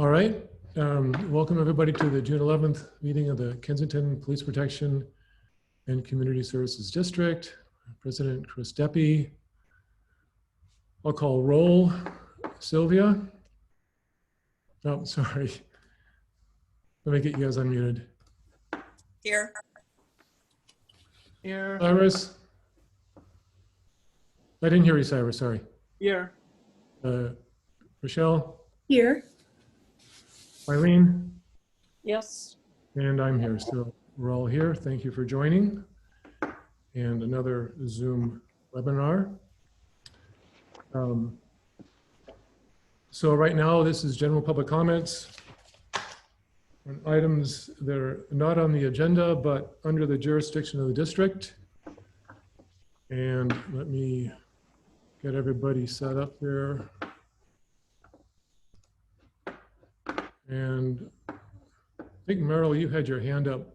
All right. Welcome everybody to the June 11th meeting of the Kensington Police Protection and Community Services District. President Chris Debby. I'll call roll. Sylvia. Oh, sorry. Let me get you guys unmuted. Here. Here. Cyrus. I didn't hear you, Cyrus, sorry. Here. Rochelle. Here. Eileen. Yes. And I'm here, so we're all here. Thank you for joining. And another Zoom webinar. So right now, this is general public comments on items that are not on the agenda, but under the jurisdiction of the district. And let me get everybody set up there. And I think, Meryl, you had your hand up.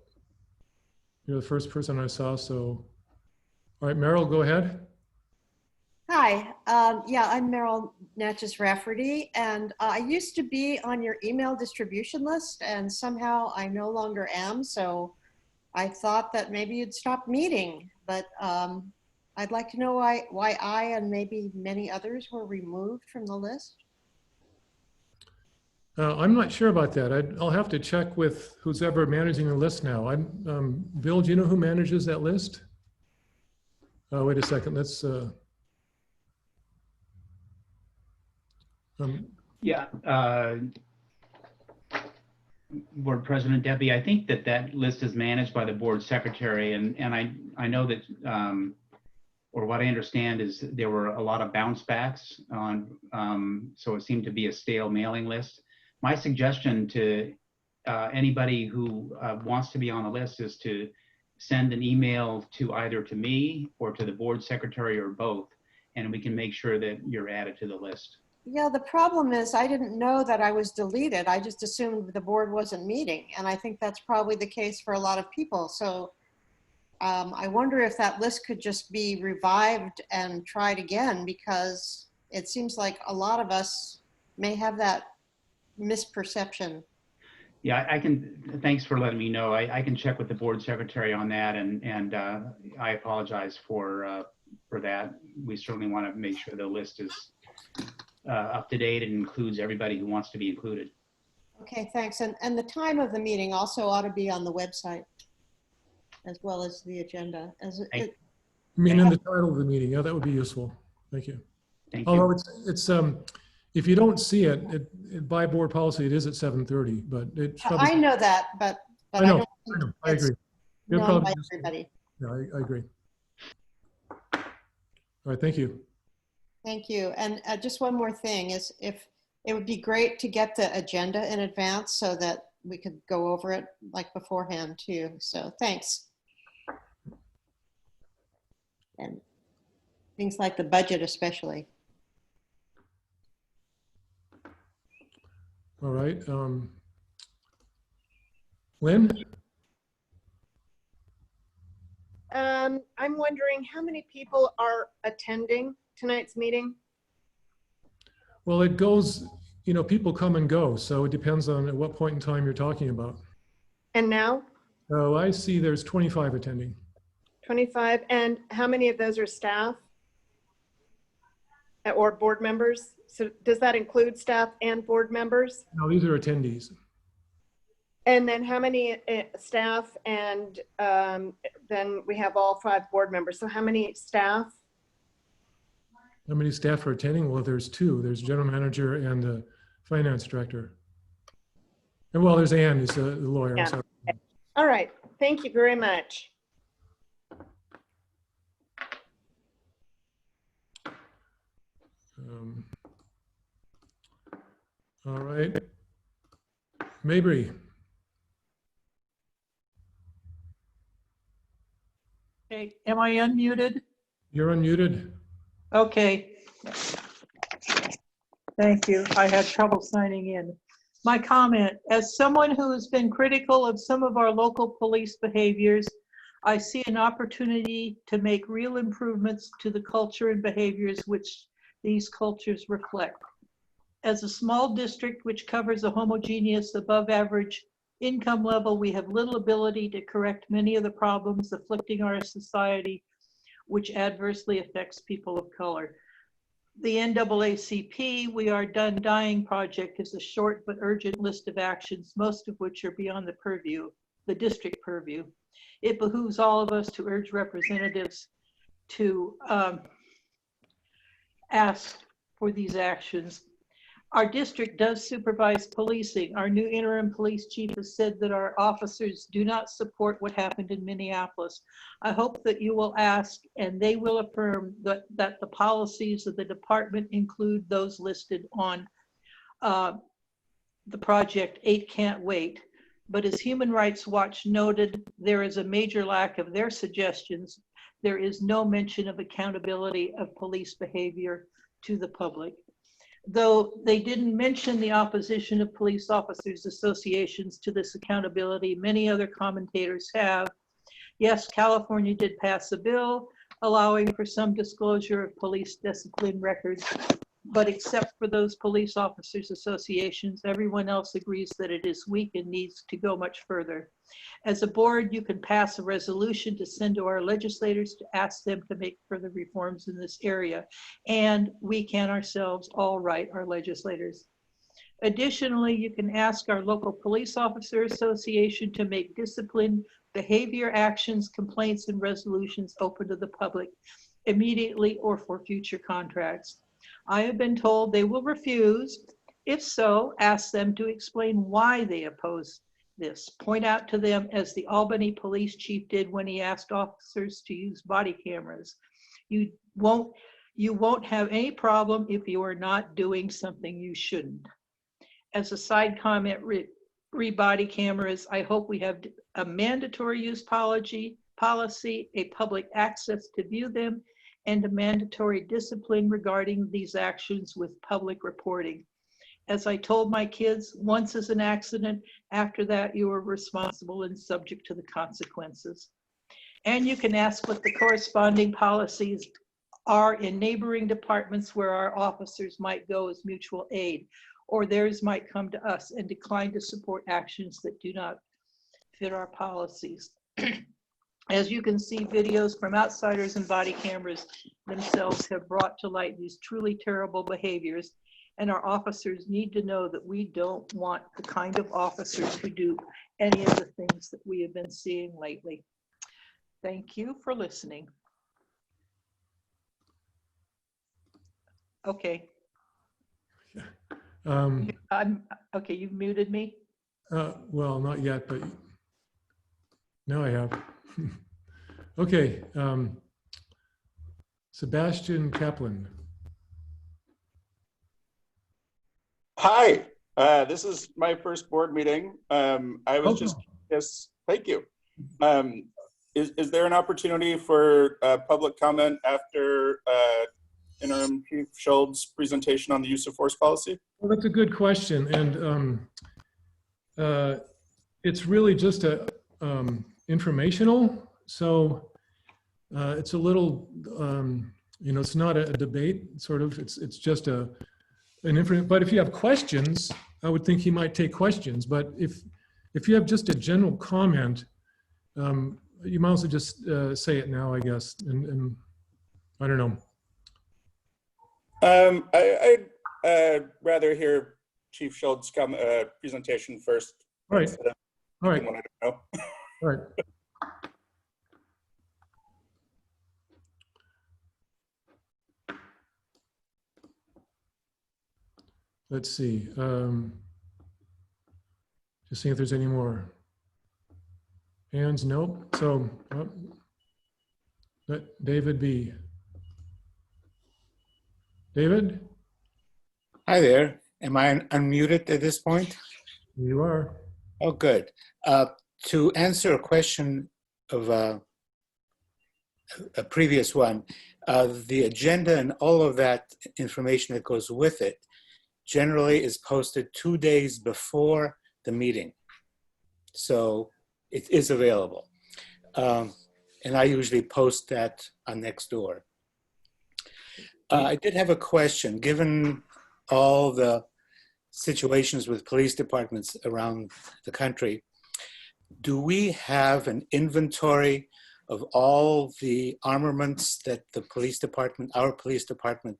You're the first person I saw, so. All right, Meryl, go ahead. Hi, yeah, I'm Meryl Natchez-Rafferty, and I used to be on your email distribution list, and somehow I no longer am, so I thought that maybe you'd stop meeting, but I'd like to know why I and maybe many others were removed from the list. I'm not sure about that. I'll have to check with who's ever managing the list now. Bill, do you know who manages that list? Wait a second, let's, Board President Debby, I think that list is managed by the board secretary, and I know that, or what I understand is there were a lot of bounce backs on, so it seemed to be a stale mailing list. My suggestion to anybody who wants to be on the list is to send an email to either to me or to the board secretary or both, and we can make sure that you're added to the list. Yeah, the problem is I didn't know that I was deleted. I just assumed the board wasn't meeting, and I think that's probably the case for a lot of people. So I wonder if that list could just be revived and tried again, because it seems like a lot of us may have that misperception. Yeah, I can, thanks for letting me know. I can check with the board secretary on that, and I apologize for that. We certainly want to make sure the list is up to date and includes everybody who wants to be included. Okay, thanks. And the time of the meeting also ought to be on the website as well as the agenda. I mean, in the title of the meeting, yeah, that would be useful. Thank you. Thank you. Although it's if you don't see it by board policy, it is at 7:30, but it's probably, I know that, but I know, I it's agree. You're known probably by everybody. Yeah, I agree. All right, thank you. Thank you. And just one more thing is, if it would be great to get the agenda in advance so that we could go over it like beforehand too. So thanks. And things like the budget especially. All right, Lynn? I'm wondering how many people are attending tonight's meeting? Well, it goes, you know, people come and go, so it depends on at what point in time you're talking about. And now? Oh, I see there's 25 attending. 25. And how many of those are staff or board members? So does that include staff and board members? No, these are attendees. And then how many staff, and then we have all 5 board members. So how many staff? How many staff are attending? Well, there's 2. There's general manager and the finance director. And well, there's Ann, who's the lawyer. Yeah. So. All right. Thank you very much. All right. Mabry. Okay, am I unmuted? You're unmuted. Okay. Thank you. I had trouble signing in. My comment, as someone who has been critical of some of our local police behaviors, I see an opportunity to make real improvements to the culture and behaviors which these cultures reflect. As a small district which covers a homogeneous above average income level, we have little ability to correct many of the problems afflicting our society, which adversely affects people of color. The NAACP We Are Done Dying project is a short but urgent list of actions, most of which are beyond the district purview. It behooves all of us to urge representatives to ask for these actions. Our district does supervise policing. Our new interim police chief has said that our officers do not support what happened in Minneapolis. I hope that you will ask and they will affirm that the policies of the department include those listed on the project 8 Can't Wait. But as Human Rights Watch noted, there is a major lack of their suggestions. There is no mention of accountability of police behavior to the public. Though they didn't mention the opposition of police officers associations to this accountability, many other commentators have. Yes, California did pass a bill allowing for some disclosure of police discipline records, but except for those police officers associations, everyone else agrees that it is weak and needs to go much further. As a board, you can pass a resolution to send to our legislators to ask them to make further reforms in this area. And we can ourselves all write our legislators. Additionally, you can ask our local police officer association to make discipline, behavior actions, complaints, and resolutions open to the public immediately or for future contracts. I have been told they will refuse. If so, ask them to explain why they oppose this. Point out to them, as the Albany police chief did when he asked officers to use body cameras. You won't have any problem if you are not doing something you shouldn't. As a side comment, re-body cameras, I hope we have a mandatory use policy, a public access to view them, and a mandatory discipline regarding these actions with public reporting. As I told my kids, once is an accident, after that you are responsible and subject to the consequences. And you can ask what the corresponding policies are in neighboring departments where our officers might go as mutual aid, or theirs might come to us and decline to support actions that do not fit our policies. As you can see, videos from outsiders and body cameras themselves have brought to light these truly terrible behaviors, and our officers need to know that we don't want the kind of officers who do any of the things that we have been seeing lately. Thank you for listening. Okay. Okay, you've muted me. Well, not yet, but now I have. Okay, Sebastian Kaplan. Hi, this is my first board meeting. I was just, yes, thank you. Is there an opportunity for public comment after Interim Chief Schultz's presentation on the use of force policy? Well, that's a good question. And it's really just a informational. So it's a little, you know, it's not a debate, sort of. It's just an information. But if you have questions, I would think he might take questions. But if you have just a general comment, you might also just say it now, I guess. And I don't know. I'd rather hear Chief Schultz's presentation first. All right. All right. All right. Let's see. Just seeing if there's any more hands. Nope. So let David be. David? Hi there. Am I unmuted at this point? You are. Oh, good. To answer a question of a previous one, the agenda and all of that information that goes with it generally is posted 2 days before the meeting. So it is available. And I usually post that on Nextdoor. I did have a question. Given all the situations with police departments around the country, do we have an inventory of all the armaments that the police department, our police department,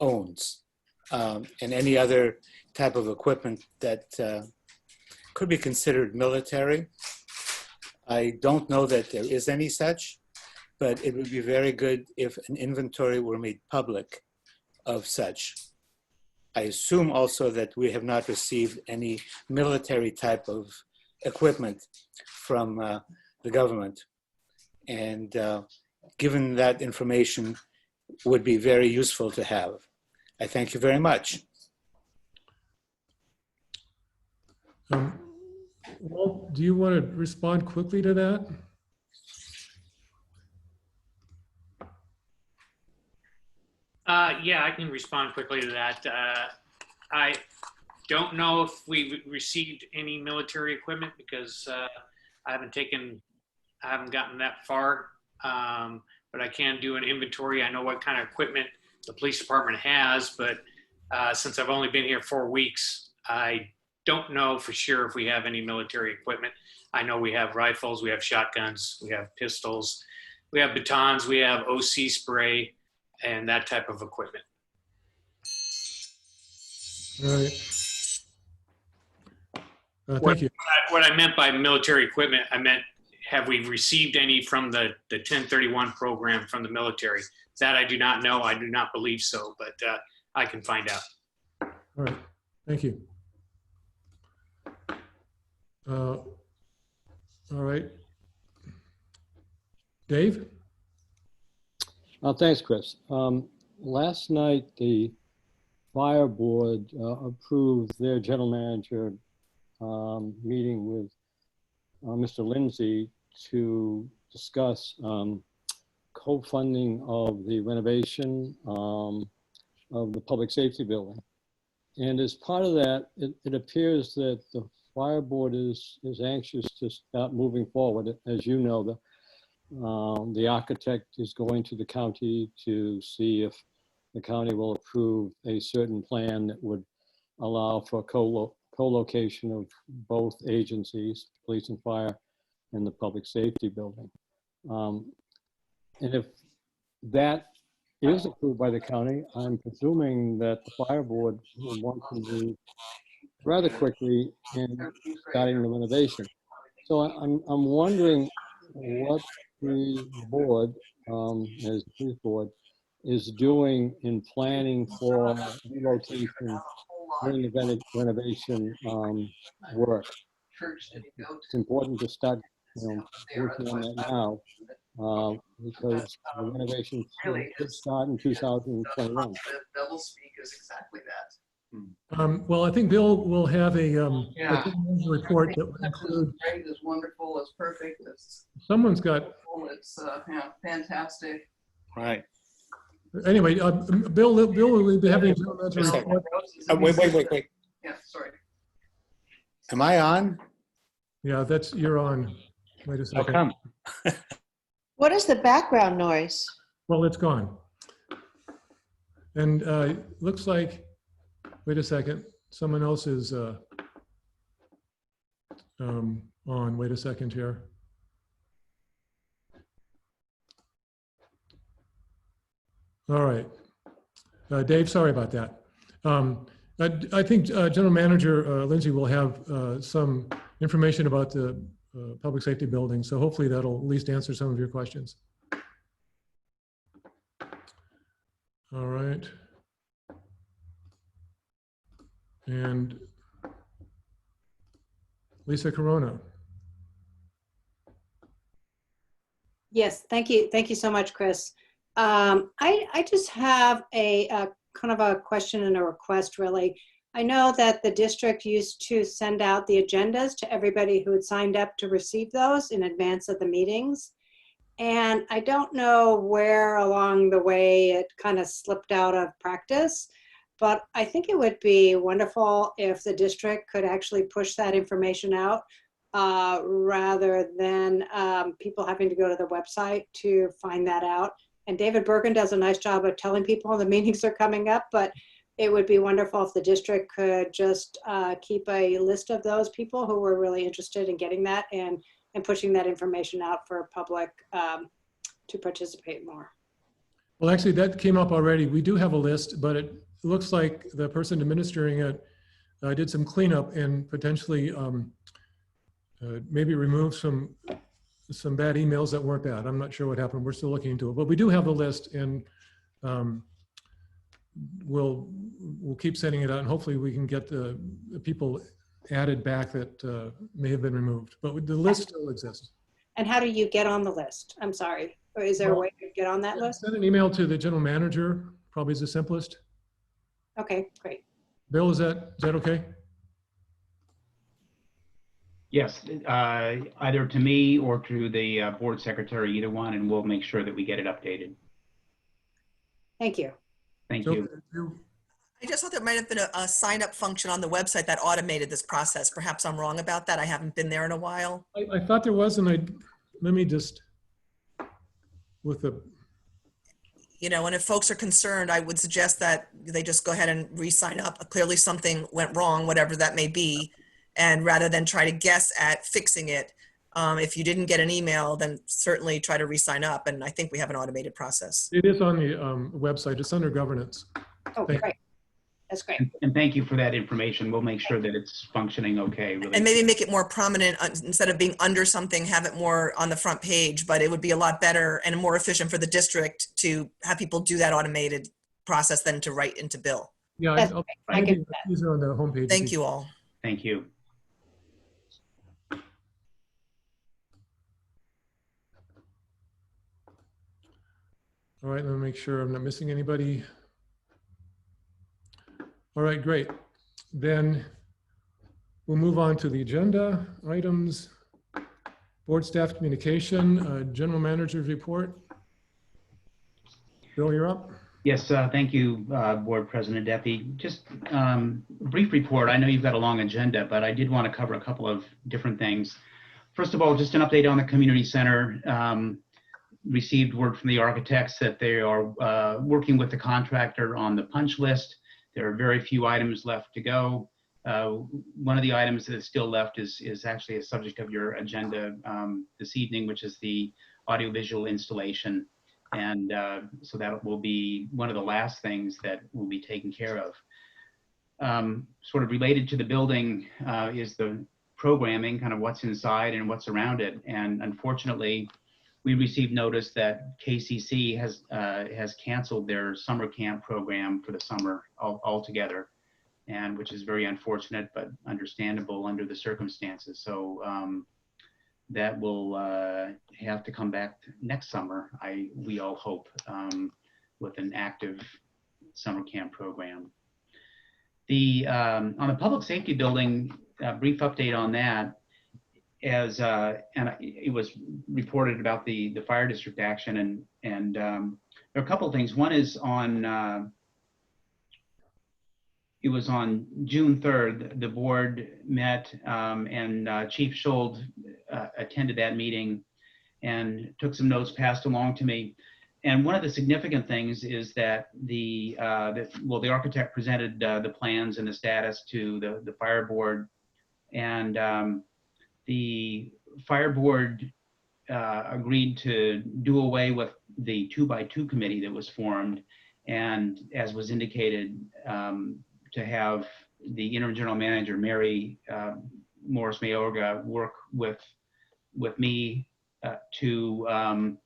owns, and any other type of equipment that could be considered military? I don't know that there is any such, but it would be very good if an inventory were made public of such. I assume also that we have not received any military type of equipment from the government. And given that information would be very useful to have. I thank you very much. Well, do you want to respond quickly to that? Yeah, I can respond quickly to that. I don't know if we received any military equipment because I haven't gotten that far, but I can do an inventory. I know what kind of equipment the police department has, but since I've only been here 4 weeks, I don't know for sure if we have any military equipment. I know we have rifles, we have shotguns, we have pistols, we have batons, we have OC spray, and that type of equipment. All right. Thank you. What I meant by military equipment, I meant, have we received any from the 1031 program from the military? That I do not know. I do not believe so, but I can find out. All right. Thank you. All right. Dave? Thanks, Chris. Last night, the fire board approved their general manager meeting with Mr. Lindsay to discuss co-funding of the renovation of the public safety building. And as part of that, it appears that the fire board is anxious to start moving forward. As you know, the architect is going to the county to see if the county will approve a certain plan that would allow for co-location of both agencies, police and fire, in the public safety building. And if that is approved by the county, I'm presuming that the fire board will want to move rather quickly in starting the renovation. So I'm wondering what the board, as the police board, is doing in planning for relocation during the renovation work. It's important to start working on that now because the renovation should start in 2021. Double speak is exactly that. Well, I think Bill will have a report that will include. It's great, it's wonderful, it's perfect, it's Someone's got. Fantastic. Right. Anyway, Bill will be having a general manager report. Wait. Yeah, sorry. Am I on? Yeah, you're on. Wait a How second. come? What is the background noise? Well, it's gone. And looks like, wait a second, someone else is on. Wait a second here. All right. Dave, sorry about that. I think General Manager Lindsay will have some information about the public safety building, so hopefully that'll at least answer some of your questions. All right. And Lisa Corona. Yes, thank you. Thank you so much, Chris. I just have a kind of a question and a request, really. I know that the district used to send out the agendas to everybody who had signed up to receive those in advance of the meetings. And I don't know where along the way it kind of slipped out of practice, but I think it would be wonderful if the district could actually push that information out rather than people having to go to the website to find that out. And David Bergen does a nice job of telling people the meetings are coming up, but it would be wonderful if the district could just keep a list of those people who were really interested in getting that and pushing that information out for public to participate more. Well, actually, that came up already. We do have a list, but it looks like the person administering it did some cleanup and potentially maybe removed some bad emails that weren't bad. I'm not sure what happened. We're still looking into it, but we do have the list, and we'll keep sending it out, and hopefully we can get the people added back that may have been removed. But the list still exists. And how do you get on the list? I'm sorry. Or is there a way to get on that list? Send an email to the general manager, probably is the simplest. Okay, great. Bill, is that okay? Yes, either to me or to the board secretary, either one, and we'll make sure that we get it updated. Thank you. Thank So, you. I just thought there might have been a sign up function on the website that automated this process. Perhaps I'm wrong about that. I haven't been there in a while. I thought there was, and let me just, with the, You know, and if folks are concerned, I would suggest that they just go ahead and re-sign up. Clearly something went wrong, whatever that may be. And rather than try to guess at fixing it, if you didn't get an email, then certainly try to re-sign up. And I think we have an automated process. it is on the website. It's under governance. Oh, Thank great. That's great. And thank you for that information. We'll make sure that it's functioning okay. Really. And maybe make it more prominent instead of being under something, have it more on the front page, but it would be a lot better and more efficient for the district to have people do that automated process than to write into Bill. Yeah, That's I'll- I get that. these are on the homepage. Thank you all. Thank you. All right, let me make sure I'm not missing anybody. All right, great. Then we'll move on to the agenda items. Board staff communication, general manager's report. Bill, you're up. Yes, thank you, Board President Debby. Just a brief report. I know you've got a long agenda, but I did want to cover a couple of different things. First of all, just an update on the community center. Received word from the architects that they are working with the contractor on the punch list. There are very few items left to go. One of the items that is still left is actually a subject of your agenda this evening, which is the audiovisual installation. And so that will be one of the last things that will be taken care of. Sort of related to the building is the programming, kind of what's inside and what's around it. And unfortunately, we received notice that KCC has canceled their summer camp program for the summer altogether, and which is very unfortunate, but understandable under the circumstances. So that will have to come back next summer, we all hope, with an active summer camp program. On the public safety building, a brief update on that. It was reported about the fire district action, and there are a couple of things. One is it was on June 3rd, the board met and Chief Schold attended that meeting and took some notes passed along to me. And one of the significant things is that the architect presented the plans and the status to the fire board, and the fire board agreed to do away with the 2x2 committee that was formed, and as was indicated, to have the interim general manager, Mary Morris Mayorga, work with me to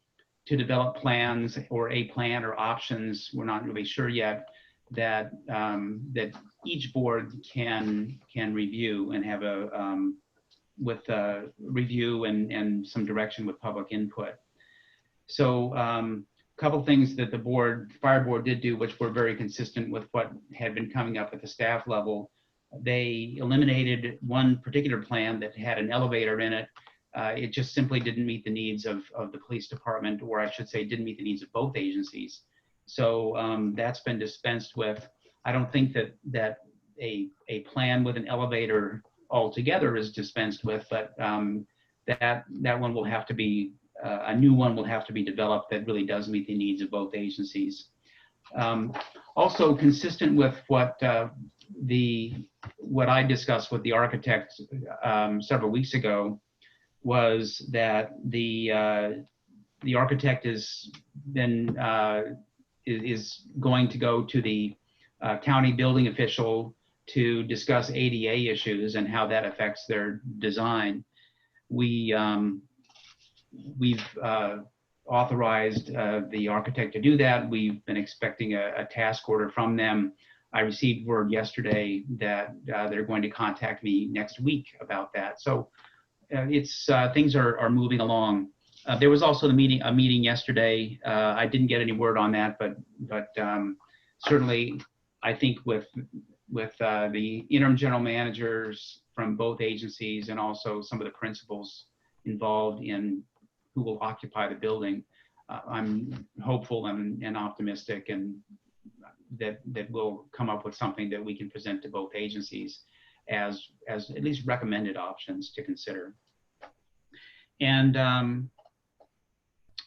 develop plans or a plan or options. We're not really sure yet, that each board can review and have a review and some direction with public input. So a couple things that the fire board did do, which were very consistent with what had been coming up at the staff level. They eliminated one particular plan that had an elevator in it. It just simply didn't meet the needs of the police department, or I should say didn't meet the needs of both agencies. So that's been dispensed with. I don't think that a plan with an elevator altogether is dispensed with, but that one will have to be, a new one will have to be developed that really does meet the needs of both agencies. Also consistent with what I discussed with the architect several weeks ago was that the architect is going to go to the county building official to discuss ADA issues and how that affects their design. We've authorized the architect to do that. We've been expecting a task order from them. I received word yesterday that they're going to contact me next week about that. So things are moving along. There was also a meeting yesterday. I didn't get any word on that, but certainly I think with the interim general managers from both agencies and also some of the principals involved in who will occupy the building, I'm hopeful and optimistic, and that we'll come up with something that we can present to both agencies as at least recommended options to consider. And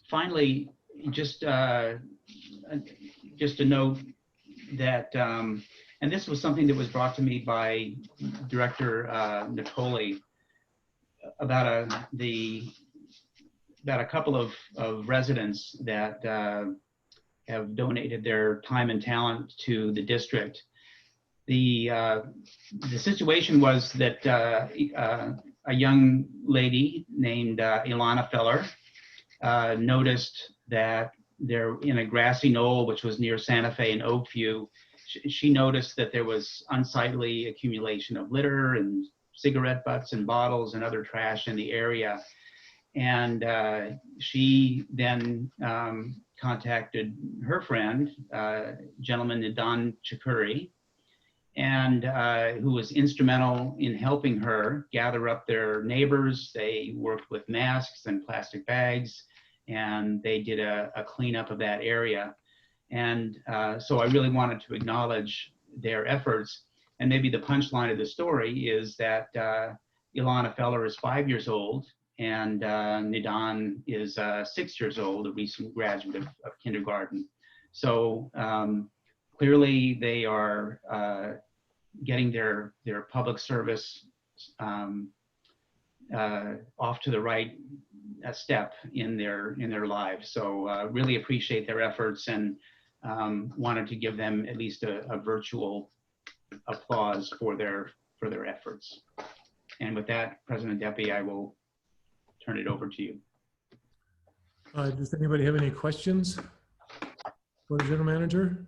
finally, just a note that, and this was something that was brought to me by Director Natoli about a couple of residents that have donated their time and talent to the district. The situation was that a young lady named Ilana Feller noticed that there, in a grassy knoll which was near Santa Fe and Oakview, she noticed that there was unsightly accumulation of litter and cigarette butts and bottles and other trash in the area. And she then contacted her friend, gentleman Nidan Chakuri, and who was instrumental in helping her gather up their neighbors. They worked with masks and plastic bags, and they did a cleanup of that area. And so I really wanted to acknowledge their efforts. And maybe the punchline of the story is that Ilana Feller is 5 years old, and Nidan is 6 years old, a recent graduate of kindergarten. So clearly they are getting their public service off to the right step in their lives. So really appreciate their efforts, and wanted to give them at least a virtual applause for their efforts. And with that, President Debby, I will turn it over to you. Does anybody have any questions for the general manager?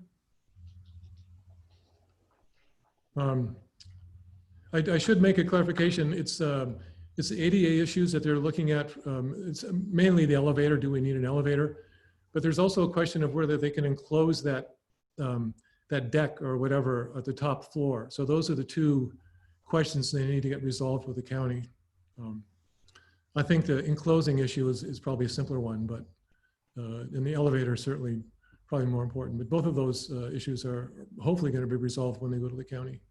I should make a clarification. It's the ADA issues that they're looking at. It's mainly the elevator. Do we need an elevator? But there's also a question of whether they can enclose that that deck or whatever at the top floor. So those are the two questions they need to get resolved with the county. I think the enclosing issue is probably a simpler one, but and the elevator is certainly probably more important. But both of those issues are hopefully going to be resolved when they go to the county.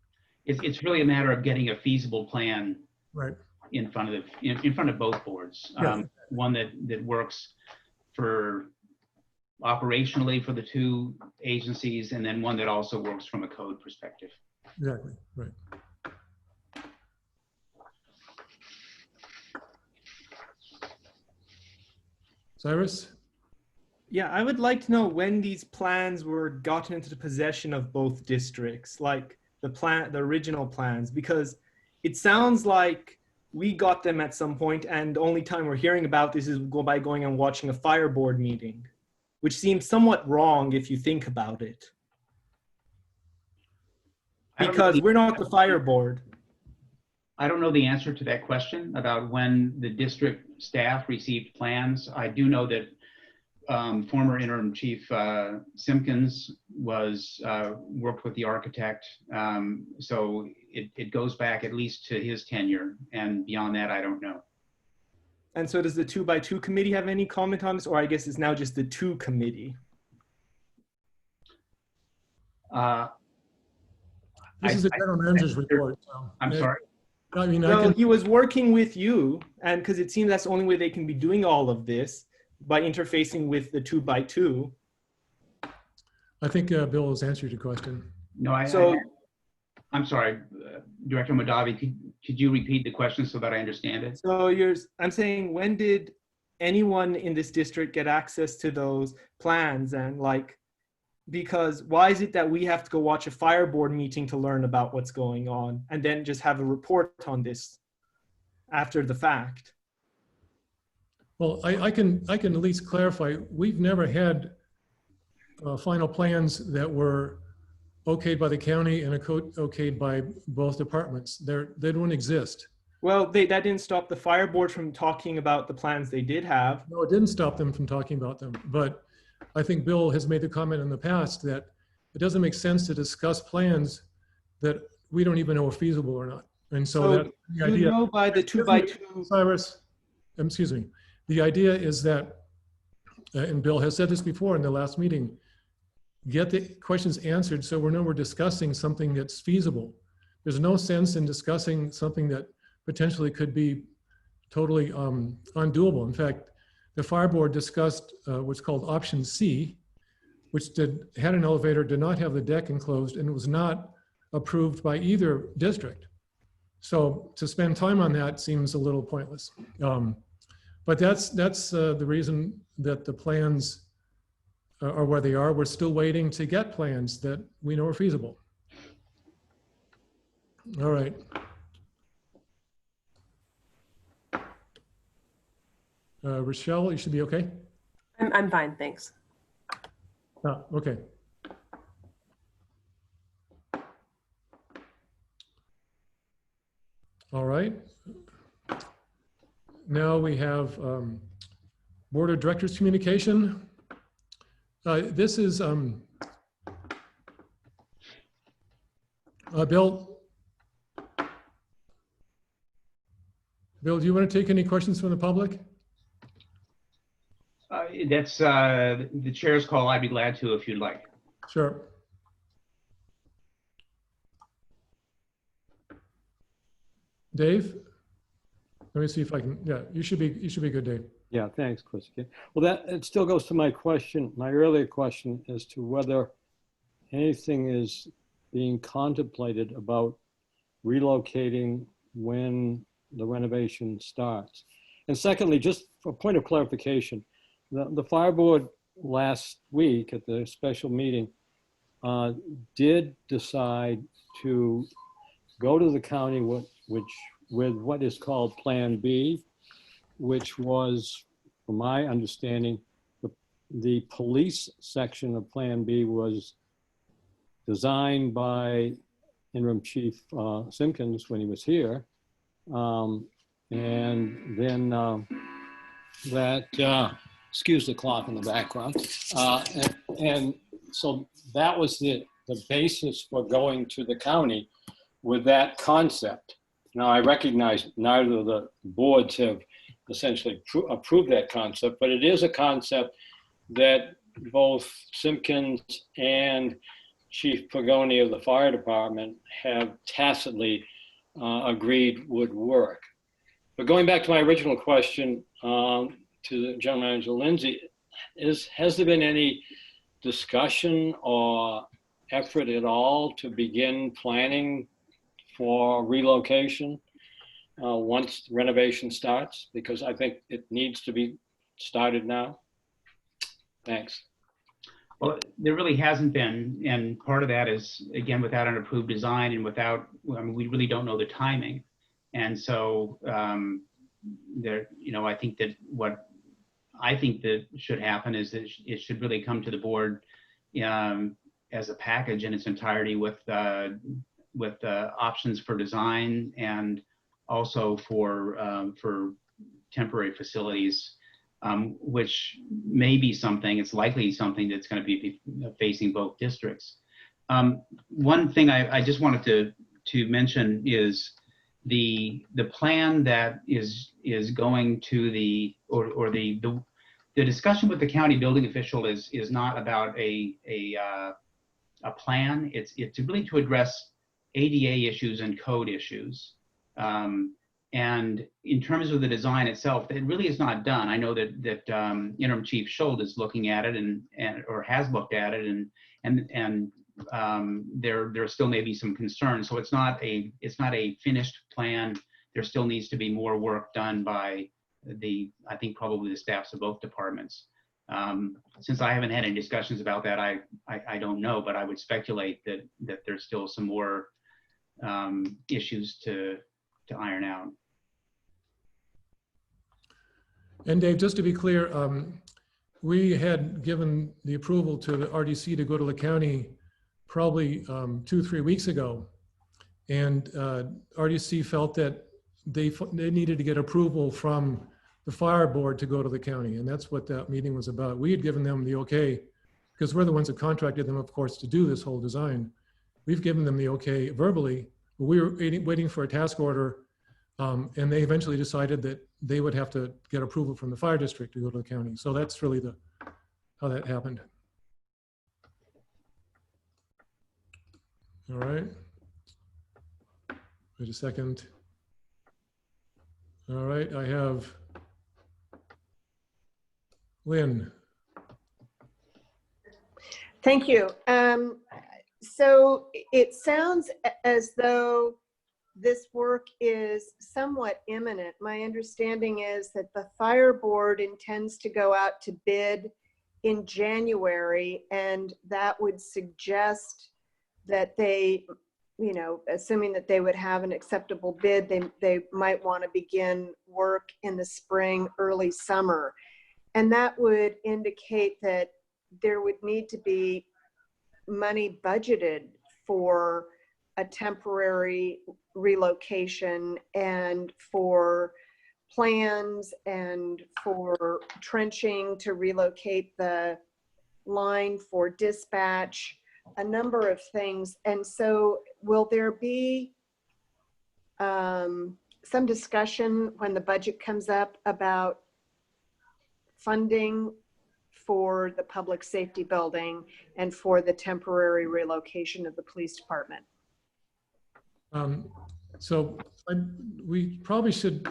It's really a matter of getting a feasible plan Right. in front of both boards. Yeah. One that works for operationally for the two agencies, and then one that also works from a code perspective. Exactly. Right. Cyrus? Yeah, I would like to know when these plans were gotten into the possession of both districts, like the original plans, because it sounds like we got them at some point, and the only time we're hearing about this is by going and watching a fire board meeting, which seems somewhat wrong if you think about it. Because we're not the fire board. I don't know the answer to that question about when the district staff received plans. I do know that former interim chief Simpkins worked with the architect. So it goes back at least to his tenure, and beyond that, I don't know. And so does the 2x2 committee have any comment on this, or I guess it's now just the 2 committee? This is the general manager's report. So I'm sorry? I mean, Well, he was working with you, and because it seems that's the only way they can be doing all of this, by interfacing with the 2x2. I think Bill has answered your question. No, So, I'm sorry, Director Madavi, could you repeat the question so that I understand it? so I'm saying, when did anyone in this district get access to those plans? And like, because why is it that we have to go watch a fire board meeting to learn about what's going on and then just have a report on this after the fact? Well, I can at least clarify, we've never had final plans that were okayed by the county and okayed by both departments. They don't exist. Well, that didn't stop the fire board from talking about the plans they did have. No, it didn't stop them from talking about them. But I think Bill has made the comment in the past that it doesn't make sense to discuss plans that we don't even know are feasible or not. And so that's the idea. You know, by the 2x2. Cyrus, excuse me. The idea is that, and Bill has said this before in the last meeting, get the questions answered so we know we're discussing something that's feasible. There's no sense in discussing something that potentially could be totally undoable. In fact, the fire board discussed what's called option C, which had an elevator, did not have the deck enclosed, and it was not approved by either district. So to spend time on that seems a little pointless. But that's the reason that the plans are where they are. We're still waiting to get plans that we know are feasible. All right. Rochelle, you should be okay? I'm fine, thanks. Okay. All right. Now we have Board of Directors communication. This is Bill. Bill, do you want to take any questions from the public? That's the chair's call. I'd be glad to if you'd like. Sure. Dave, let me see if I can. Yeah, you should be good, Dave. Yeah, thanks, Chris. Okay. Well, it still goes to my question, my earlier question, as to whether anything is being contemplated about relocating when the renovation starts. And secondly, just for a point of clarification, the fire board last week at the special meeting did decide to go to the county with what is called Plan B, which was, from my understanding, the police section of Plan B was designed by Interim Chief Simpkins when he was here. And then excuse the clock in the background. And so that was the basis for going to the county with that concept. Now, I recognize neither of the boards have essentially approved that concept, but it is a concept that both Simpkins and Chief Pagoni of the fire department have tacitly agreed would work. But going back to my original question to the General Manager Lindsay, has there been any discussion or effort at all to begin planning for relocation once renovation starts? Because I think it needs to be started now. Thanks. Well, there really hasn't been, and part of that is, again, without an approved design and without, I mean, we really don't know the timing. And so there, I think that what I think that should happen is that it should really come to the board as a package in its entirety with options for design and also for temporary facilities, which may be something, it's likely something that's going to be facing both districts. One thing I just wanted to mention is the plan that is going to the discussion with the county building official is not about a plan. It's really to address ADA issues and code issues. And in terms of the design itself, it really is not done. I know that Interim Chief Schuld is looking at it and or has looked at it, and there still may be some concerns. So it's not a finished plan. There still needs to be more work done by I think probably the staffs of both departments. Since I haven't had any discussions about that, I don't know, but I would speculate that there's still some more issues to iron out. And Dave, just to be clear, we had given the approval to the RDC to go to the county probably 2-3 weeks ago. And RDC felt that they needed to get approval from the fire board to go to the county. And that's what that meeting was about. We had given them the okay, because we're the ones that contracted them, of course, to do this whole design. We've given them the okay verbally, but we were waiting for a task order. And they eventually decided that they would have to get approval from the fire district to go to the county. So that's really how that happened. All right. Wait a second. All right, I have Lynn. Thank you. So it sounds as though this work is somewhat imminent. My understanding is that the fire board intends to go out to bid in January, and that would suggest that they, you know, assuming that they would have an acceptable bid, they might want to begin work in the spring, early summer. And that would indicate that there would need to be money budgeted for a temporary relocation and for plans and for trenching to relocate the line for dispatch, a number of things. And so will there be some discussion when the budget comes up about funding for the public safety building and for the temporary relocation of the police department? So we probably should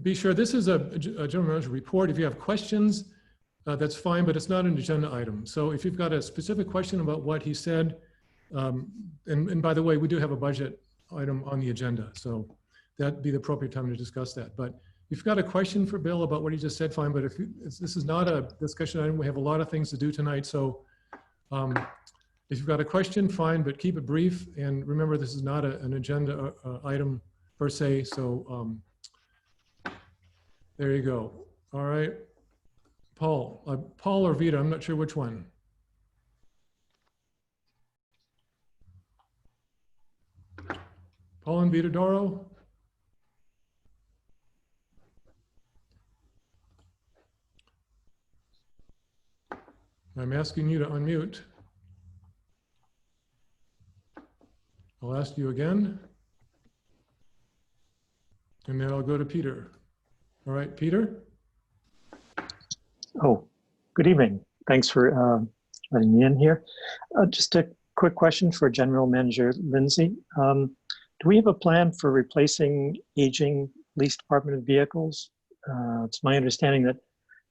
be sure this is a general manager report. If you have questions, that's fine, but it's not an agenda item. So if you've got a specific question about what he said, and by the way, we do have a budget item on the agenda, so that'd be the appropriate time to discuss that. But if you've got a question for Bill about what he just said, fine, but if this is not a discussion item, we have a lot of things to do tonight, so if you've got a question, fine, but keep it brief. And remember, this is not an agenda item per se. So there you go. All right. Paul or Vita, I'm not sure which one. Paul and Vita Doro. I'm asking you to unmute. I'll ask you again, and then I'll go to Peter. All right, Peter? Oh, good evening. Thanks for letting me in here. Just a quick question for General Manager Lindsay. Do we have a plan for replacing aging police department vehicles? It's my understanding that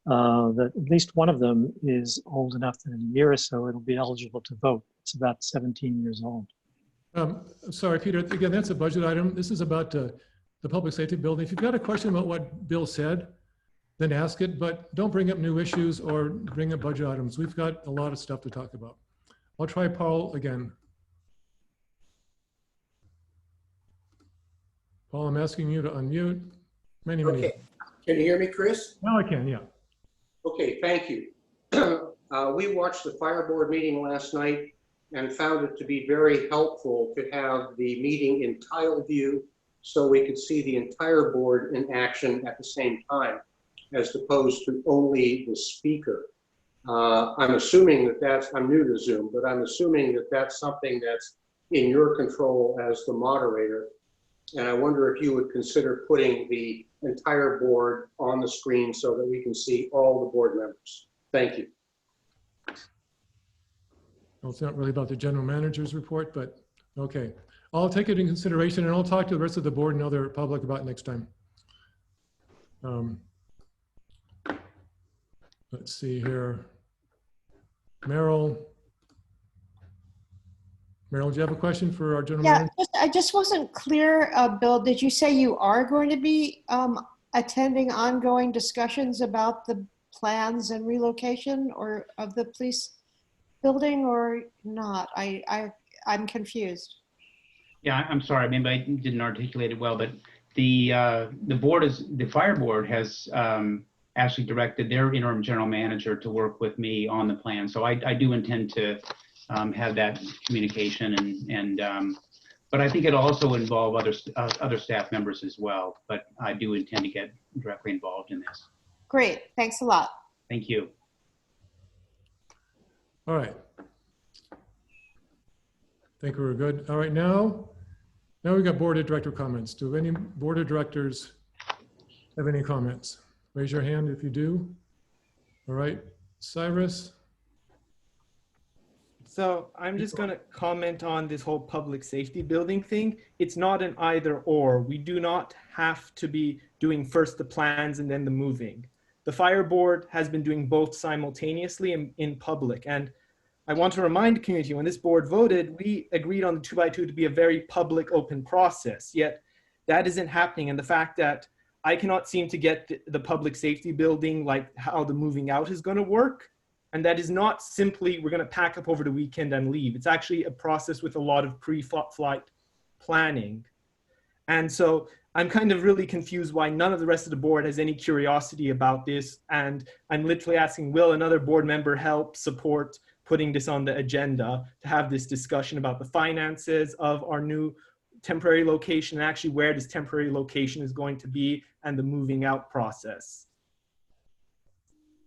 that at least one of them is old enough that in a year or so it'll be eligible to vote. It's about 17 years old. Sorry, Peter, again, that's a budget item. This is about the public safety building. If you've got a question about what Bill said, then ask it, but don't bring up new issues or bring up budget items. We've got a lot of stuff to talk about. I'll try Paul again. Paul, I'm asking you to unmute. Many. Okay, can you hear me, Chris? Now I can, yeah. Okay, thank you. We watched the fire board meeting last night and found it to be very helpful to have the meeting in tile view so we could see the entire board in action at the same time, as opposed to only the speaker. I'm assuming that I'm new to Zoom, but I'm assuming that that's something that's in your control as the moderator. And I wonder if you would consider putting the entire board on the screen so that we can see all the board members. Thank you. Well, it's not really about the general manager's report, but Okay, I'll take it in consideration and I'll talk to the rest of the board and other public about it next time. Let's see here. Meryl, do you have a question for our general Yeah, manager? I just wasn't clear, Bill, did you say you are going to be attending ongoing discussions about the plans and relocation or of the police building or not? I'm confused. Yeah, I'm sorry, maybe I didn't articulate it well, but the fire board has actually directed their interim general manager to work with me on the plan. So I do intend to have that communication but I think it'll also involve other staff members as well. But I do intend to get directly involved in this. Great, thanks a lot. Thank you. All right. Think we're good. All right, now we've got board of director comments. Do any board of directors have any comments? Raise your hand if you do. All right, Cyrus. So I'm just going to comment on this whole public safety building thing. It's not an either or. We do not have to be doing first the plans and then the moving. The fire board has been doing both simultaneously in public. And I want to remind the community, when this board voted, we agreed on the 2x2 to be a very public, open process. Yet that isn't happening. And the fact that I cannot seem to get the public safety building, like how the moving out is going to work. And that is not simply, we're going to pack up over the weekend and leave. It's actually a process with a lot of pre-flight planning. And so I'm kind of really confused why none of the rest of the board has any curiosity about this. And I'm literally asking, will another board member help support putting this on the agenda to have this discussion about the finances of our new temporary location and actually where this temporary location is going to be and the moving out process.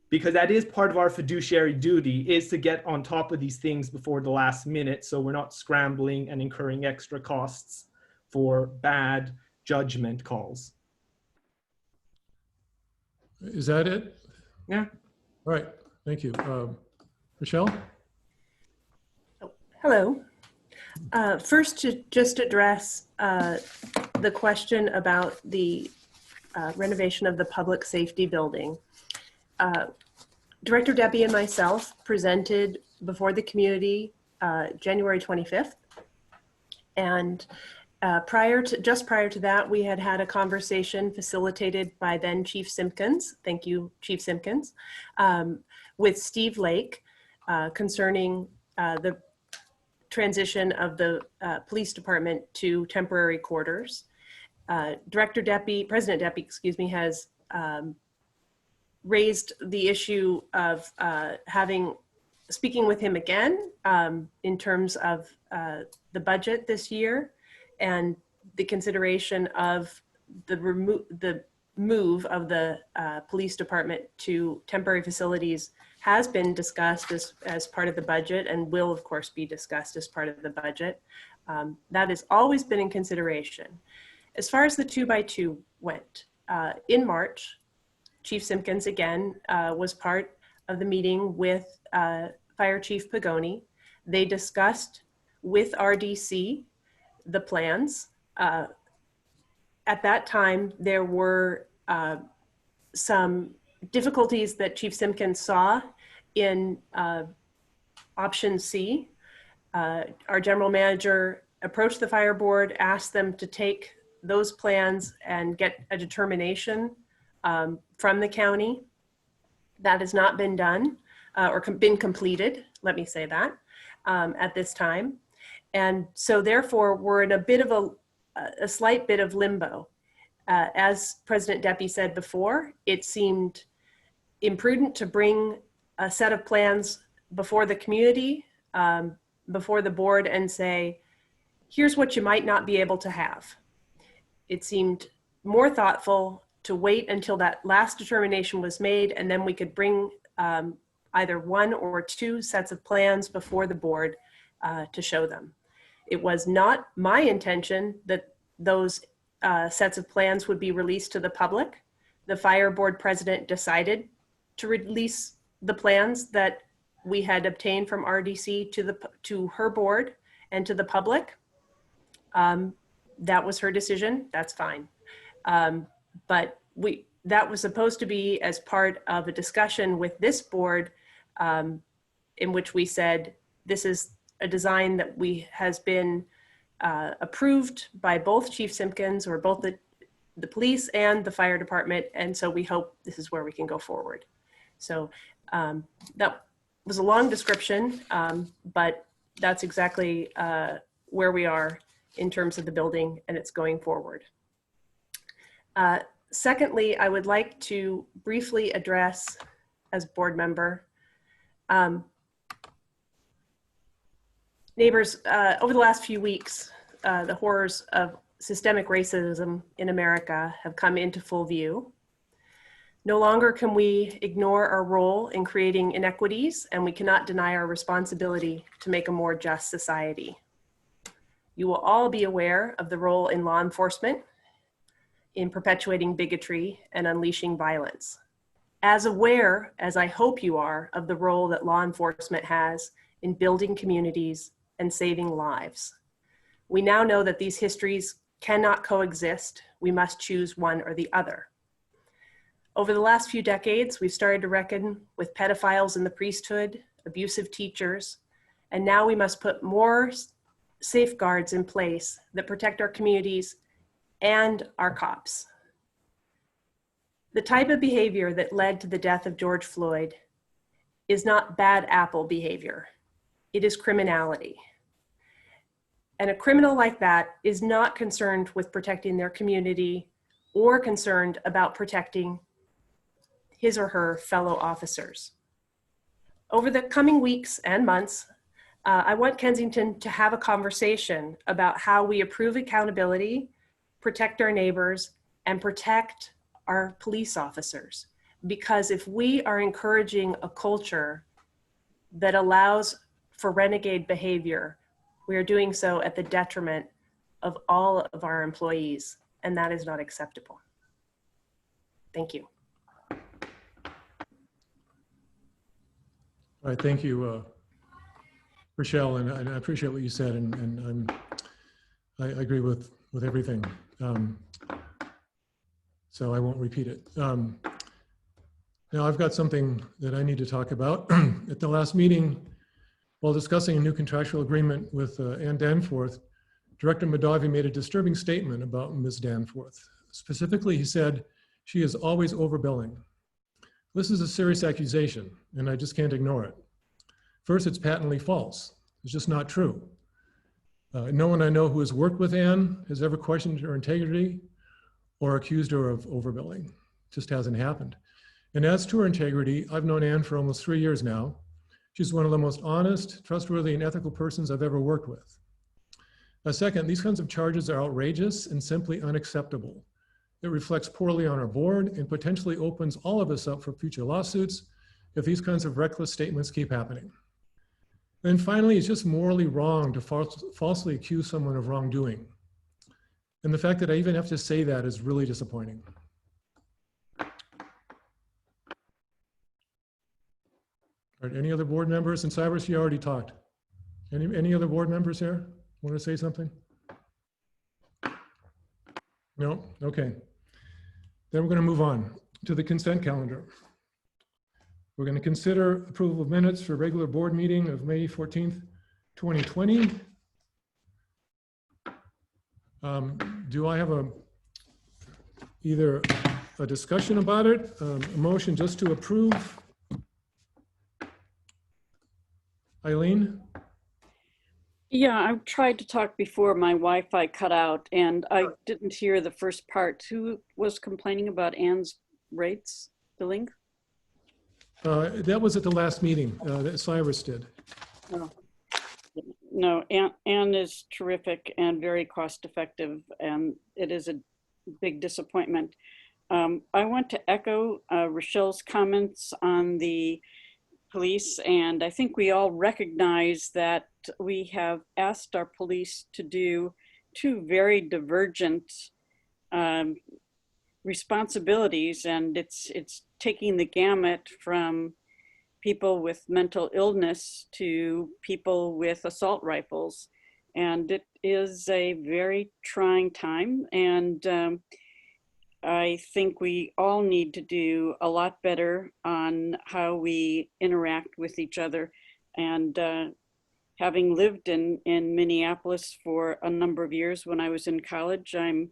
Because that is part of our fiduciary duty, is to get on top of these things before the last minute so we're not scrambling and incurring extra costs for bad judgment calls. Is that it? Yeah. All right, thank you. Michelle? Hello. First, to just address the question about the renovation of the public safety building. Director Debby and myself presented before the community January 25th. And just prior to that, we had a conversation facilitated by then Chief Simpkins, thank you, Chief Simpkins, with Steve Lake concerning the transition of the police department to temporary quarters. President Debby, excuse me, has raised the issue of speaking with him again in terms of the budget this year and the consideration of the move of the police department to temporary facilities has been discussed as part of the budget and will of course be discussed as part of the budget. That has always been in consideration. As far as the 2x2 went, in March, Chief Simpkins again was part of the meeting with Fire Chief Pagoni. They discussed with RDC the plans. At that time, there were some difficulties that Chief Simpkins saw in option C. Our general manager approached the fire board, asked them to take those plans and get a determination from the county. That has not been done or been completed, let me say that, at this time. And so therefore we're in a bit of a slight bit of limbo. As President Debby said before, it seemed imprudent to bring a set of plans before the community, before the board and say, here's what you might not be able to have. It seemed more thoughtful to wait until that last determination was made, and then we could bring either one or two sets of plans before the board to show them. It was not my intention that those sets of plans would be released to the public. The fire board president decided to release the plans that we had obtained from RDC to her board and to the public. That was her decision. That's fine. But that was supposed to be as part of a discussion with this board, in which we said, this is a design that has been approved by both Chief Simpkins, or both the police and the fire department. And so we hope this is where we can go forward. So that was a long description, but that's exactly where we are in terms of the building, and it's going forward. Secondly, I would like to briefly address, as board member, neighbors, over the last few weeks, the horrors of systemic racism in America have come into full view. No longer can we ignore our role in creating inequities, and we cannot deny our responsibility to make a more just society. You will all be aware of the role in law enforcement in perpetuating bigotry and unleashing violence. As aware as I hope you are of the role that law enforcement has in building communities and saving lives. We now know that these histories cannot coexist. We must choose one or the other. Over the last few decades, we've started to reckon with pedophiles in the priesthood, abusive teachers, and now we must put more safeguards in place that protect our communities and our cops. The type of behavior that led to the death of George Floyd is not bad apple behavior. It is criminality. And a criminal like that is not concerned with protecting their community or concerned about protecting his or her fellow officers. Over the coming weeks and months, I want Kensington to have a conversation about how we improve accountability, protect our neighbors, and protect our police officers. Because if we are encouraging a culture that allows for renegade behavior, we are doing so at the detriment of all of our employees, and that is not acceptable. Thank you. All right, thank you, Rochelle, and I appreciate what you said, and I agree with everything. So I won't repeat it. Now I've got something that I need to talk about. At the last meeting, while discussing a new contractual agreement with Ann Danforth, Director Madavi made a disturbing statement about Ms. Danforth. Specifically, he said, she is always overbilling. This is a serious accusation, and I just can't ignore it. First, it's patently false. It's just not true. No one I know who has worked with Ann has ever questioned her integrity or accused her of overbilling. It just hasn't happened. And as to her integrity, I've known Ann for almost 3 years now. She's one of the most honest, trustworthy, and ethical persons I've ever worked with. Second, these kinds of charges are outrageous and simply unacceptable. It reflects poorly on our board and potentially opens all of us up for future lawsuits if these kinds of reckless statements keep happening. And finally, it's just morally wrong to falsely accuse someone of wrongdoing. And the fact that I even have to say that is really disappointing. All right, any other board members? And Cyrus, you already talked. Any other board members here want to say something? No? Okay. Then we're going to move on to the consent calendar. We're going to consider approval of minutes for regular board meeting of May 14th, 2020. Do I have either a discussion about it, a motion just to approve? Eileen? Yeah, I tried to talk before my Wi-Fi cut out and I didn't hear the first part. Who was complaining about Ann's rates billing? That was at the last meeting that Cyrus did. Oh. No, Ann is terrific and very cost effective, and it is a big disappointment. I want to echo Rochelle's comments on the police, and I think we all recognize that we have asked our police to do two very divergent responsibilities, and it's taking the gamut from people with mental illness to people with assault rifles. And it is a very trying time. And I think we all need to do a lot better on how we interact with each other. And having lived in Minneapolis for a number of years when I was in college, I'm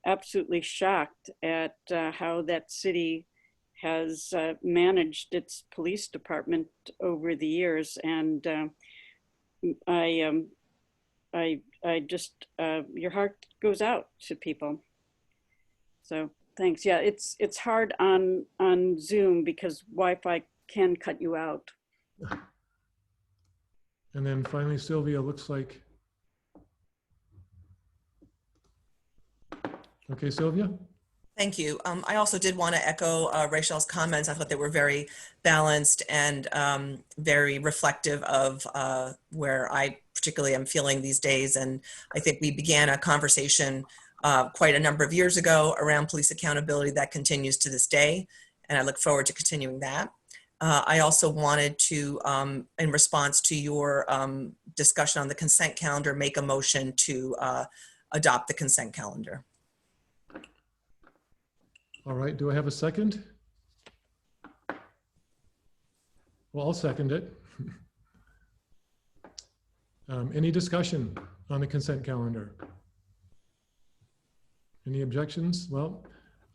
absolutely shocked at how that city has managed its police department over the years. And I just, your heart goes out to people. So thanks. Yeah, it's hard on Zoom because Wi-Fi can cut you out. And then finally, Sylvia, looks like. Okay, Sylvia? Thank you. I also did want to echo Rachel's comments. I thought they were very balanced and very reflective of where I particularly am feeling these days. And I think we began a conversation quite a number of years ago around police accountability that continues to this day. And I look forward to continuing that. I also wanted to, in response to your discussion on the consent calendar, make a motion to adopt the consent calendar. All right, do I have a second? Well, I'll second it. Any discussion on the consent calendar? Any objections? Well,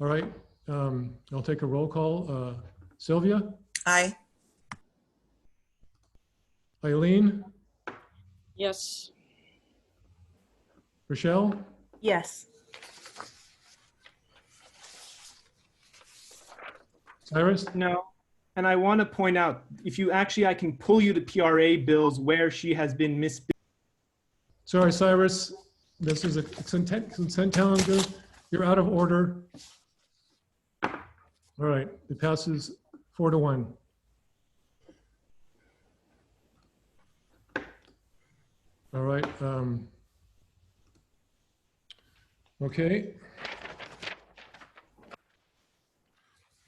all right, I'll take a roll call. Sylvia? Aye. Eileen? Yes. Rochelle? Yes. Cyrus? No. And I want to point out, if you actually, I can pull you the PRA bills where she has been misbilled. Sorry, Cyrus, this is a consent calendar. You're out of order. All right, it passes 4-1. All right. Okay.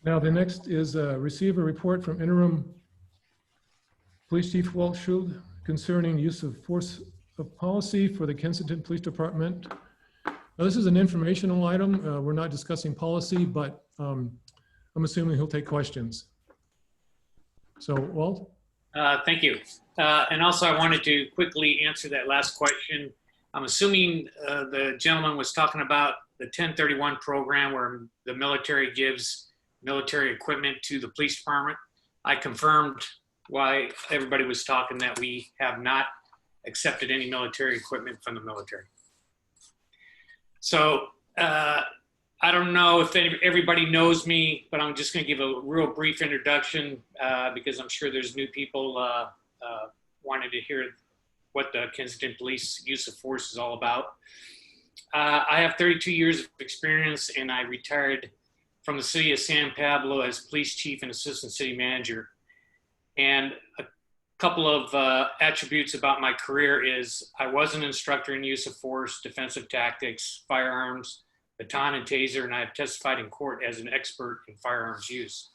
Now the next is receive a report from interim Police Chief Walschild concerning use of force of policy for the Kensington Police Department. Now this is an informational item. We're not discussing policy, but I'm assuming he'll take questions. So Walt? Thank you. And also I wanted to quickly answer that last question. I'm assuming the gentleman was talking about the 1031 program where the military gives military equipment to the police department. I confirmed why everybody was talking that we have not accepted any military equipment from the military. So I don't know if everybody knows me, but I'm just going to give a real brief introduction because I'm sure there's new people wanting to hear what the Kensington Police use of force is all about. I have 32 years of experience, and I retired from the city of San Pablo as police chief and assistant city manager. And a couple of attributes about my career is I was an instructor in use of force, defensive tactics, firearms, baton and taser, and I have testified in court as an expert in firearms use.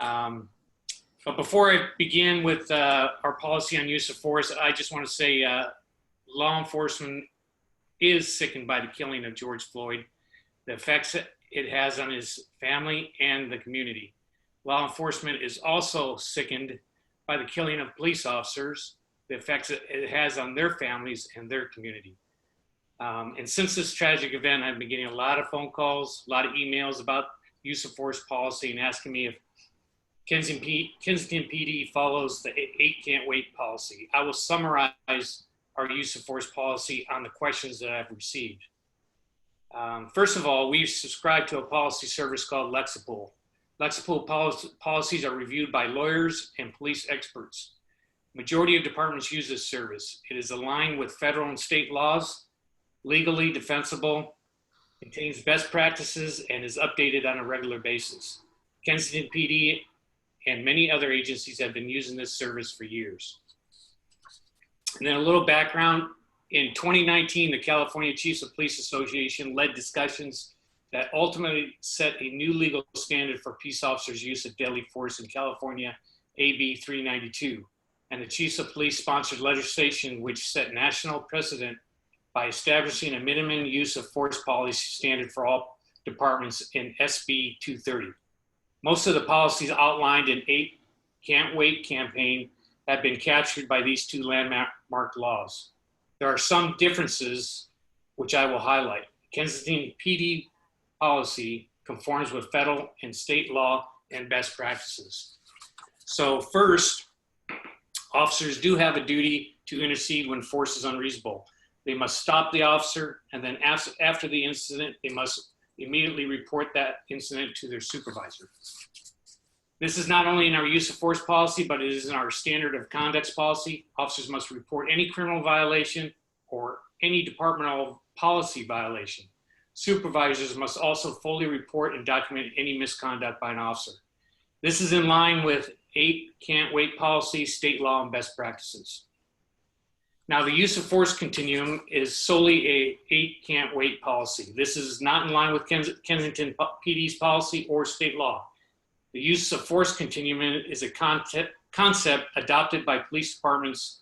But before I begin with our policy on use of force, I just want to say law enforcement is sickened by the killing of George Floyd, the effects it has on his family and the community. Law enforcement is also sickened by the killing of police officers, the effects it has on their families and their community. And since this tragic event, I've been getting a lot of phone calls, a lot of emails about use of force policy and asking me if Kensington PD follows the 8 can't wait policy. I will summarize our use of force policy on the questions that I've received. First of all, we subscribe to a policy service called Lexipol. Lexipol policies are reviewed by lawyers and police experts. Majority of departments use this service. It is aligned with federal and state laws, legally defensible, contains best practices, and is updated on a regular basis. Kensington PD and many other agencies have been using this service for years. And then a little background. In 2019, the California Chiefs of Police Association led discussions that ultimately set a new legal standard for peace officers' use of deadly force in California, AB 392. and the chiefs of police sponsored legislation which set national precedent by establishing a minimum use of force policy standard for all departments in SB 230. Most of the policies outlined in 8 Can't Wait campaign have been captured by these 2 landmark laws. There are some differences which I will highlight. Kensington PD policy conforms with federal and state law and best practices. So first, officers do have a duty to intercede when force is unreasonable. They must stop the officer, and then after the incident, they must immediately report that incident to their supervisor. This is not only in our use of force policy, but it is in our standard of conduct policy. Officers must report any criminal violation or any departmental policy violation. Supervisors must also fully report and document any misconduct by an officer. This is in line with 8 Can't Wait policy, state law, and best practices. Now, the use of force continuum is solely a 8 Can't Wait policy. This is not in line with Kensington PD's policy or state law. The use of force continuum is a concept adopted by police departments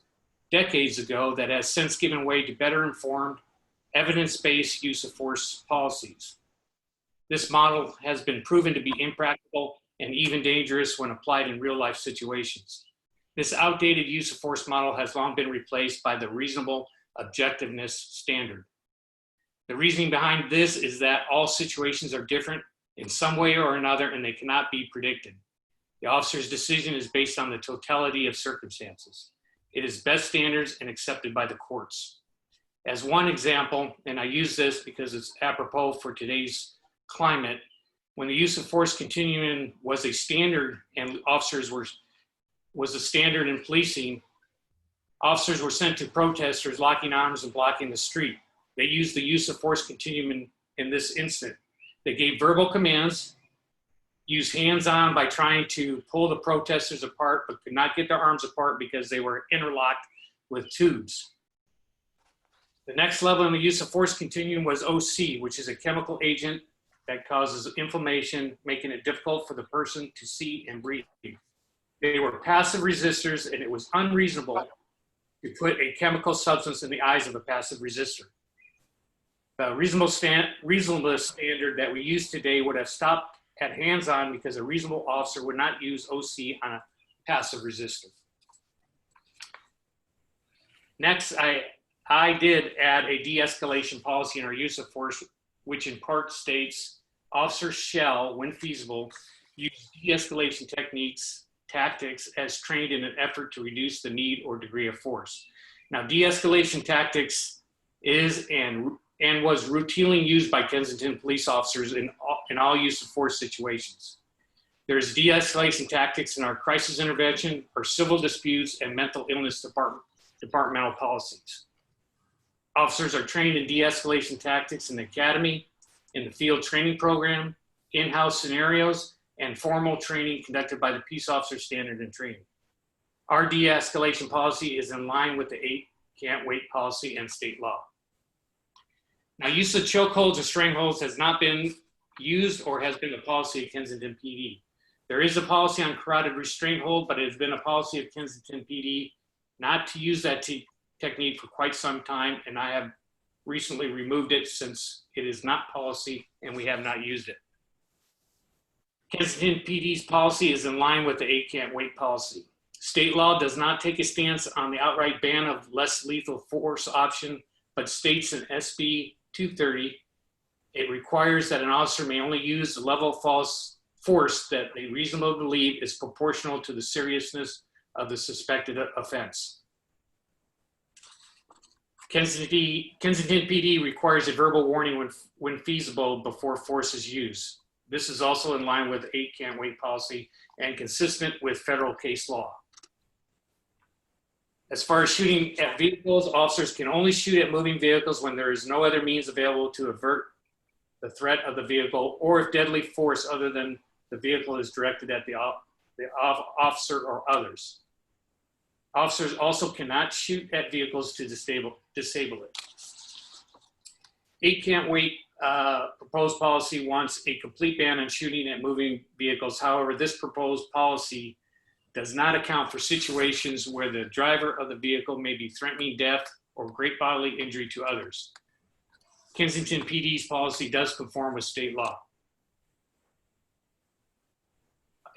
decades ago that has since given way to better informed, evidence-based use of force policies. This model has been proven to be impractical and even dangerous when applied in real-life situations. This outdated use of force model has long been replaced by the reasonable objectiveness standard. The reasoning behind this is that all situations are different in some way or another, and they cannot be predicted. The officer's decision is based on the totality of circumstances. It is best standards and accepted by the courts. As one example, and I use this because it's apropos for today's climate, when the use of force continuum was a standard and was a standard in policing, officers were sent to protesters locking arms and blocking the street. They used the use of force continuum in this incident. They gave verbal commands, used hands-on by trying to pull the protesters apart, but could not get their arms apart because they were interlocked with tubes. The next level in the use of force continuum was OC, which is a chemical agent that causes inflammation, making it difficult for the person to see and breathe. They were passive resistors, and it was unreasonable to put a chemical substance in the eyes of a passive resistor. The reasonableness standard that we use today would have stopped at hands-on because a reasonable officer would not use OC on a passive resistor. Next, I did add a de-escalation policy in our use of force, which in part states officers shall, when feasible, use de-escalation tactics as trained in an effort to reduce the need or degree of force. Now, de-escalation tactics is and was routinely used by Kensington police officers in all use of force situations. There's de-escalation tactics in our crisis intervention, our civil disputes, and mental illness departmental policies. Officers are trained in de-escalation tactics in the academy, in the field training program, in-house scenarios, and formal training conducted by the Peace Officer Standard and Training. Our de-escalation policy is in line with the 8 Can't Wait policy and state law. Now, use of chokeholds or strangleholds has not been used or has been a policy of Kensington PD. There is a policy on carotid restraint hold, but it has been a policy of Kensington PD not to use that technique for quite some time, and I have recently removed it since it is not policy and we have not used it. Kensington PD's policy is in line with the 8 Can't Wait policy. State law does not take a stance on the outright ban of less lethal force option, but states in SB 230, it requires that an officer may only use the level of force that they reasonably believe is proportional to the seriousness of the suspected offense. Kensington PD requires a verbal warning when feasible before force is used. This is also in line with 8 Can't Wait policy and consistent with federal case law. As far as shooting at vehicles, officers can only shoot at moving vehicles when there is no other means available to avert the threat of the vehicle, or if deadly force other than the vehicle is directed at the officer or others. Officers also cannot shoot at vehicles to disable it. 8 Can't Wait proposed policy wants a complete ban on shooting at moving vehicles. However, this proposed policy does not account for situations where the driver of the vehicle may be threatening death or great bodily injury to others. Kensington PD's policy does conform with state law.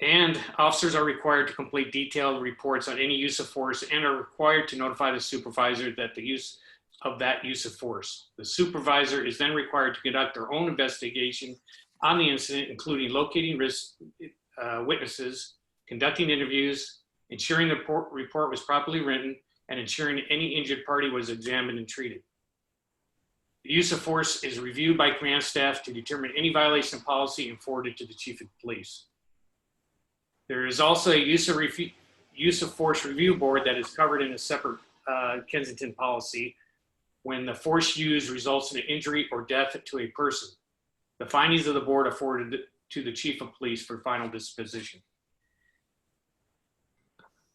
And officers are required to complete detailed reports on any use of force and are required to notify the supervisor that the use of that use of force. The supervisor is then required to conduct their own investigation on the incident, including locating witnesses, conducting interviews, ensuring the report was properly written, and ensuring any injured party was examined and treated. The use of force is reviewed by command staff to determine any violation of policy and forwarded to the chief of police. There is also a use of force review board that is covered in a separate Kensington policy when the force used results in an injury or death to a person. The findings of the board are forwarded to the chief of police for final disposition.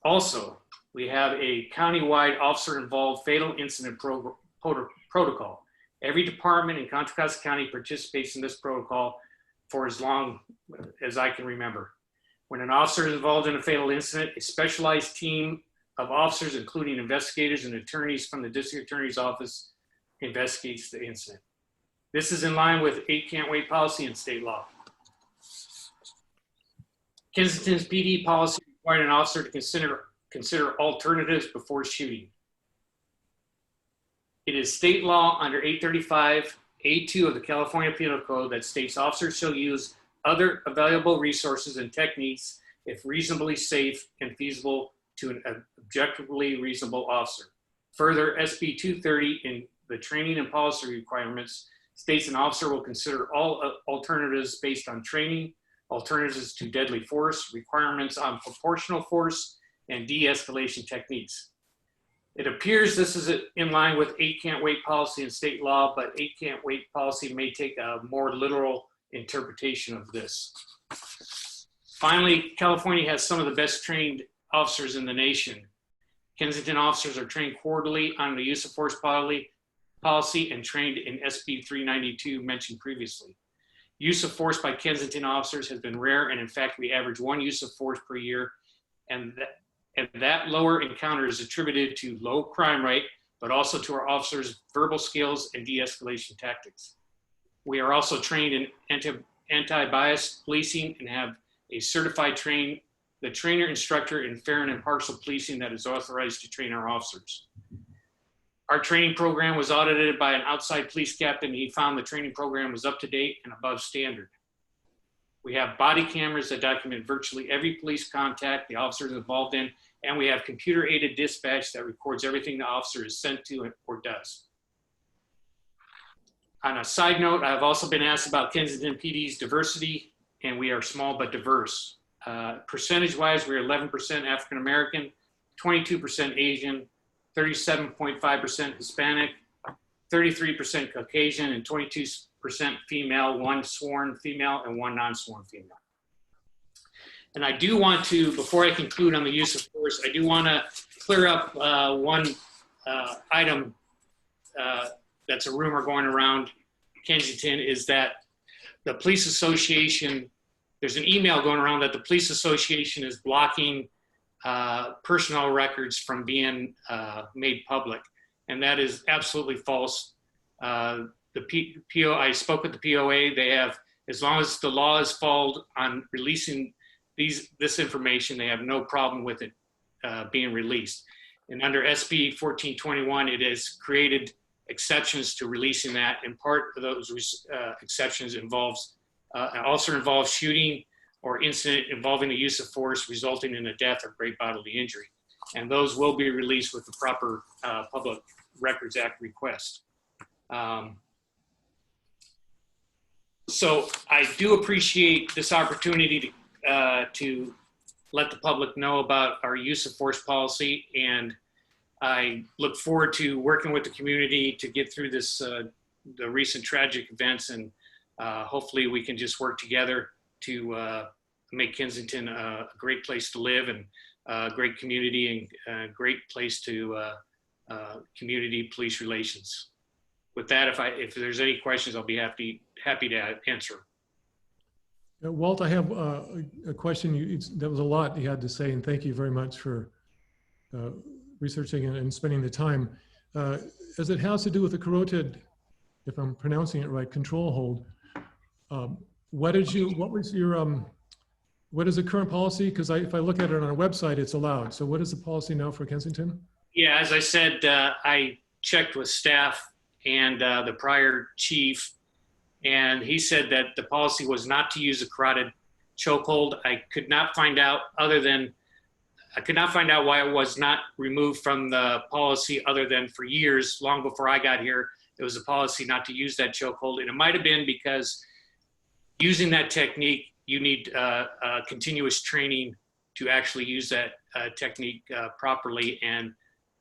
Also, we have a countywide officer-involved fatal incident protocol. Every department in Contra Costa County participates in this protocol for as long as I can remember. When an officer is involved in a fatal incident, a specialized team of officers, including investigators and attorneys from the district attorney's office, investigates the incident. This is in line with 8 can't wait policy and state law. Kensington's PD policy required an officer to consider alternatives before shooting. It is state law under 835A2 of the California Penal Code that states officers shall use other available resources and techniques if reasonably safe and feasible to an objectively reasonable officer. Further, SB 230 in the training and policy requirements states an officer will consider all alternatives based on training, alternatives to deadly force, requirements on proportional force, and de-escalation techniques. It appears this is in line with 8 can't wait policy and state law, but 8 can't wait policy may take a more literal interpretation of this. Finally, California has some of the best trained officers in the nation. Kensington officers are trained quarterly on the use of force policy and trained in SB 392 mentioned previously. Use of force by Kensington officers has been rare, and in fact, we average 1 use of force per year, and that lower encounter is attributed to low crime rate, but also to our officers' verbal skills and de-escalation tactics. We are also trained in anti-bias policing and have a certified the trainer instructor in fair and impartial policing that is authorized to train our officers. Our training program was audited by an outside police captain. He found the training program was up to date and above standard. We have body cameras that document virtually every police contact the officer is involved in, and we have computer-aided dispatch that records everything the officer is sent to or does. On a side note, I've also been asked about Kensington PD's diversity, and we are small but diverse. Percentage-wise, we're 11% African-American, 22% Asian, 37.5% Hispanic, 33% Caucasian, and 22% female, 1 sworn female and 1 non-sworn female. And I do want to, before I conclude on the use of force, I do want to clear up one item that's a rumor going around Kensington, is that the police association, there's an email going around that the police association is blocking personnel records from being made public. And that is absolutely false. I spoke with the POA. They have, as long as the law is followed on releasing this information, they have no problem with it being released. And under SB 1421, it has created exceptions to releasing that. And part of those exceptions also involves shooting or incident involving the use of force resulting in a death or great bodily injury. And those will be released with the proper Public Records Act request. So I do appreciate this opportunity to let the public know about our use of force policy, and I look forward to working with the community to get through this, the recent tragic events, and hopefully we can just work together to make Kensington a great place to live, and a great community, and a great place to community police relations. With that, if there's any questions, I'll be happy to answer. Walt, I have a question. That was a lot you had to say, and thank you very much for researching and spending the time. As it has to do with the carotid, if I'm pronouncing it right, control hold, what is the current policy? Because if I look at it on our website, it's allowed. So what is the policy now for Kensington? Yeah, as I said, I checked with staff and the prior chief, and he said that the policy was not to use a carotid chokehold. I could not find out why it was not removed from the policy, other than for years, long before I got here, it was a policy not to use that chokehold. And it might have been because using that technique, you need continuous training to actually use that technique properly. And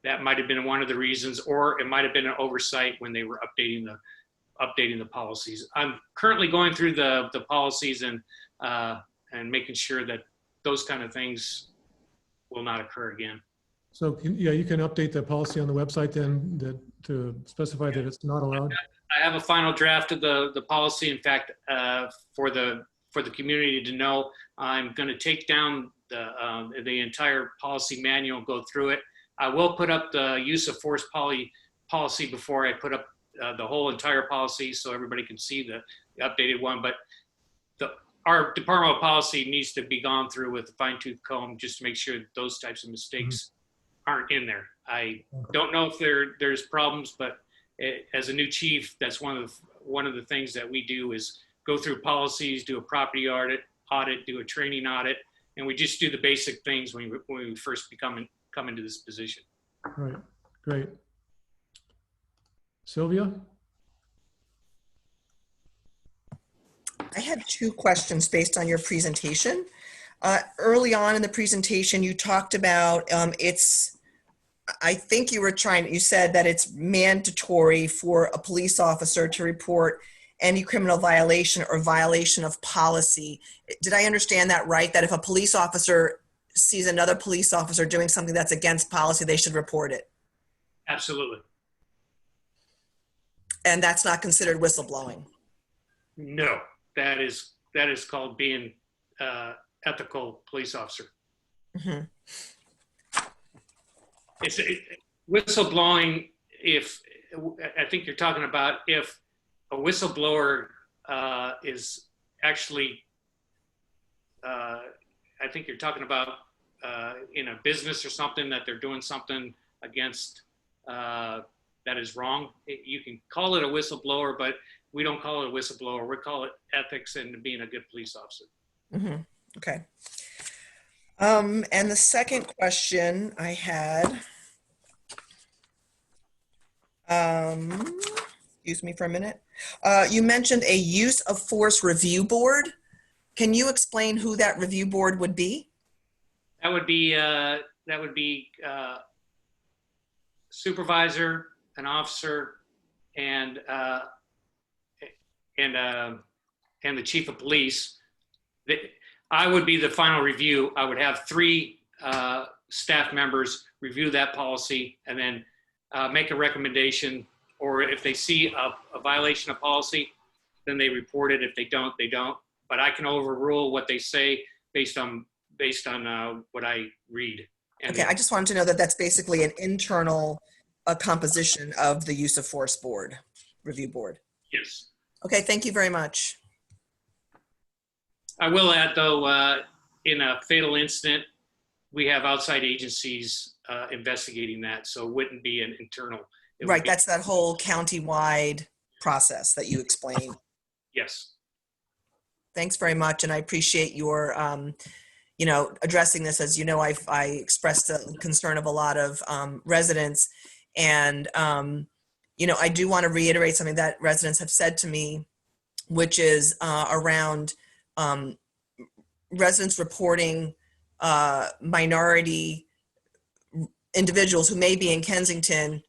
that might have been one of the reasons, or it might have been an oversight when they were updating the policies. I'm currently going through the policies and making sure that those kind of things will not occur again. So you can update the policy on the website then to specify that it's not allowed? I have a final draft of the policy. In fact, for the community to know, I'm going to take down the entire policy manual and go through it. I will put up the use of force policy before I put up the whole entire policy, so everybody can see the updated one. But our Department of Policy needs to be gone through with a fine-tooth comb just to make sure that those types of mistakes aren't in there. I don't know if there's problems, but as a new chief, that's one of the things that we do is go through policies, do a property audit, do a training audit, and we just do the basic things when we first come into this position. Right, great. Sylvia? I had two questions based on your presentation. Early on in the presentation, you talked about I think you said that it's mandatory for a police officer to report any criminal violation or violation of policy. Did I understand that right? That if a police officer sees another police officer doing something that's against policy, they should report it? Absolutely. And that's not considered whistleblowing? No, that is called being ethical police officer. Mm-hmm. It's whistleblowing. I think you're talking about if a whistleblower is actually, I think you're talking about in a business or something, that they're doing something against that is wrong. You can call it a whistleblower, but we don't call it a whistleblower. We call it ethics and being a good police officer. Mm-hmm. Okay. And the second question I had, excuse me for a minute. You mentioned a use of force review board. Can you explain who that review board would be? That would be supervisor, an officer, and the chief of police. I would be the final review. I would have 3 staff members review that policy and then make a recommendation, or if they see a violation of policy, then they report it. If they don't, they don't. But I can overrule what they say based on what I read. And okay, I just wanted to know that that's basically an internal composition of the use of force board, review board. Yes. Okay, thank you very much. I will add, though, in a fatal incident, we have outside agencies investigating that, so it wouldn't be an internal. Right, that's that whole county-wide process that you explained. Yes. Thanks very much, and I appreciate your, addressing this. As you know, I expressed the concern of a lot of residents, and I do want to reiterate something that residents have said to me, which is around residents reporting minority individuals who may be in Kensington,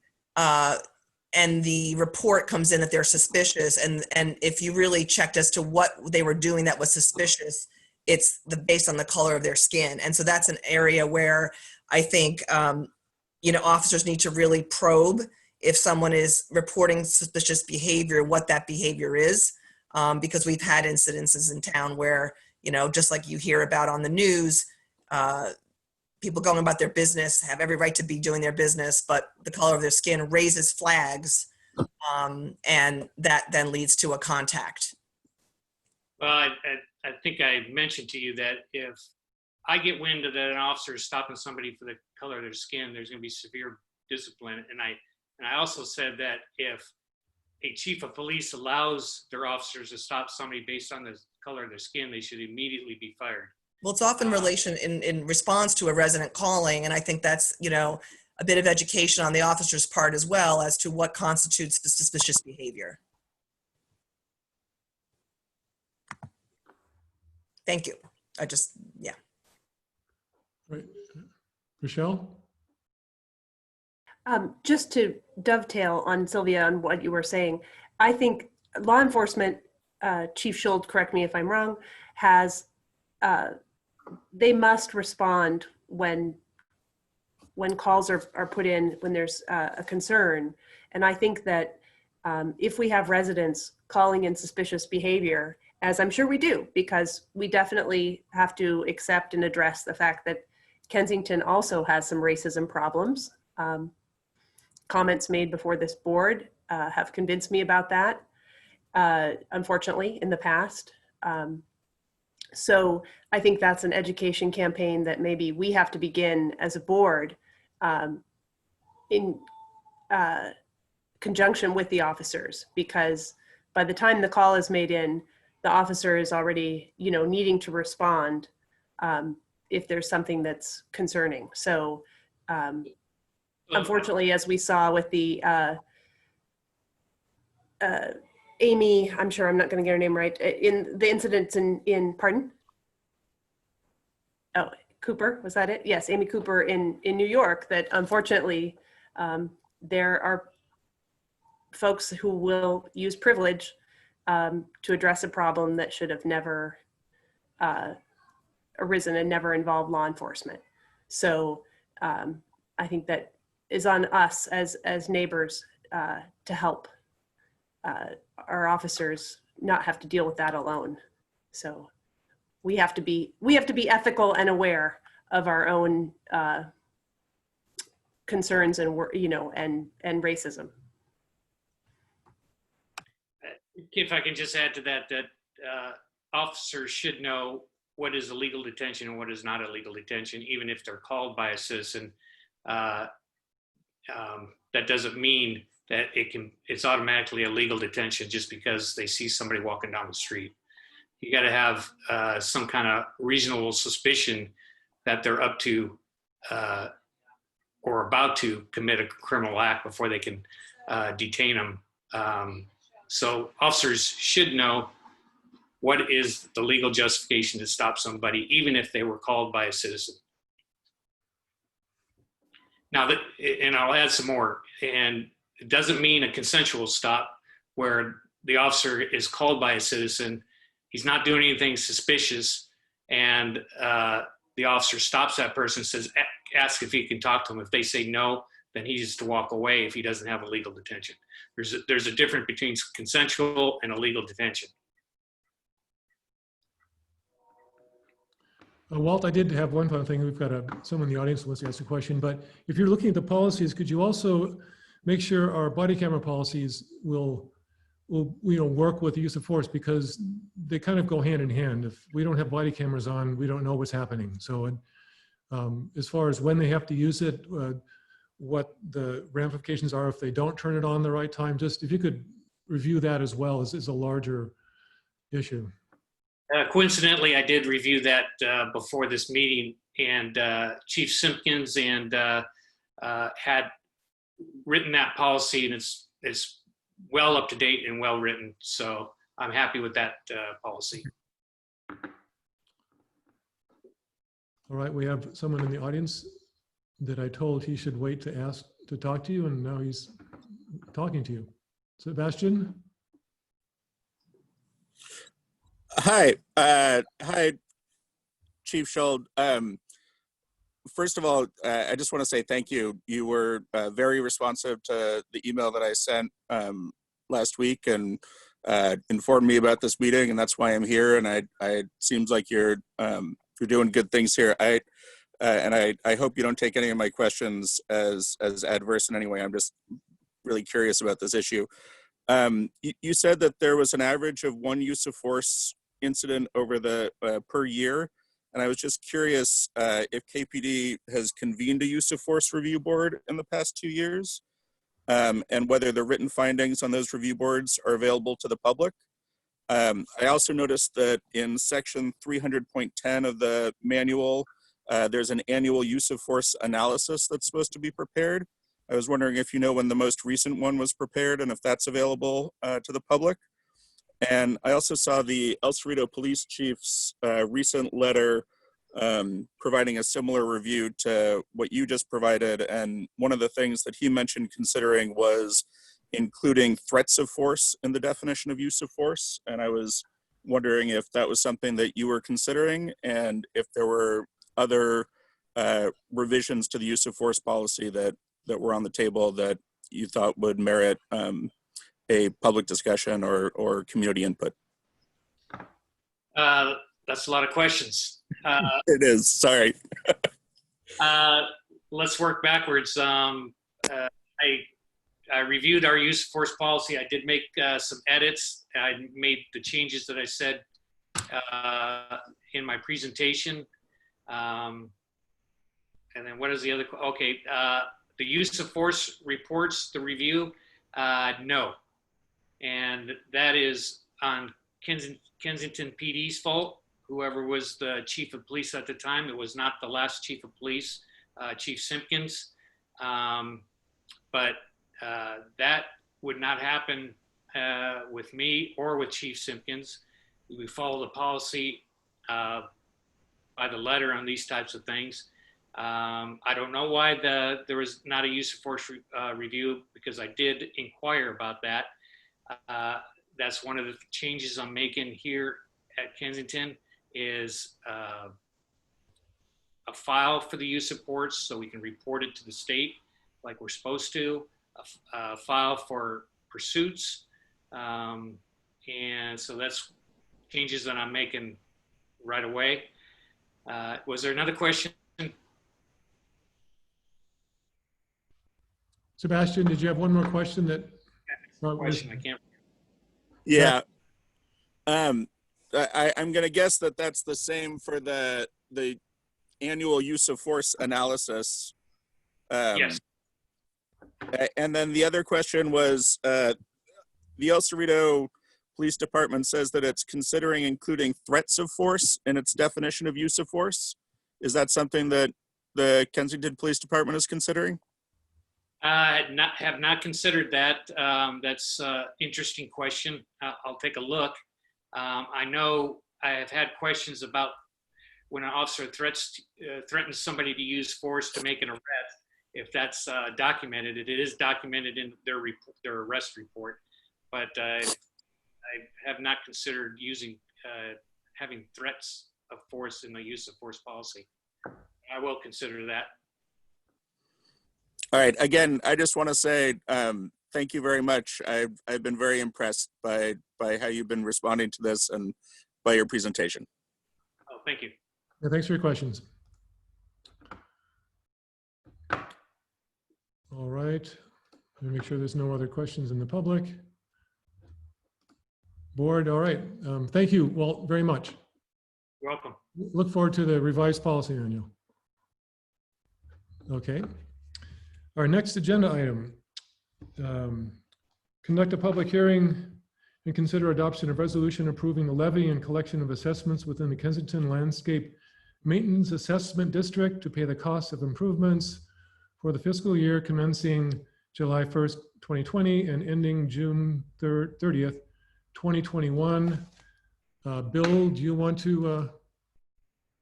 and the report comes in that they're suspicious, and if you really checked as to what they were doing that was suspicious, it's based on the color of their skin. And so that's an area where I think officers need to really probe if someone is reporting suspicious behavior, what that behavior is. because we've had incidences in town where, you know, just like you hear about on the news, people going about their business have every right to be doing their business, but the color of their skin raises flags, and that then leads to a contact. Well, I think I mentioned to you that if I get wind that an officer is stopping somebody for the color of their skin, there's going to be severe discipline. And I also said that if a chief of police allows their officers to stop somebody based on the color of their skin, they should immediately be fired. Well, it's often in response to a resident calling, and I think that's, you know, a bit of education on the officer's part as well as to what constitutes the suspicious behavior. Thank you. Yeah. Right. Rochelle? Just to dovetail on Sylvia on what you were saying, I think law enforcement, Chief Schultz, correct me if I'm wrong, has, they must respond when calls are put in, when there's a concern. And I think that if we have residents calling in suspicious behavior, as I'm sure we do, because we definitely have to accept and address the fact that Kensington also has some racism problems. Comments made before this board have convinced me about that, unfortunately, in the past. So I think that's an education campaign that maybe we have to begin as a board in conjunction with the officers, because by the time the call is made in, the officer is already, you know, needing to respond if there's something that's concerning. So unfortunately, as we saw with the Amy, I'm sure I'm not going to get her name right, in the incidents in pardon? Oh, Cooper, was that it? Yes, Amy Cooper in New York, that unfortunately there are folks who will use privilege to address a problem that should have never arisen and never involved law enforcement. So I think that is on us as neighbors to help our officers not have to deal with that alone. So we have to be ethical and aware of our own concerns and, you know, and racism. If I can just add to that, officers should know what is illegal detention and what is not illegal detention, even if they're called by a citizen. That doesn't mean that it's automatically illegal detention just because they see somebody walking down the street. You got to have some kind of reasonable suspicion that they're up to or about to commit a criminal act before they can detain them. So officers should know what is the legal justification to stop somebody, even if they were called by a citizen. Now, and I'll add some more, and it doesn't mean a consensual stop where the officer is called by a citizen, he's not doing anything suspicious, and the officer stops that person, says, ask if he can talk to them. If they say no, then he needs to walk away if he doesn't have a legal detention. There's a difference between consensual and illegal detention. Walt, I did have one final thing. We've got someone in the audience who wants to ask a question, but if you're looking at the policies, could you also make sure our body camera policies will work with the use of force, because they kind of go hand in hand. If we don't have body cameras on, we don't know what's happening. So as far as when they have to use it, what the ramifications are if they don't turn it on the right time, just if you could review that as well as a larger issue. Coincidentally, I did review that before this meeting, and Chief Simpkins had written that policy, and it's well up to date and well written. So I'm happy with that policy. All right, we have someone in the audience that I told he should wait to ask to talk to you, and now he's talking to you. Sebastian? Hi, hi, Chief Schultz. First of all, I just want to say thank you. You were very responsive to the email that I sent last week, and informed me about this meeting, and that's why I'm here. And it seems like you're doing good things here. I hope you don't take any of my questions as adverse in any way. I'm just really curious about this issue. You said that there was an average of 1 use of force incident over the per year. And I was just curious if KPD has convened a use of force review board in the past 2 years, and whether the written findings on those review boards are available to the public. I also noticed that in section 300.10 of the manual, there's an annual use of force analysis that's supposed to be prepared. I was wondering if you know when the most recent one was prepared and if that's available to the public. And I also saw the El Cerrito police chief's recent letter providing a similar review to what you just provided. And one of the things that he mentioned considering was including threats of force in the definition of use of force. And I was wondering if that was something that you were considering and if there were other revisions to the use of force policy that were on the table that you thought would merit a public discussion or community input. That's a lot of questions. It is, sorry. Let's work backwards. I reviewed our use of force policy. I did make some edits. I made the changes that I said in my presentation. And then what is the other? Okay, the use of force reports, the review, no. And that is on Kensington PD's fault. Whoever was the chief of police at the time, it was not the last chief of police, Chief Simpkins. But that would not happen with me or with Chief Simpkins. We follow the policy by the letter on these types of things. I don't know why there was not a use of force review, because I did inquire about that. That's one of the changes I'm making here at Kensington is a file for the use of force so we can report it to the state like we're supposed to, a file for pursuits. And so that's changes that I'm making right away. Was there another question? Sebastian, did you have one more question that? Question, I can't. Yeah. I'm going to guess that that's the same for the annual use of force analysis. Yes. And then the other question was, the El Cerrito Police Department says that it's considering including threats of force in its definition of use of force. Is that something that the Kensington Police Department is considering? Have not considered that. That's an interesting question. I'll take a look. I know I have had questions about when an officer threatens somebody to use force to make an arrest, if that's documented. It is documented in their arrest report, but I have not considered having threats of force in the use of force policy. I will consider that. All right. Again, I just want to say thank you very much. I've been very impressed by how you've been responding to this and by your presentation. Oh, thank you. Yeah, thanks for your questions. All right. Let me make sure there's no other questions in the public. Board, all right. Thank you, Walt, very much. You're welcome. Look forward to the revised policy manual. Okay. Our next agenda item, conduct a public hearing and consider adoption of resolution approving the levy and collection of assessments within the Kensington Landscape Maintenance Assessment District to pay the costs of improvements for the fiscal year commencing July 1st, 2020 and ending June 30th, 2021. Bill, do you want to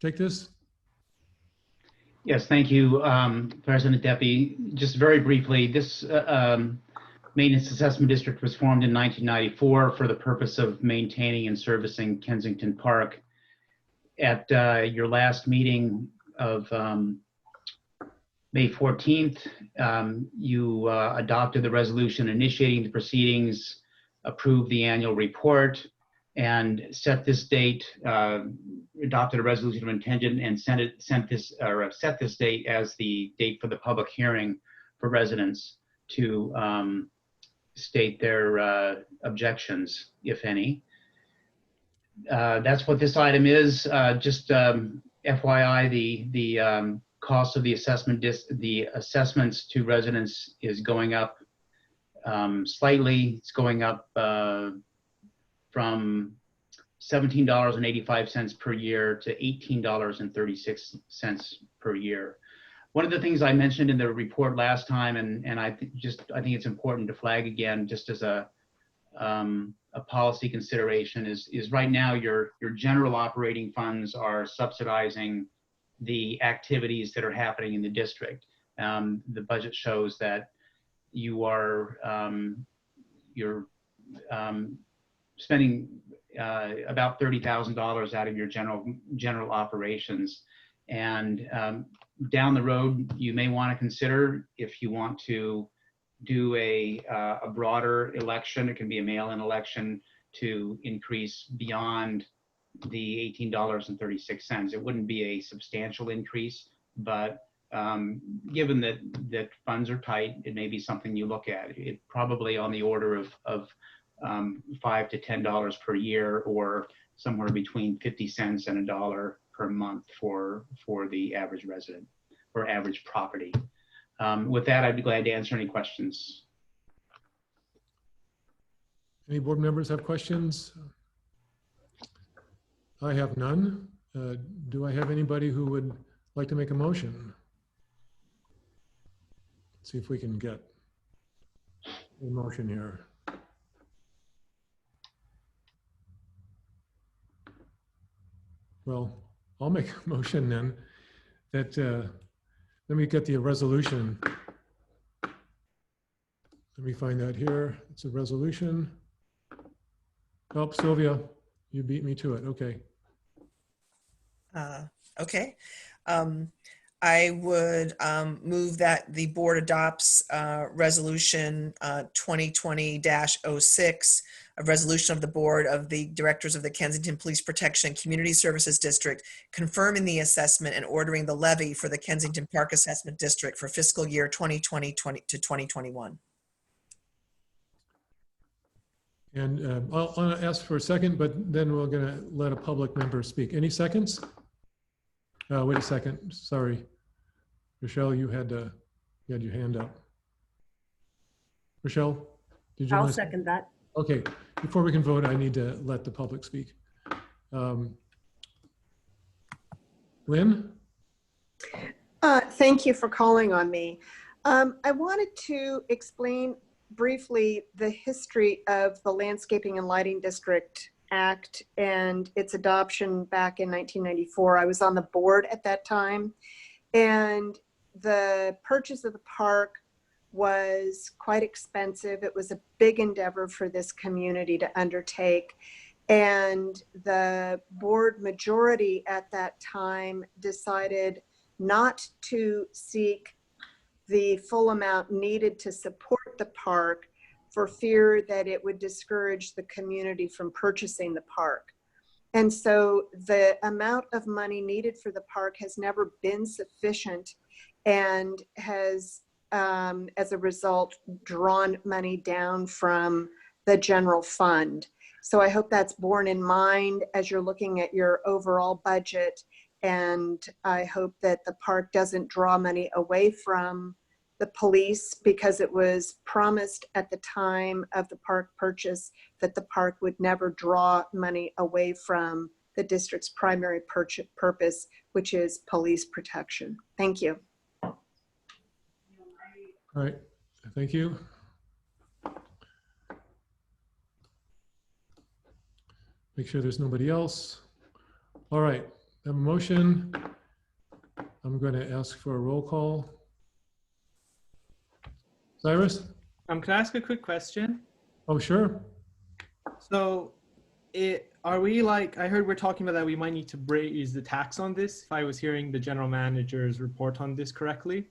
take this? Yes, thank you, President Debby. Just very briefly, this Maintenance Assessment District was formed in 1994 for the purpose of maintaining and servicing Kensington Park. At your last meeting of May 14th, you adopted the resolution initiating the proceedings approve the annual report and set this date, adopted a resolution of intention and set this date as the date for the public hearing for residents to state their objections, if any. That's what this item is. Just FYI, the cost of the assessments to residents is going up slightly. It's going up from $17.85 per year to $18.36 per year. One of the things I mentioned in the report last time, and I think it's important to flag again, just as a policy consideration, is right now your general operating funds are subsidizing the activities that are happening in the district. The budget shows that you're spending about $30,000 out of your general operations, and down the road you may want to consider if you want to do a broader election. It can be a mail-in election to increase beyond the $18.36. It wouldn't be a substantial increase, but given that funds are tight, it may be something you look at. It probably on the order of $5 to $10 per year, or somewhere between 50 cents and $1 per month for the average resident or average property. With that, I'd be glad to answer any questions. Any board members have questions? I have none. Do I have anybody who would like to make a motion? Let's see if we can get a motion here. Well, I'll make a motion then that, let me get the resolution. Let me find that here. It's a resolution. Oh, Sylvia, you beat me to it. Okay. Okay. I would move that the board adopts resolution 2020-06, a resolution of the board of the directors of the Kensington Police Protection Community Services District, confirming the assessment and ordering the levy for the Kensington Park Assessment District for fiscal year 2020 to 2021. And I'll ask for a second, but then we're going to let a public member speak. Any seconds? Wait a second. Sorry. Rochelle, you had your hand up. Rochelle, did you? I'll second that. Okay. Before we can vote, I need to let the public speak. Lynn? Thank you for calling on me. I wanted to explain briefly the history of the Landscaping and Lighting District Act and its adoption back in 1994. I was on the board at that time, and the purchase of the park was quite expensive. It was a big endeavor for this community to undertake, and the board majority at that time decided not to seek the full amount needed to support the park for fear that it would discourage the community from purchasing the park. And so the amount of money needed for the park has never been sufficient and has, as a result, drawn money down from the general fund. So I hope that's borne in mind as you're looking at your overall budget. And I hope that the park doesn't draw money away from the police, because it was promised at the time of the park purchase that the park would never draw money away from the district's primary purpose, which is police protection. Thank you. All right, thank you. Make sure there's nobody else. All right, I have a motion. I'm going to ask for a roll call. Cyrus? Can I ask a quick question? Oh, sure. So are we like, I heard we're talking about that we might need to raise the tax on this, if I was hearing the general manager's report on this correctly?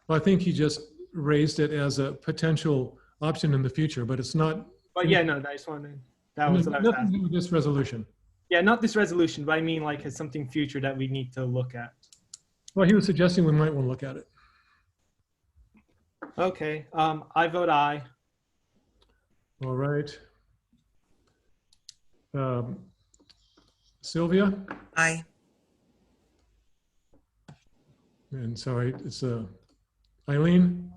Well, I think he just raised it as a potential option in the future, but it's not. But yeah, no, I just wanted, that was what I was Nothing to do asking. with this resolution. Yeah, not this resolution, but I mean like as something future that we need to look at. Well, he was suggesting we might want to look at it. Okay, I vote aye. All right. Sylvia? Aye. And sorry, it's Eileen?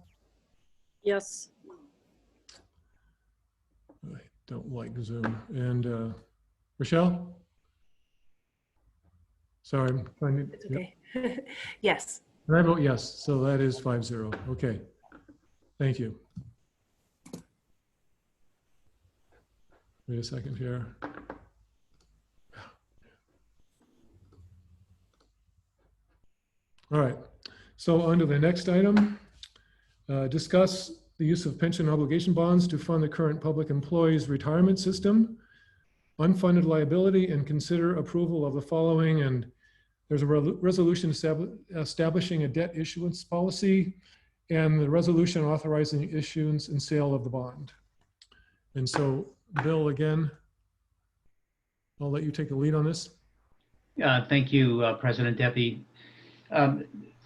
Yes. I don't like Zoom. And Rochelle? Sorry, I'm trying to. It's okay. Yes. And I vote yes, so that is 5-0. Okay, thank you. Wait a second here. All right, so on to the next item. Discuss the use of pension obligation bonds to fund the current public employees retirement system, unfunded liability, and consider approval of the following. And there's a resolution establishing a debt issuance policy and the resolution authorizing issuance and sale of the bond. And so, Bill, again, I'll let you take the lead on this. Thank you, President Debby.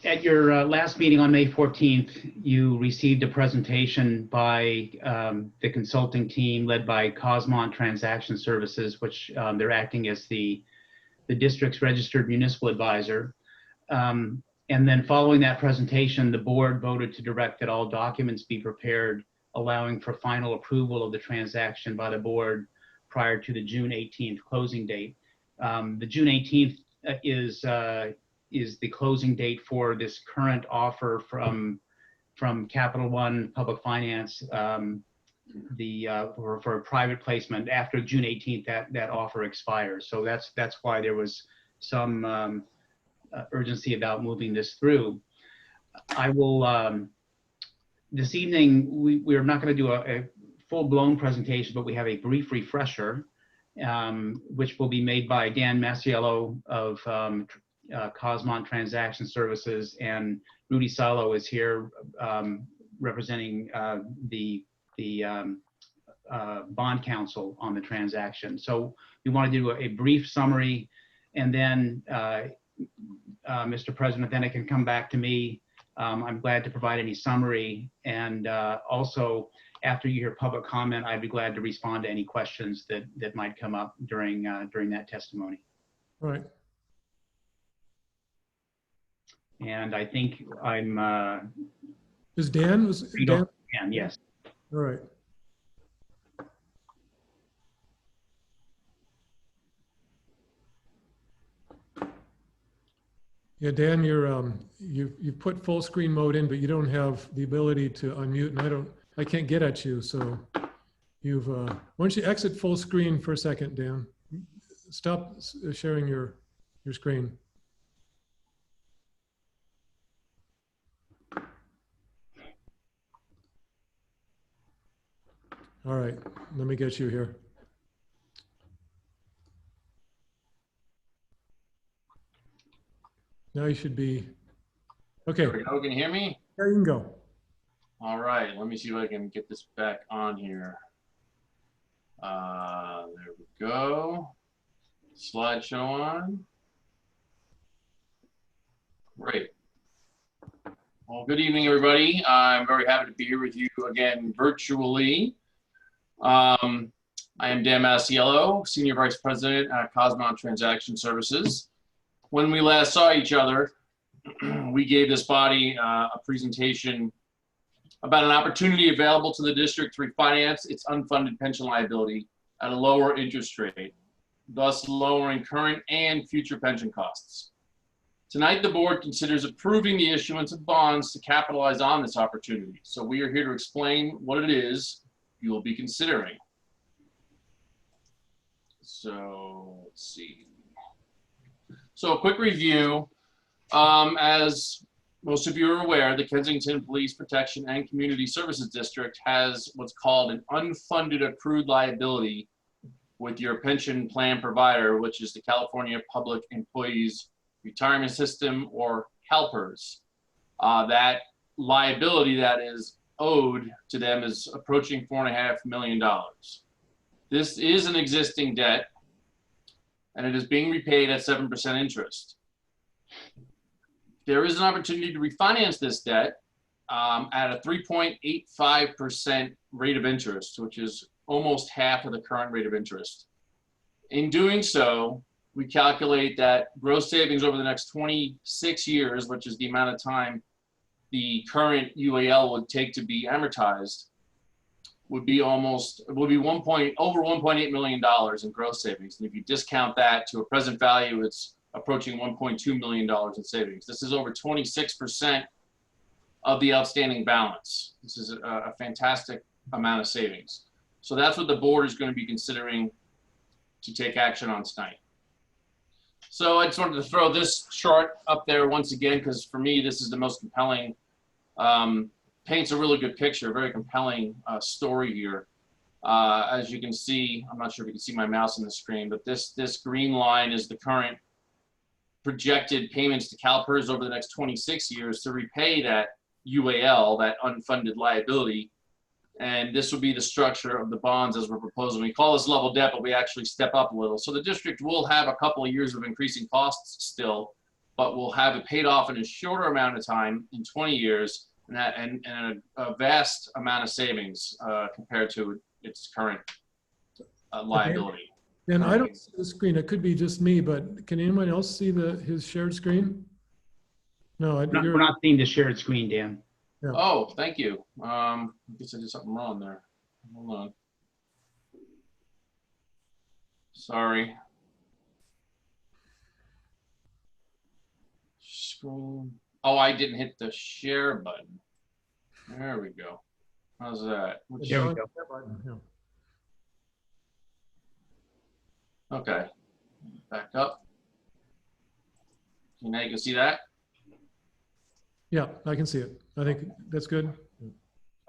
At your last meeting on May 14th, you received a presentation by the consulting team led by Kozma Transaction Services, which they're acting as the district's registered municipal advisor. And then following that presentation, the board voted to direct that all documents be prepared, allowing for final approval of the transaction by the board prior to the June 18th closing date. The June 18th is the closing date for this current offer from Capital One Public Finance, for private placement. After June 18th, that offer expires. So that's why there was some urgency about moving this through. I will this evening we're not going to do a full-blown presentation, but we have a brief refresher, which will be made by Dan Masiello of Kozma Transaction Services, and Rudy Salo is here representing the bond counsel on the transaction. So we want to do a brief summary, and then Mr. President, then it can come back to me. I'm glad to provide any summary, and also after you hear public comment, I'd be glad to respond to any questions that might come up during that testimony. All right. And I think I'm. Is Dan? Dan? Dan, yes. All right. Yeah, Dan, you've put full screen mode in, but you don't have the ability to unmute, and I can't get at you. So why don't you exit full screen for a second, Dan? Stop sharing your screen. All right, let me get you here. Now you should be, okay. There we go. Can you hear me? There you can go. All right, let me see if I can get this back on here. There we go. Slideshow on. Great. Well, good evening, everybody. I'm very happy to be here with you again virtually. I am Dan Masiello, Senior Vice President at Kozma Transaction Services. When we last saw each other, we gave this body a presentation about an opportunity available to the district to refinance its unfunded pension liability at a lower interest rate, thus lowering current and future pension costs. Tonight, the board considers approving the issuance of bonds to capitalize on this opportunity. So we are here to explain what it is you will be considering. So let's see. So a quick review. As most of you are aware, the Kensington Police Protection and Community Services District has what's called an unfunded accrued liability with your pension plan provider, which is the California Public Employees Retirement System, or Calpers. That liability that is owed to them is approaching $4.5 million. This is an existing debt, and it is being repaid at 7% interest. There is an opportunity to refinance this debt at a 3.85% rate of interest, which is almost half of the current rate of interest. In doing so, we calculate that gross savings over the next 26 years, which is the amount of time the current UAL would take to be amortized, would be over $1.8 million in gross savings. And if you discount that to a present value, it's approaching $1.2 million in savings. This is over 26% of the outstanding balance. This is a fantastic amount of savings. So that's what the board is going to be considering to take action on tonight. So I just wanted to throw this chart up there once again, because for me, this is the most compelling, paints a really good picture, very compelling story here. As you can see, I'm not sure if you can see my mouse on the screen, but this green line is the current projected payments to Calpers over the next 26 years to repay that UAL, that unfunded liability. And this will be the structure of the bonds as we're proposing. We call this level debt, but we actually step up a little. So the district will have a couple of years of increasing costs still, but we'll have it paid off in a shorter amount of time, in 20 years, and a vast amount of savings compared to its current liability. And I don't see the screen. It could be just me, but can anyone else see his shared screen? No, we're not seeing the shared screen, Dan. Yeah. Oh, thank you. I guess I did something wrong there. Hold on. Sorry. Screen. Oh, I didn't hit the share button. There we go. How's that? There we go. Okay. Back up. Now you can see that? Yeah, I can see it. I think that's good.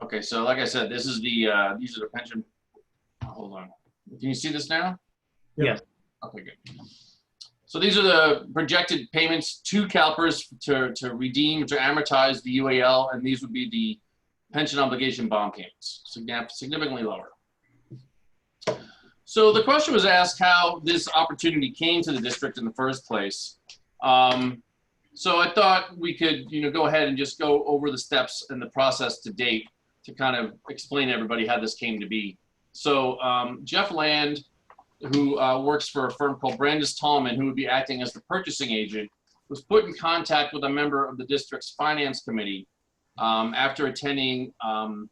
Okay, so like I said, this is these are the pension. Hold on. Can you see this now? Yes. Okay, good. So these are the projected payments to Calpers to redeem, to amortize the UAL, and these would be the pension obligation bond payments, significantly lower. So the question was asked how this opportunity came to the district in the first place. So I thought we could, go ahead and just go over the steps and the process to date to kind of explain to everybody how this came to be. So Jeff Land, who works for a firm called Brandis Tallman, who would be acting as the purchasing agent, was put in contact with a member of the district's finance committee after attending a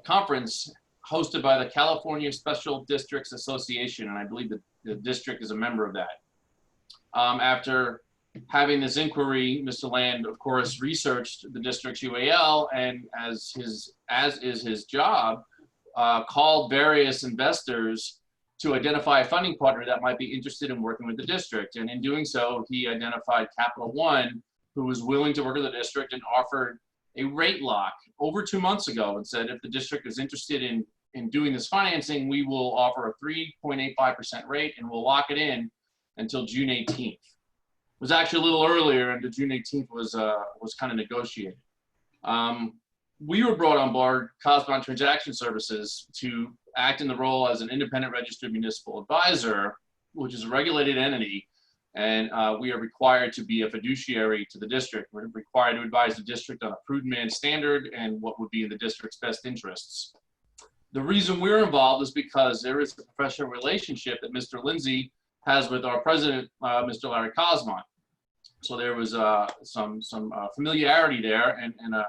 conference hosted by the California Special Districts Association, and I believe that the district is a member of that. After having this inquiry, Mr. Land, of course, researched the district's UAL, and as is his job, called various investors to identify a funding partner that might be interested in working with the district. And in doing so, he identified Capital One, who was willing to work with the district and offered a rate lock over 2 months ago and said, if the district is interested in doing this financing, we will offer a 3.85% rate and we'll lock it in until June 18th. It was actually a little earlier, and the June 18th was kind of negotiated. We were brought on board, Kozma Transaction Services, to act in the role as an independent registered municipal advisor, which is a regulated entity, and we are required to be a fiduciary to the district. We're required to advise the district on a prudent man standard and what would be in the district's best interests. The reason we're involved is because there is a professional relationship that Mr. Lindsay has with our president, Mr. Larry Kozma. So there was some familiarity there and a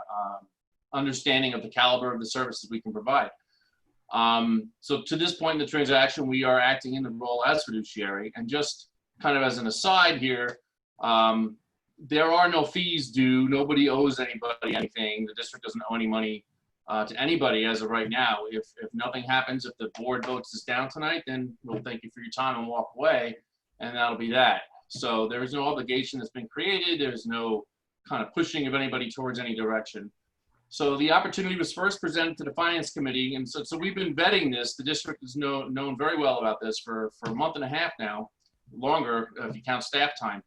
understanding of the caliber of the services we can provide. So to this point in the transaction, we are acting in the role as fiduciary. And just kind of as an aside here, there are no fees due. Nobody owes anybody anything. The district doesn't owe any money to anybody as of right now. If nothing happens, if the board votes this down tonight, then we'll thank you for your time and walk away, and that'll be that. So there is no obligation that's been created. There's no kind of pushing of anybody towards any direction. So the opportunity was first presented to the finance committee, and so we've been vetting this. The district is known very well about this for a month and a half now, longer if you count staff time.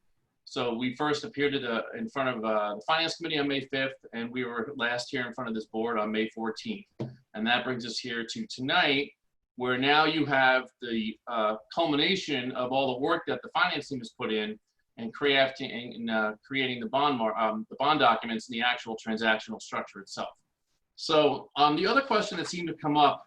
So we first appeared in front of the finance committee on May 5th, and we were last here in front of this board on May 14th. And that brings us here to tonight, where now you have the culmination of all the work that the finance team has put in and creating the bond documents and the actual transactional structure itself. So the other question that seemed to come up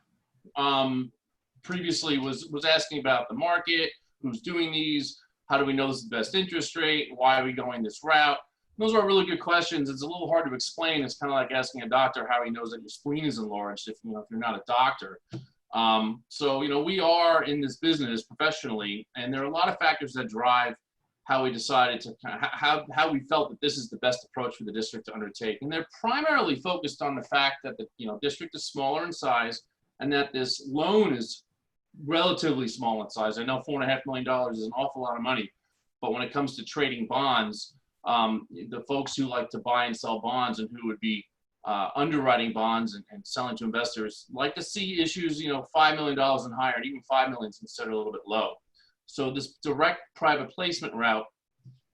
previously was asking about the market, who's doing these, how do we know this is the best interest rate, why are we going this route? Those are really good questions. It's a little hard to explain. It's kind of like asking a doctor how he knows that your spleen is enlarged if you're not a doctor. So we are in this business professionally, and there are a lot of factors that drive how we decided to how we felt that this is the best approach for the district to undertake. And they're primarily focused on the fact that the district is smaller in size and that this loan is relatively small in size. I know $4.5 million is an awful lot of money, but when it comes to trading bonds, the folks who like to buy and sell bonds and who would be underwriting bonds and selling to investors like to see issues, $5 million and higher, and even $5 million is considered a little bit low. So this direct private placement route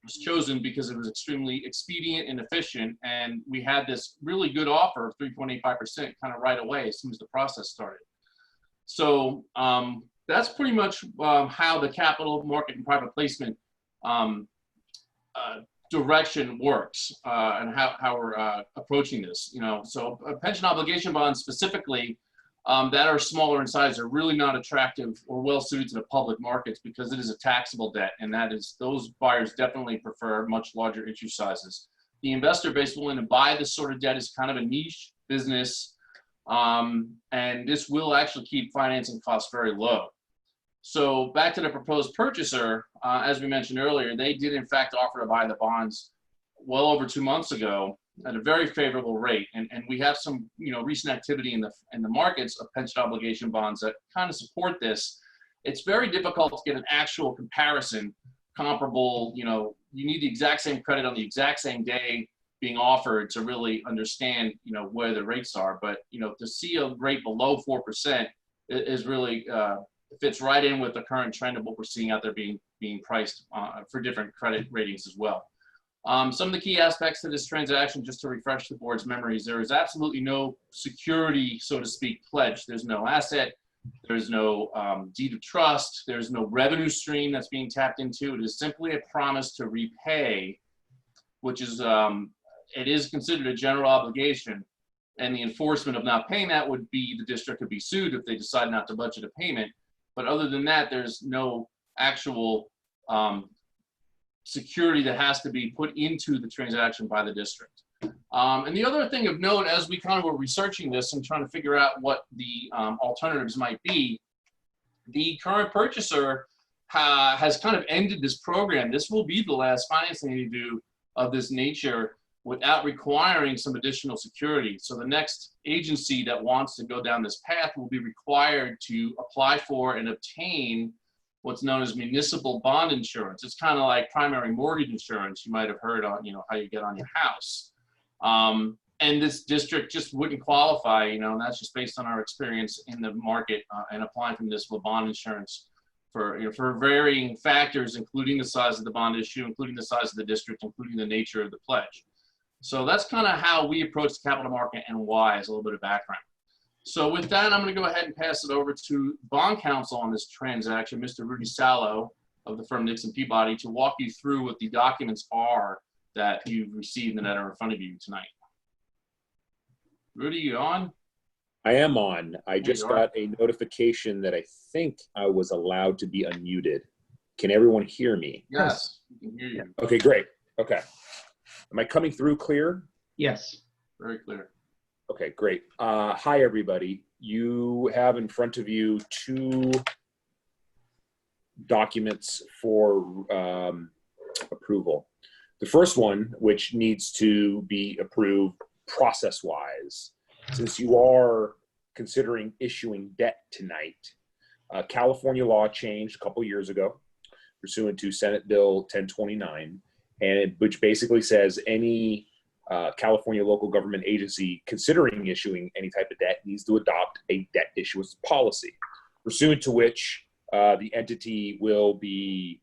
was chosen because it was extremely expedient and efficient, and we had this really good offer of 3.85% kind of right away as soon as the process started. So that's pretty much how the capital market and private placement direction works and how we're approaching this. So pension obligation bonds specifically that are smaller in size are really not attractive or well suited to the public markets because it is a taxable debt, and those buyers definitely prefer much larger issue sizes. The investor base willing to buy this sort of debt is kind of a niche business, and this will actually keep financing costs very low. So back to the proposed purchaser, as we mentioned earlier, they did in fact offer to buy the bonds well over 2 months ago at a very favorable rate. And we have some recent activity in the markets of pension obligation bonds that kind of support this. It's very difficult to get an actual comparison comparable. You need the exact same credit on the exact same day being offered to really understand where the rates are. But to see a rate below 4% is really fits right in with the current trend of what we're seeing out there being priced for different credit ratings as well. Some of the key aspects to this transaction, just to refresh the board's memories, there is absolutely no security, so to speak, pledge. There's no asset, there's no deed of trust, there's no revenue stream that's being tapped into. It is simply a promise to repay, which is, it is considered a general obligation, and the enforcement of not paying that would be the district could be sued if they decide not to budget a payment. But other than that, there's no actual security that has to be put into the transaction by the district. And the other thing of note, as we kind of were researching this and trying to figure out what the alternatives might be, the current purchaser has kind of ended this program. This will be the last financing they do of this nature without requiring some additional security. So the next agency that wants to go down this path will be required to apply for and obtain what's known as municipal bond insurance. It's kind of like primary mortgage insurance. You might have heard on, how you get on your house. And this district just wouldn't qualify, and that's just based on our experience in the market and applying for municipal bond insurance for varying factors, including the size of the bond issue, including the size of the district, including the nature of the pledge. So that's kind of how we approach the capital market and why, as a little bit of background. So with that, I'm going to go ahead and pass it over to bond counsel on this transaction, Mr. Rudy Salo of the firm Nixon Peabody, to walk you through what the documents are that you've received and that are in front of you tonight. Rudy, you on? I am on. I just got a notification that I think I was allowed to be unmuted. Can everyone hear me? Yes, we can hear you. Okay, great. Okay. Am I coming through clear? Yes. Very clear. Okay, great. Hi, everybody. You have in front of you two documents for approval. The first one, which needs to be approved process-wise, since you are considering issuing debt tonight, California law changed a couple years ago pursuant to Senate Bill 1029, which basically says any California local government agency considering issuing any type of debt needs to adopt a debt issuance policy, pursuant to which the entity will be,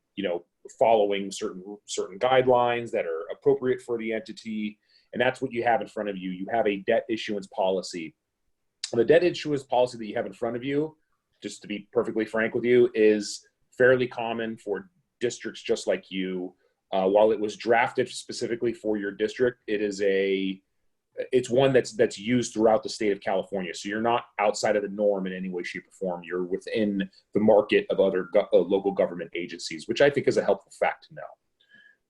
following certain guidelines that are appropriate for the entity. And that's what you have in front of you. You have a debt issuance policy. And the debt issuance policy that you have in front of you just to be perfectly frank with you, is fairly common for districts just like you. While it was drafted specifically for your district, it's one that's used throughout the state of California. So you're not outside of the norm in any way, shape, or form. You're within the market of other local government agencies, which I think is a helpful fact to know.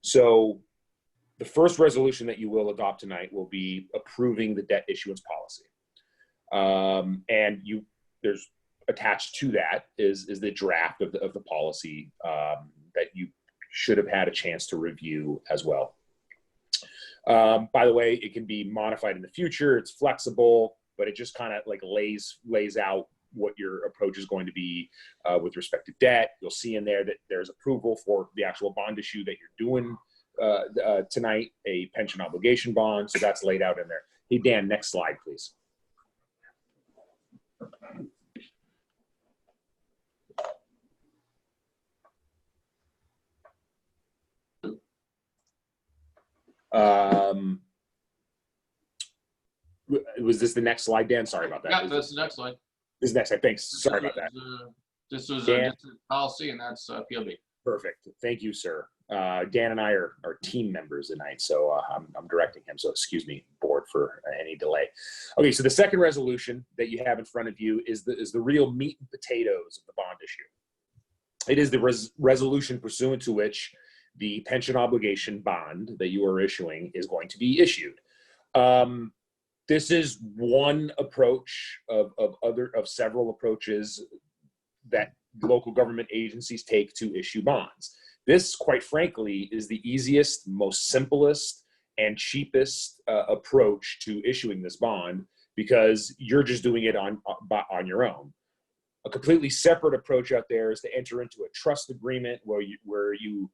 So the first resolution that you will adopt tonight will be approving the debt issuance policy. And there's attached to that is the draft of the policy that you should have had a chance to review as well. By the way, it can be modified in the future. It's flexible, but it just kind of like lays out what your approach is going to be with respect to debt. You'll see in there that there's approval for the actual bond issue that you're doing tonight, a pension obligation bond. So that's laid out in there. Hey, Dan, next slide, please. Was this the next slide, Dan? Sorry about that. Yeah, that's the next slide. This is next slide. Thanks. Sorry about that. This was Dan? a policy, and that's PLB. Perfect. Thank you, sir. Dan and I are team members tonight, so I'm directing him. So excuse me, board, for any delay. Okay, so the second resolution that you have in front of you is the real meat and potatoes of the bond issue. It is the resolution pursuant to which the pension obligation bond that you are issuing is going to be issued. This is one approach of several approaches that local government agencies take to issue bonds. This, quite frankly, is the easiest, most simplest, and cheapest approach to issuing this bond, because you're just doing it on your own. A completely separate approach out there is to enter into a trust agreement where you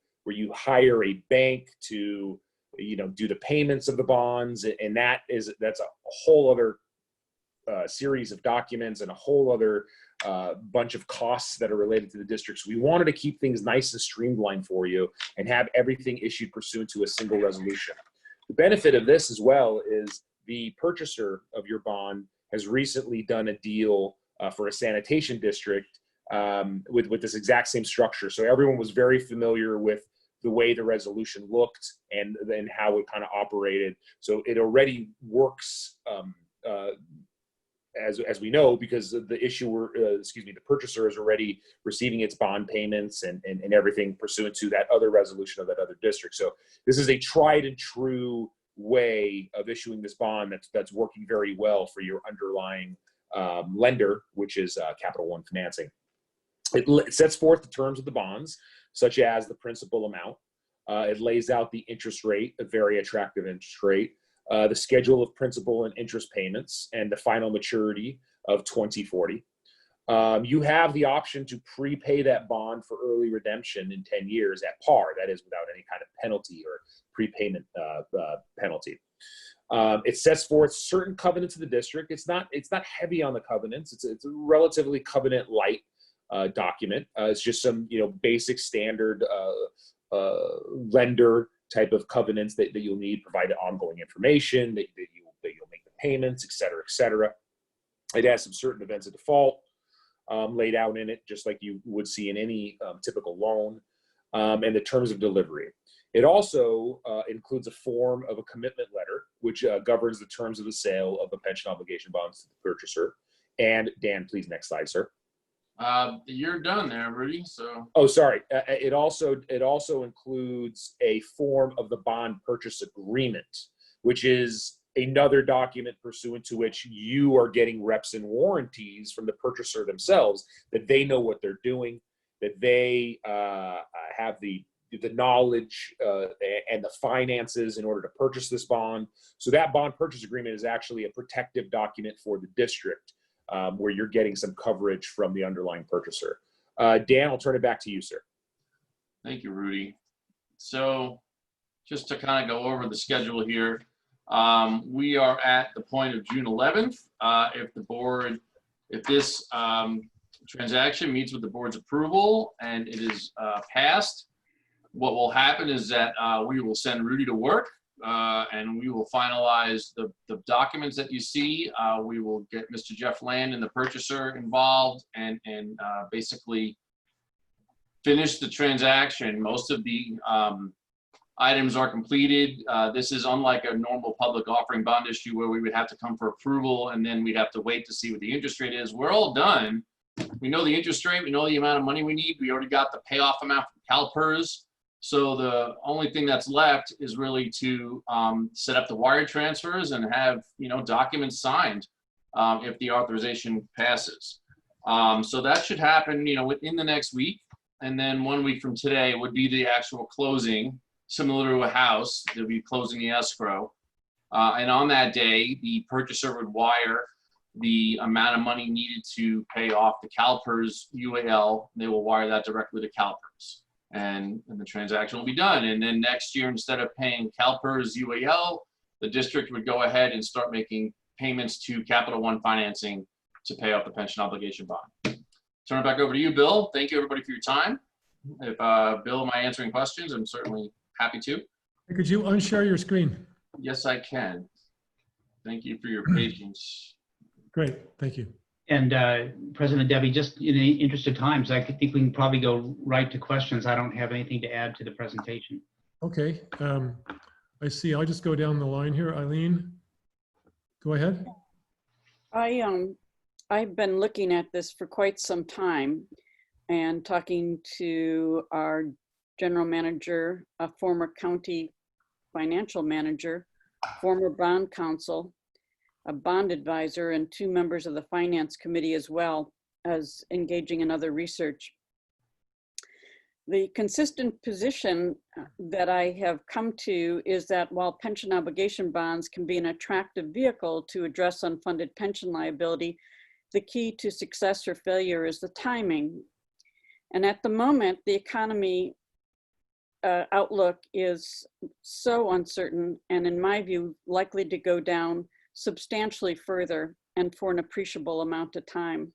hire a bank to do the payments of the bonds, and that's a whole other series of documents and a whole other bunch of costs that are related to the district. So we wanted to keep things nice and streamlined for you and have everything issued pursuant to a single resolution. The benefit of this as well is the purchaser of your bond has recently done a deal for a sanitation district with this exact same structure. So everyone was very familiar with the way the resolution looked and then how it kind of operated. So it already works as we know, because the issuer, the purchaser is already receiving its bond payments and everything pursuant to that other resolution of that other district. So this is a tried and true way of issuing this bond that's working very well for your underlying lender, which is Capital One Financing. It sets forth the terms of the bonds, such as the principal amount. It lays out the interest rate, a very attractive interest rate, the schedule of principal and interest payments, and the final maturity of 2040. You have the option to prepay that bond for early redemption in 10 years at par, that is without any kind of penalty or prepayment penalty. It sets forth certain covenants of the district. It's not heavy on the covenants. It's a relatively covenant light document. It's just some basic standard lender type of covenants that you'll need, provide ongoing information, that you'll make the payments, et cetera, et cetera. It has some certain events of default laid out in it, just like you would see in any typical loan, and the terms of delivery. It also includes a form of a commitment letter, which governs the terms of the sale of the pension obligation bonds to the purchaser. And Dan, please, next slide, sir. You're done there, Rudy. So. Oh, sorry. It also includes a form of the bond purchase agreement, which is another document pursuant to which you are getting reps and warranties from the purchaser themselves, that they know what they're doing, that they have the knowledge and the finances in order to purchase this bond. So that bond purchase agreement is actually a protective document for the district, where you're getting some coverage from the underlying purchaser. Dan, I'll turn it back to you, sir. Thank you, Rudy. So just to kind of go over the schedule here, we are at the point of June 11th. If this transaction meets with the board's approval and it is passed, what will happen is that we will send Rudy to work and we will finalize the documents that you see. We will get Mr. Jeff Land and the purchaser involved and basically finish the transaction. Most of the items are completed. This is unlike a normal public offering bond issue where we would have to come for approval and then we'd have to wait to see what the interest rate is. We're all done. We know the interest rate, we know the amount of money we need. We already got the payoff amount from CalPERS. So the only thing that's left is really to set up the wire transfers and have, you know, documents signed if the authorization passes. So that should happen, you know, within the next week. And then 1 week from today would be the actual closing, similar to a house. They'll be closing the escrow. And on that day, the purchaser would wire the amount of money needed to pay off the CalPERS UAL. They will wire that directly to CalPERS. And the transaction will be done. And then next year, instead of paying CalPERS UAL, the district would go ahead and start making payments to Capital One financing to pay off the pension obligation bond. Turn it back over to you, Bill. Thank you, everybody, for your time. If Bill, am I answering questions? I'm certainly happy to. Could you unshare your screen? Yes, I can. Thank you for your patience. Great, thank you. And President Debby, just in the interest of time, I think we can probably go right to questions. I don't have anything to add to the presentation. Okay, I see. I'll just go down the line here. Eileen, go ahead. I've been looking at this for quite some time and talking to our general manager, a former county financial manager, former bond counsel, a bond advisor, and 2 members of the finance committee, as well as engaging in other research. The consistent position that I have come to is that while pension obligation bonds can be an attractive vehicle to address unfunded pension liability, the key to success or failure is the timing. And at the moment, the economy outlook is so uncertain, and in my view, likely to go down substantially further and for an appreciable amount of time.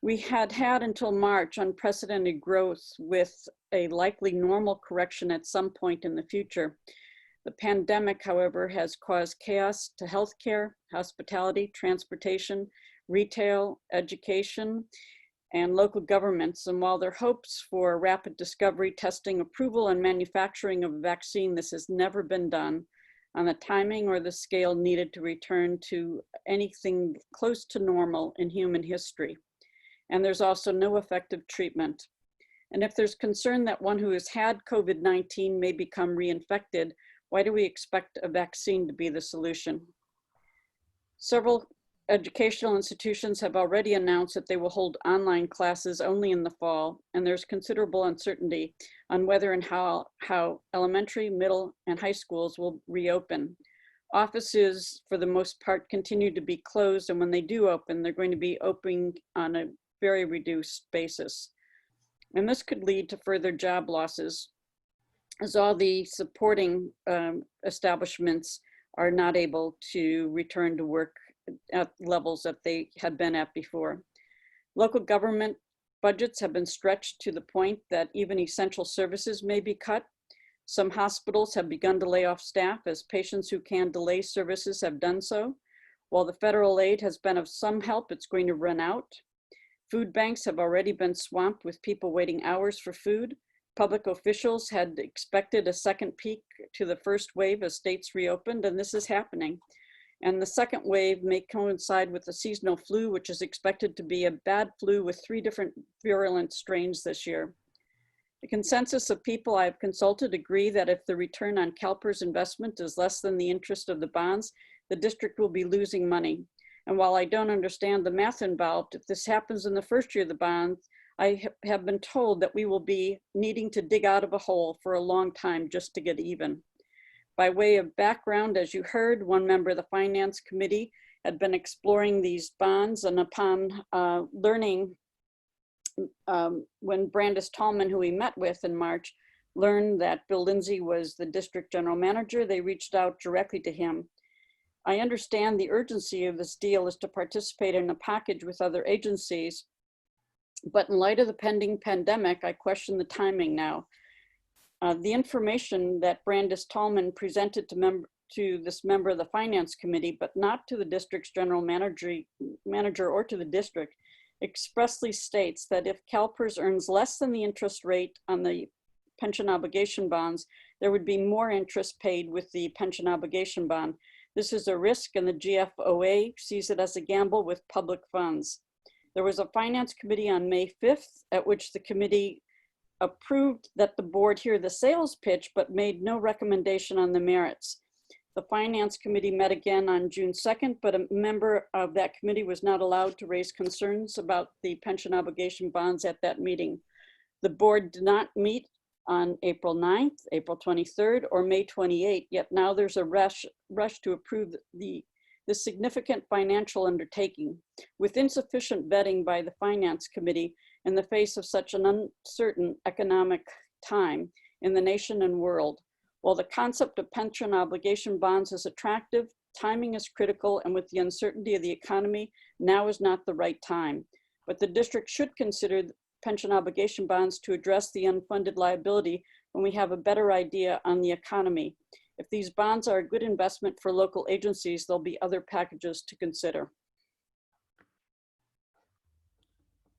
We had until March unprecedented growth with a likely normal correction at some point in the future. The pandemic, however, has caused chaos to healthcare, hospitality, transportation, retail, education, and local governments. And while there are hopes for rapid discovery, testing, approval, and manufacturing of a vaccine, this has never been done on the timing or the scale needed to return to anything close to normal in human history. And there's also no effective treatment. And if there's concern that one who has had COVID-19 may become reinfected, why do we expect a vaccine to be the solution? Several educational institutions have already announced that they will hold online classes only in the fall, and there's considerable uncertainty on whether and how elementary, middle, and high schools will reopen. Offices, for the most part, continue to be closed, and when they do open, they're going to be opening on a very reduced basis. And this could lead to further job losses, as all the supporting establishments are not able to return to work at levels that they had been at before. Local government budgets have been stretched to the point that even essential services may be cut. Some hospitals have begun to lay off staff as patients who can delay services have done so. While the federal aid has been of some help, it's going to run out. Food banks have already been swamped with people waiting hours for food. Public officials had expected a second peak to the first wave as states reopened, and this is happening. And the second wave may coincide with the seasonal flu, which is expected to be a bad flu with 3 different virulent strains this year. The consensus of people I have consulted agree that if the return on CalPERS investment is less than the interest of the bonds, the district will be losing money. And while I don't understand the math involved, if this happens in the first year of the bonds, I have been told that we will be needing to dig out of a hole for a long time just to get even. By way of background, as you heard, one member of the Finance Committee had been exploring these bonds, and upon learning when Brandis Tallman, who we met with in March, learned that Bill Lindsay was the district general manager, they reached out directly to him. I understand the urgency of this deal is to participate in a package with other agencies, but in light of the pending pandemic, I question the timing now. The information that Brandis Tallman presented to this member of the Finance Committee, but not to the district's general manager or to the district, expressly states that if Calpers earns less than the interest rate on the pension obligation bonds, there would be more interest paid with the pension obligation bond. This is a risk, and the GFOA sees it as a gamble with public funds. There was a Finance Committee on May 5th at which the committee approved that the board hear the sales pitch, but made no recommendation on the merits. The Finance Committee met again on June 2nd, but a member of that committee was not allowed to raise concerns about the pension obligation bonds at that meeting. The board did not meet on April 9th, April 23rd, or May 28th, yet now there's a rush to approve the significant financial undertaking. With insufficient vetting by the Finance Committee in the face of such an uncertain economic time in the nation and world, while the concept of pension obligation bonds is attractive, timing is critical, and with the uncertainty of the economy, now is not the right time. But the district should consider pension obligation bonds to address the unfunded liability when we have a better idea on the economy. If these bonds are a good investment for local agencies, there'll be other packages to consider.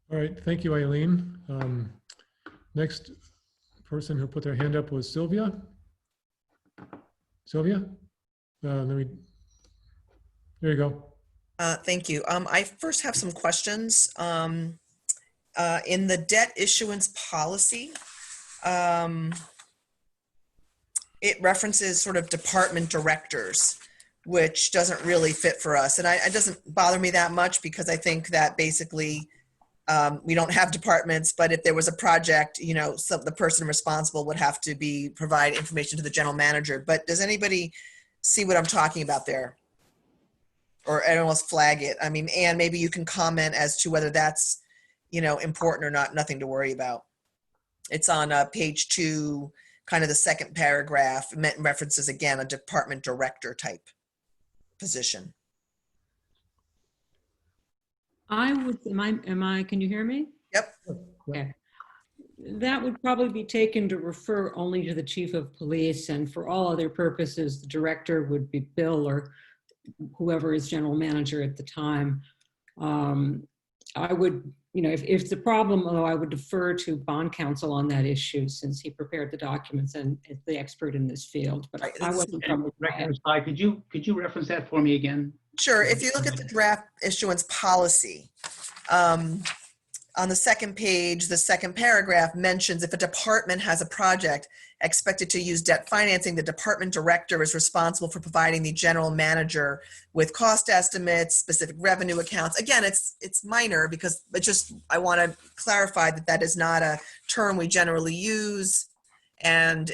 All right, thank you, Eileen. Next person who put their hand up was Sylvia. Sylvia, there you go. Thank you. I first have some questions. In the debt issuance policy, it references sort of department directors, which doesn't really fit for us. And it doesn't bother me that much because I think that basically we don't have departments, but if there was a project, you know, the person responsible would have to provide information to the general manager. But does anybody see what I'm talking about there? Or anyone else flag it? I mean, Anne, maybe you can comment as to whether that's, you know, important or not, nothing to worry about. It's on page 2, kind of the second paragraph, references again, a department director type position. Can you hear me? Yep. Okay. That would probably be taken to refer only to the chief of police, and for all other purposes, the director would be Bill or whoever is general manager at the time. I would, you know, if it's a problem, though, I would defer to bond counsel on that issue since he prepared the documents and is the expert in this field. But I wasn't. Could you reference that for me again? Sure. If you look at the draft issuance policy, on the second page, the second paragraph mentions if a department has a project expected to use debt financing, the department director is responsible for providing the general manager with cost estimates, specific revenue accounts. Again, it's minor because I want to clarify that that is not a term we generally use. And,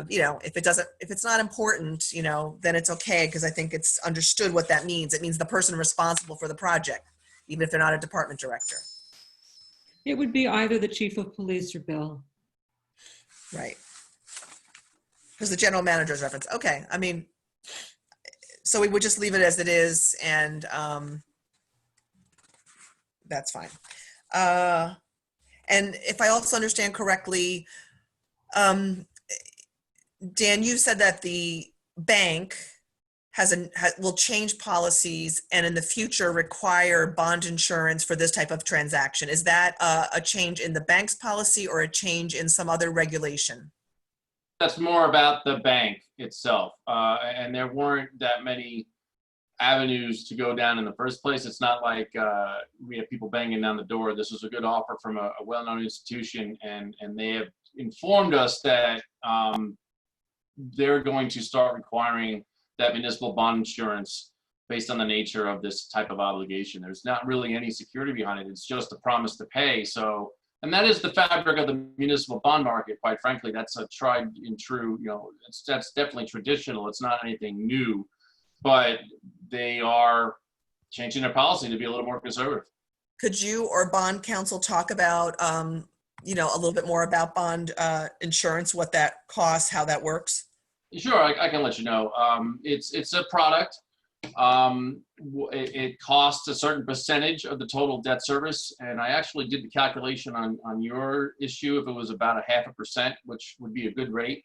you know, if it's not important, you know, then it's okay because I think it's understood what that means. It means the person responsible for the project, even if they're not a department director. It would be either the chief of police or Bill. Right. Because the general manager's reference. Okay. I mean, so we would just leave it as it is, and that's fine. And if I also understand correctly, Dan, you said that the bank will change policies and in the future require bond insurance for this type of transaction. Is that a change in the bank's policy or a change in some other regulation? That's more about the bank itself. And there weren't that many avenues to go down in the first place. It's not like we have people banging down the door. This was a good offer from a well-known institution, and they have informed us that they're going to start requiring that municipal bond insurance based on the nature of this type of obligation. There's not really any security behind it. It's just a promise to pay. So, and that is the fabric of the municipal bond market, quite frankly. That's a tried and true, you know, that's definitely traditional. It's not anything new, but they are changing their policy to be a little more conservative. Could you or bond counsel talk about, you know, a little bit more about bond insurance, what that costs, how that works? Sure, I can let you know. It's a product It costs a certain percentage of the total debt service. And I actually did the calculation on your issue. If it was about 0.5%, which would be a good rate,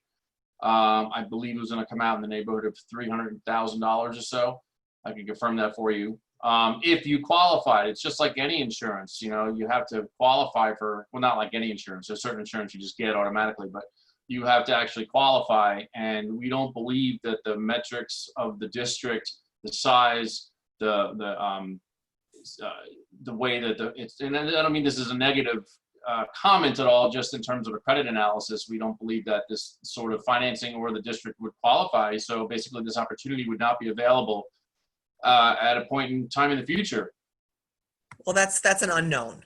I believe it was going to come out in the neighborhood of $300,000 or so. I can confirm that for you. If you qualified, it's just like any insurance, you know, you have to qualify for, well, not like any insurance. There's certain insurance you just get automatically, but you have to actually qualify. And we don't believe that the metrics of the district, the size, the way that it's, and I don't mean this is a negative comment at all, just in terms of a credit analysis, we don't believe that this sort of financing or the district would qualify. So basically this opportunity would not be available at a point in time in the future. Well, that's an unknown.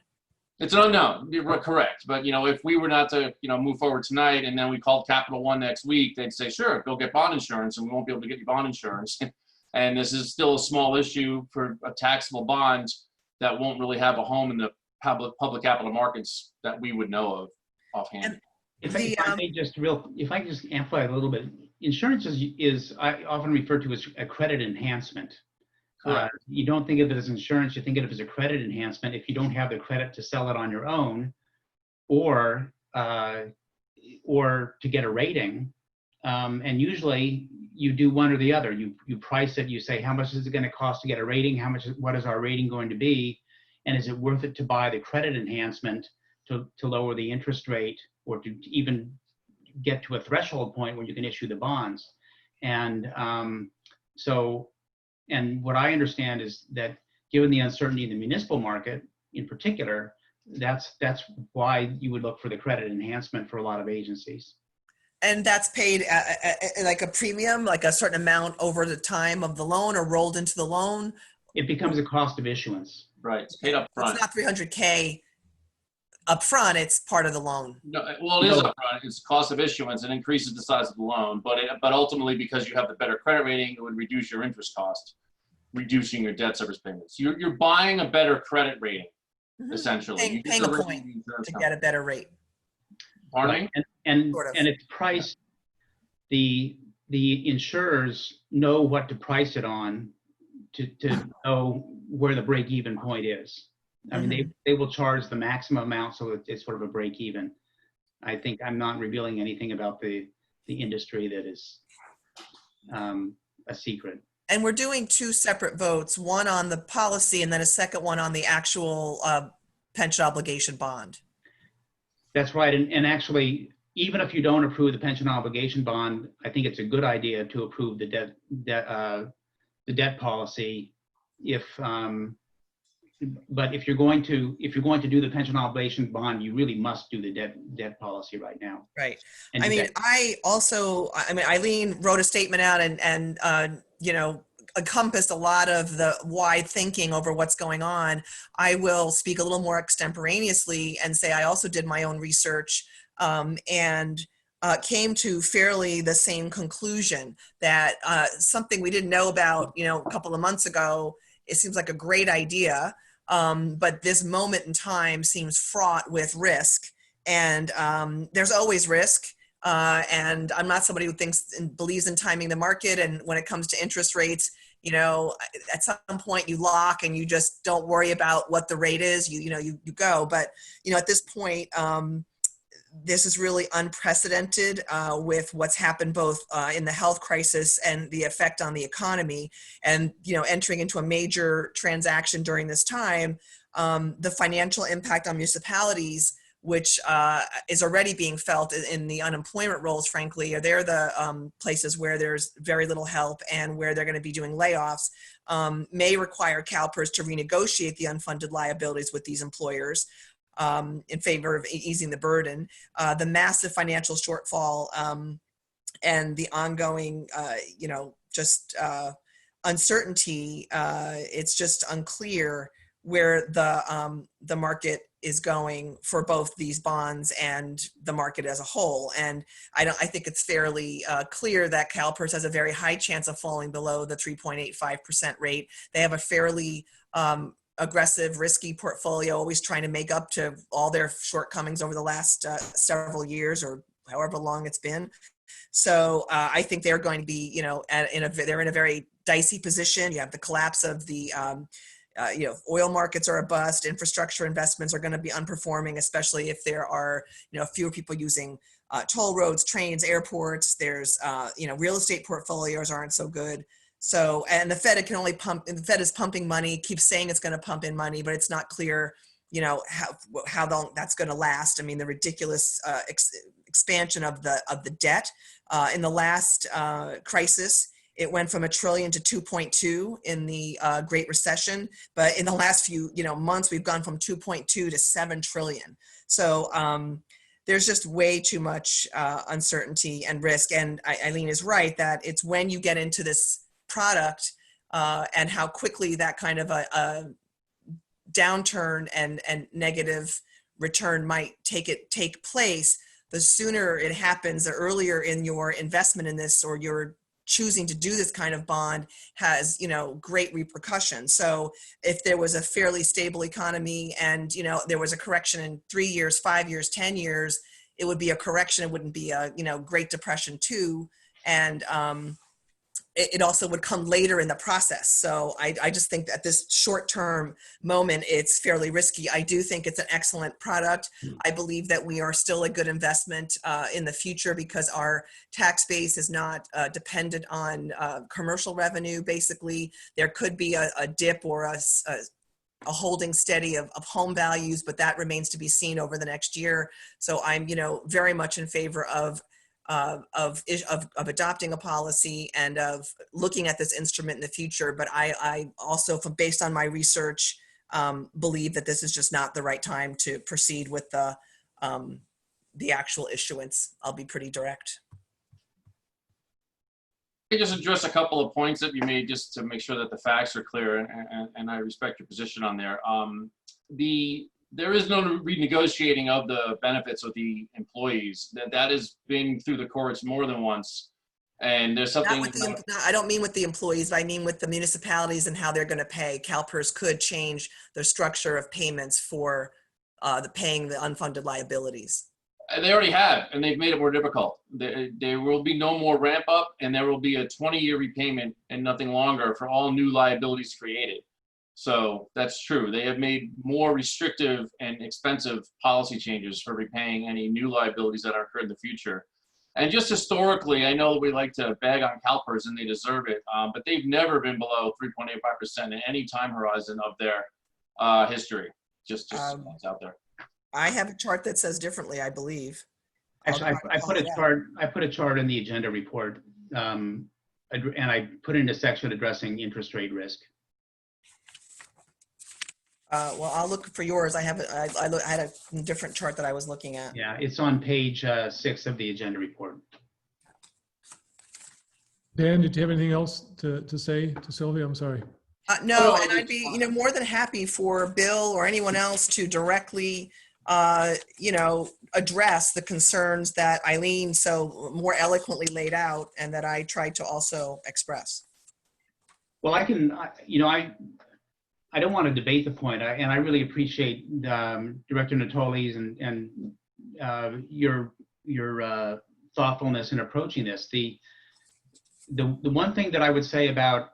It's an unknown, you're correct. But, you know, if we were not to, you know, move forward tonight and then we called Capital One next week, they'd say, sure, go get bond insurance, and we won't be able to get you bond insurance. And this is still a small issue for a taxable bond that won't really have a home in the public capital markets that we would know of offhand. If I may just amplify a little bit, insurance is I often refer to as a credit enhancement. You don't think of it as insurance, you think of it as a credit enhancement if you don't have the credit to sell it on your own, or to get a rating. And usually you do one or the other. You price it, you say, how much is it going to cost to get a rating? What is our rating going to be? And is it worth it to buy the credit enhancement to lower the interest rate, or to even get to a threshold point where you can issue the bonds? And and what I understand is that given the uncertainty in the municipal market in particular, that's why you would look for the credit enhancement for a lot of agencies. And that's paid like a premium, like a certain amount over the time of the loan, or rolled into the loan? It becomes a cost of issuance. Right, it's paid up front. It's not $300K up front, it's part of the loan. No, well, it is up front. It's cost of issuance. It increases the size of the loan, but ultimately, because you have the better credit rating, it would reduce your interest cost, reducing your debt service payments. You're buying a better credit rating, essentially. Paying a point to get a better rate. Pardon me? And it's priced. The insurers know what to price it on to know where the break-even point is. I mean, they will charge the maximum amount, so it's sort of a break even. I think I'm not revealing anything about the industry that is a secret. And we're doing two separate votes, one on the policy and then a second one on the actual pension obligation bond. That's right. And actually, even if you don't approve the pension obligation bond, I think it's a good idea to approve the debt policy. But if you're going to do the pension obligation bond, you really must do the debt policy right now. Right. And I mean, Eileen wrote a statement out and you know, encompassed a lot of the wide thinking over what's going on. I will speak a little more extemporaneously and say I also did my own research and came to fairly the same conclusion that something we didn't know about, you know, a couple of months ago. It seems like a great idea, but this moment in time seems fraught with risk, and there's always risk. And I'm not somebody who thinks and believes in timing the market. And when it comes to interest rates, you know, at some point you lock and you just don't worry about what the rate is. You go. But you know, at this point, this is really unprecedented with what's happened both in the health crisis and the effect on the economy. And, you know, entering into a major transaction during this time, the financial impact on municipalities, which is already being felt in the unemployment rolls, frankly, are they're the places where there's very little help and where they're going to be doing layoffs, may require Calpers to renegotiate the unfunded liabilities with these employers. In favor of easing the burden, the massive financial shortfall and the ongoing, you know, just uncertainty. It's just unclear where the market is going for both these bonds and the market as a whole. And I think it's fairly clear that Calpers has a very high chance of falling below the 3.85% rate. They have a fairly aggressive, risky portfolio, always trying to make up to all their shortcomings over the last several years or however long it's been. So I think they're going to be, you know, they're in a very dicey position. You have the collapse of the oil markets are a bust. Infrastructure investments are going to be unperforming, especially if there are fewer people using toll roads, trains, airports. There's real estate portfolios aren't so good. So, and the Fed can only pump. And the Fed is pumping money, keeps saying it's going to pump in money, but it's not clear, how long that's going to last. I mean, the ridiculous expansion of the debt in the last crisis. It went from $1 trillion to 2.2 in the Great Recession, but in the last few months, we've gone from 2.2 to 7 trillion. So there's just way too much uncertainty and risk. And Eileen is right that it's when you get into this product and how quickly that kind of a downturn and negative return might take place. The sooner it happens, the earlier in your investment in this or your choosing to do this kind of bond has, great repercussions. So if there was a fairly stable economy and, there was a correction in 3 years, 5 years, 10 years, it would be a correction. It wouldn't be a, Great Depression too. And it also would come later in the process. So I just think that this short-term moment, it's fairly risky. I do think it's an excellent product. I believe that we are still a good investment in the future because our tax base is not dependent on commercial revenue. Basically, there could be a dip or a holding steady of home values, but that remains to be seen over the next year. So I'm, very much in favor of adopting a policy and of looking at this instrument in the future. But I also, based on my research, believe that this is just not the right time to proceed with the actual issuance. I'll be pretty direct. I just address a couple of points that you made just to make sure that the facts are clear, and I respect your position on there. There is no renegotiating of the benefits of the employees. That has been through the courts more than once. And there's something. I don't mean with the employees, I mean with the municipalities and how they're going to pay. Calpers could change their structure of payments for paying the unfunded liabilities. They already have, and they've made it more difficult. There will be no more ramp up, and there will be a 20-year repayment and nothing longer for all new liabilities created. So that's true. They have made more restrictive and expensive policy changes for repaying any new liabilities that are incurred in the future. And just historically, I know that we like to bag on Calpers and they deserve it, but they've never been below 3.85% in any time horizon of their history. Just out there. I have a chart that says differently, I believe. Actually, I put a chart in the agenda report, and I put in a section addressing interest rate risk. Well, I'll look for yours. I had a different chart that I was looking at. Yeah, it's on page 6 of the agenda report. Dan, did you have anything else to say to Sylvia? I'm sorry. No, and I'd be more than happy for Bill or anyone else to directly address the concerns that Eileen so more eloquently laid out and that I tried to also express. Well, I can, I don't want to debate the point, and I really appreciate Director Natoli's and your thoughtfulness in approaching this. The one thing that I would say about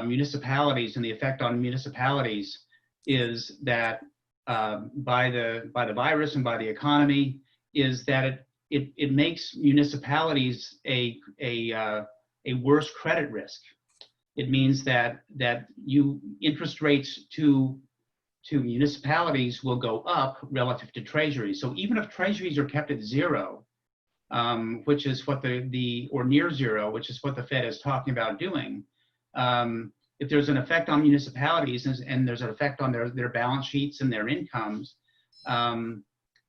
municipalities and the effect on municipalities is that by the virus and by the economy is that it makes municipalities a worse credit risk. It means that interest rates to municipalities will go up relative to treasuries. So even if treasuries are kept at zero, which is what or near zero, which is what the Fed is talking about doing, if there's an effect on municipalities and there's an effect on their balance sheets and their incomes,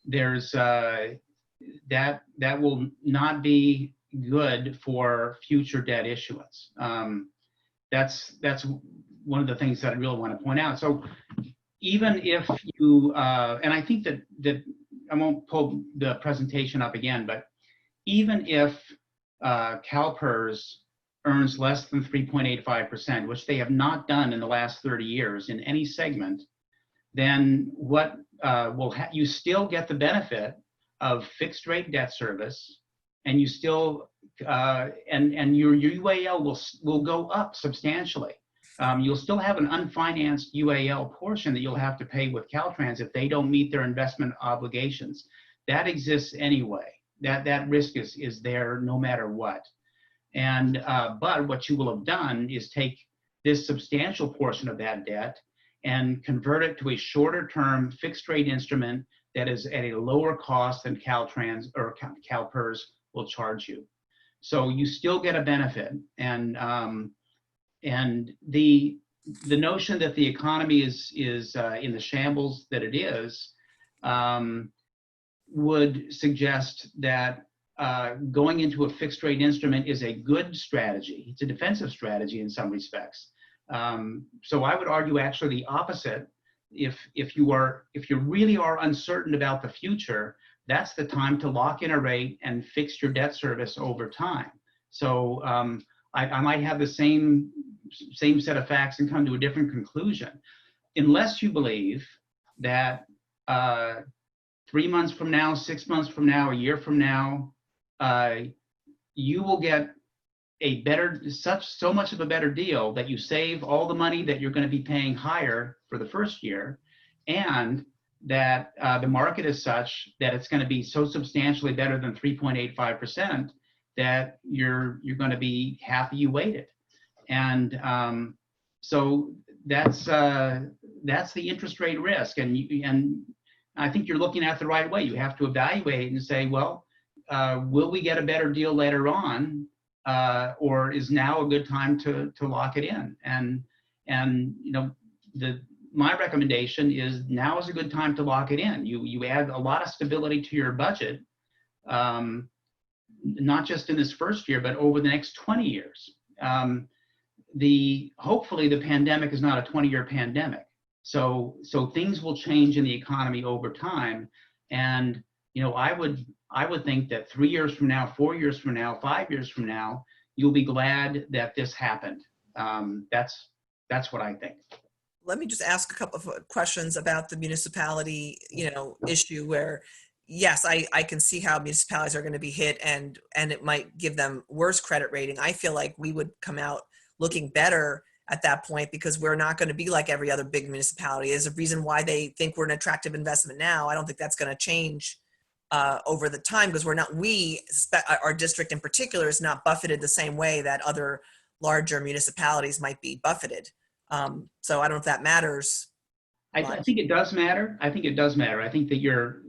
there's that will not be good for future debt issuance. That's one of the things that I really want to point out. So even if you, and I think that I won't pull the presentation up again, but even if Calpers earns less than 3.85%, which they have not done in the last 30 years in any segment, then what you still get the benefit of fixed rate debt service and you still, and your UAL will go up substantially. You'll still have an unfinanced UAL portion that you'll have to pay with Caltrans if they don't meet their investment obligations. That exists anyway. That risk is there no matter what. And but what you will have done is take this substantial portion of that debt and convert it to a shorter term fixed rate instrument that is at a lower cost than Caltrans or Calpers will charge you. So you still get a benefit. And the notion that the economy is in the shambles that it is would suggest that going into a fixed rate instrument is a good strategy. It's a defensive strategy in some respects. So I would argue actually the opposite. If you really are uncertain about the future, that's the time to lock in a rate and fix your debt service over time. So I might have the same set of facts and come to a different conclusion, unless you believe that 3 months from now, 6 months from now, a year from now, you will get a better, so much of a better deal that you save all the money that you're going to be paying higher for the first year, and that the market is such that it's going to be so substantially better than 3.85% that you're going to be happy you waited. And so that's the interest rate risk, and I think you're looking at it the right way. You have to evaluate it and say, well, will we get a better deal later on, or is now a good time to lock it in? And you know, my recommendation is now is a good time to lock it in. You add a lot of stability to your budget, not just in this first year, but over the next 20 years. Hopefully the pandemic is not a 20-year pandemic. So things will change in the economy over time. And, you know, I would think that 3 years from now, 4 years from now, 5 years from now, you'll be glad that this happened. That's what I think. Let me just ask a couple of questions about the municipality, issue where, yes, I can see how municipalities are going to be hit and it might give them worse credit rating. I feel like we would come out looking better at that point because we're not going to be like every other big municipality. There's a reason why they think we're an attractive investment now. I don't think that's going to change over the time because our district in particular is not buffeted the same way that other larger municipalities might be buffeted. So I don't know if that matters. I think it does matter. I think it does matter. I think that your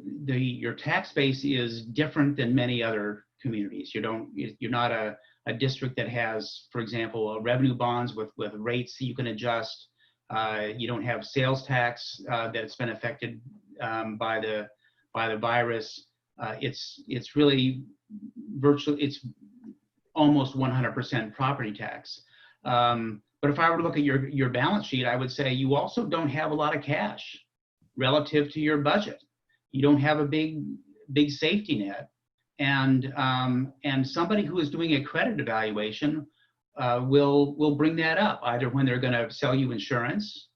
tax base is different than many other communities. You're not a district that has, for example, revenue bonds with rates that you can adjust. You don't have sales tax that's been affected by the virus. It's really it's almost 100% property tax. But if I were to look at your balance sheet, I would say you also don't have a lot of cash relative to your budget. You don't have a big safety net, and somebody who is doing a credit evaluation will bring that up either when they're going to sell you insurance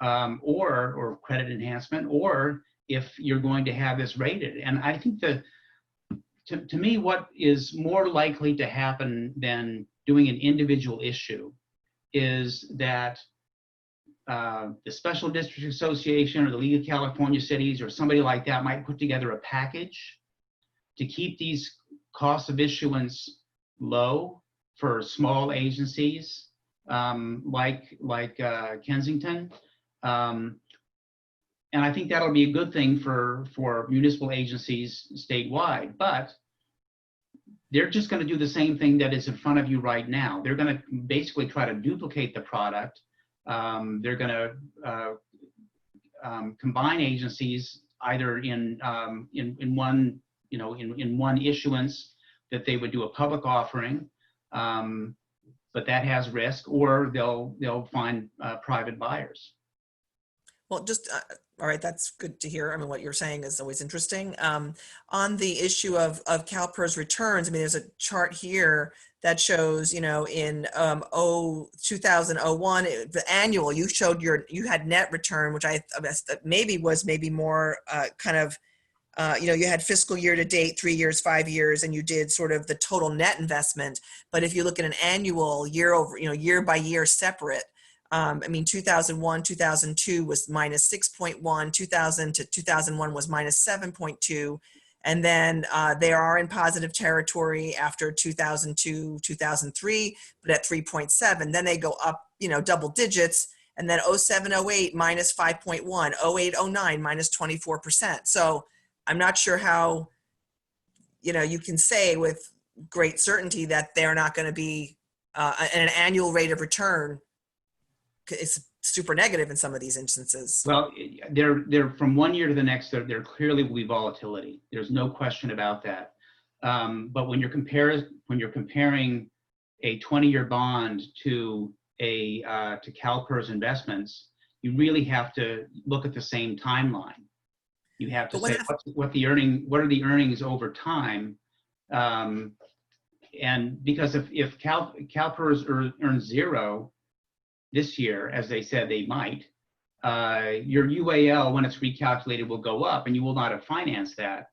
or credit enhancement, or if you're going to have this rated. And I think to me, what is more likely to happen than doing an individual issue is that the Special District Association or the League of California Cities or somebody like that might put together a package to keep these costs of issuance low for small agencies like Kensington. And I think that'll be a good thing for municipal agencies statewide. But they're just going to do the same thing that is in front of you right now. They're going to basically try to duplicate the product. They're going to combine agencies either in one in one issuance that they would do a public offering, but that has risk, or they'll find private buyers. Well, just, all right, that's good to hear. I mean, what you're saying is always interesting. On the issue of Calpers returns, I mean, there's a chart here that shows, in 2001, the annual, you showed you had net return, which I maybe was more kind of you had fiscal year to date, 3 years, 5 years, and you did sort of the total net investment. But if you look at an annual year over, year by year separate, 2001, 2002 was minus 6.1, 2000 to 2001 was minus 7.2. And then they are in positive territory after 2002, 2003, but at 3.7. Then they go up, double digits. And then 07, 08, minus 5.1, 08, 09, minus 24%. So I'm not sure how, you can say with great certainty that they're not going to be an annual rate of return. It's super negative in some of these instances. Well, they're from one year to the next, there clearly will be volatility. There's no question about that. But when you're comparing a 20-year bond to Calpers investments, you really have to look at the same timeline. You have to say what are the earnings over time, and because if Calpers earns zero this year, as they said they might, your UAL, when it's recalculated, will go up, and you will not have financed that.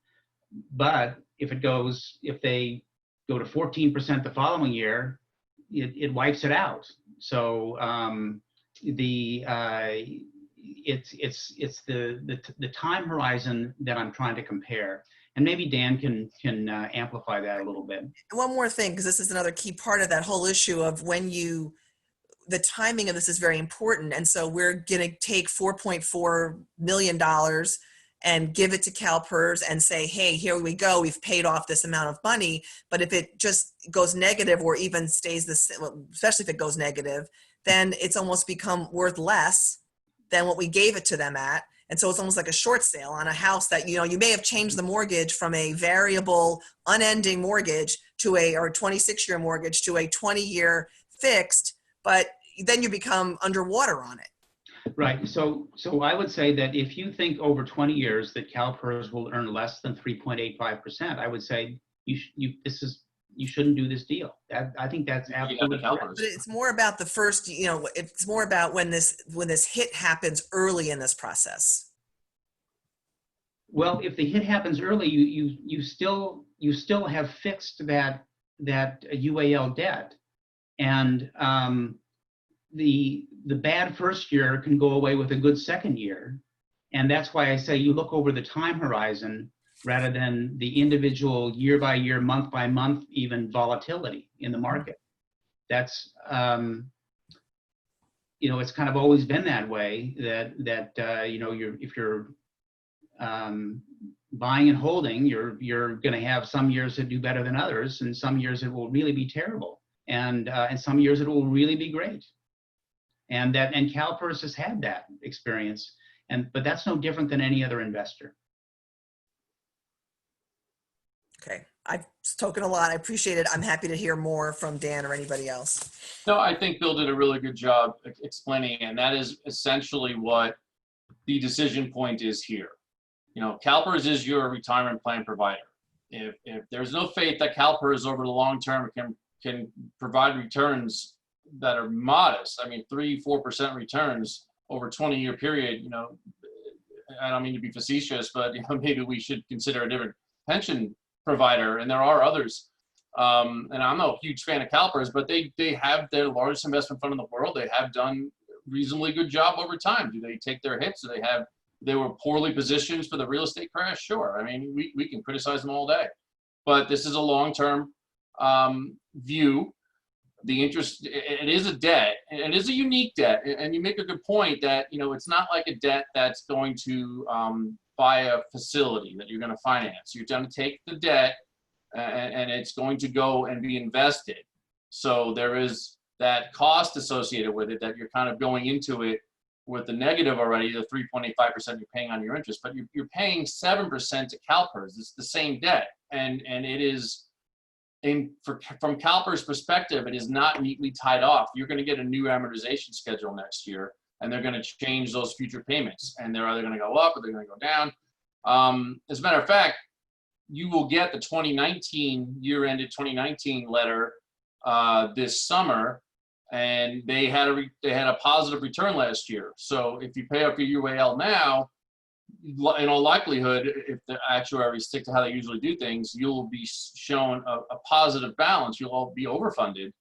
But if they go to 14% the following year, it wipes it out. So it's the time horizon that I'm trying to compare, and maybe Dan can amplify that a little bit. One more thing, because this is another key part of that whole issue of the timing of this is very important. And so we're going to take $4.4 million and give it to Calpers and say, hey, here we go. We've paid off this amount of money. But if it just goes negative or even stays the same, especially if it goes negative, then it's almost become worth less than what we gave it to them at. And so it's almost like a short sale on a house that, you may have changed the mortgage from a variable unending mortgage to a 26-year mortgage to a 20-year fixed, but then you become underwater on it. Right. So I would say that if you think over 20 years that Calpers will earn less than 3.85%, I would say you shouldn't do this deal. I think that's absolutely correct. But it's more about the first, it's more about when this hit happens early in this process. Well, if the hit happens early, you still have fixed that UAL debt, and the bad first year can go away with a good second year. And that's why I say you look over the time horizon rather than the individual year by year, month by month, even volatility in the market. That's, it's kind of always been that way that if you're buying and holding, you're going to have some years that do better than others, and some years it will really be terrible. And some years it will really be great. And Calpers has had that experience, but that's no different than any other investor. Okay, I've spoken a lot. I appreciate it. I'm happy to hear more from Dan or anybody else. No, I think Bill did a really good job explaining, and that is essentially what the decision point is here. Calpers is your retirement plan provider. If there's no faith that Calpers over the long term can provide returns that are modest, 3-4% returns over a 20-year period, I don't mean to be facetious, but maybe we should consider a different pension provider, and there are others. And I'm not a huge fan of Calpers, but they have their largest investment fund in the world. They have done reasonably good job over time. Do they take their hits? They were poorly positioned for the real estate crash? Sure. We can criticize them all day, but this is a long-term view. The interest, it is a debt, and it is a unique debt. And you make a good point that, it's not like a debt that's going to buy a facility that you're going to finance. You're going to take the debt and it's going to go and be invested. So there is that cost associated with it that you're kind of going into it with the negative already, the 3.85% you're paying on your interest, but you're paying 7% to Calpers. It's the same debt. And it is, from Calpers' perspective, it is not neatly tied off. You're going to get a new amortization schedule next year, and they're going to change those future payments, and they're either going to go up or they're going to go down. As a matter of fact, you will get the 2019 year-ended 2019 letter this summer, and they had a positive return last year. So if you pay up your UAL now, in all likelihood, if the actuaries stick to how they usually do things, you'll be shown a positive balance. You'll all be overfunded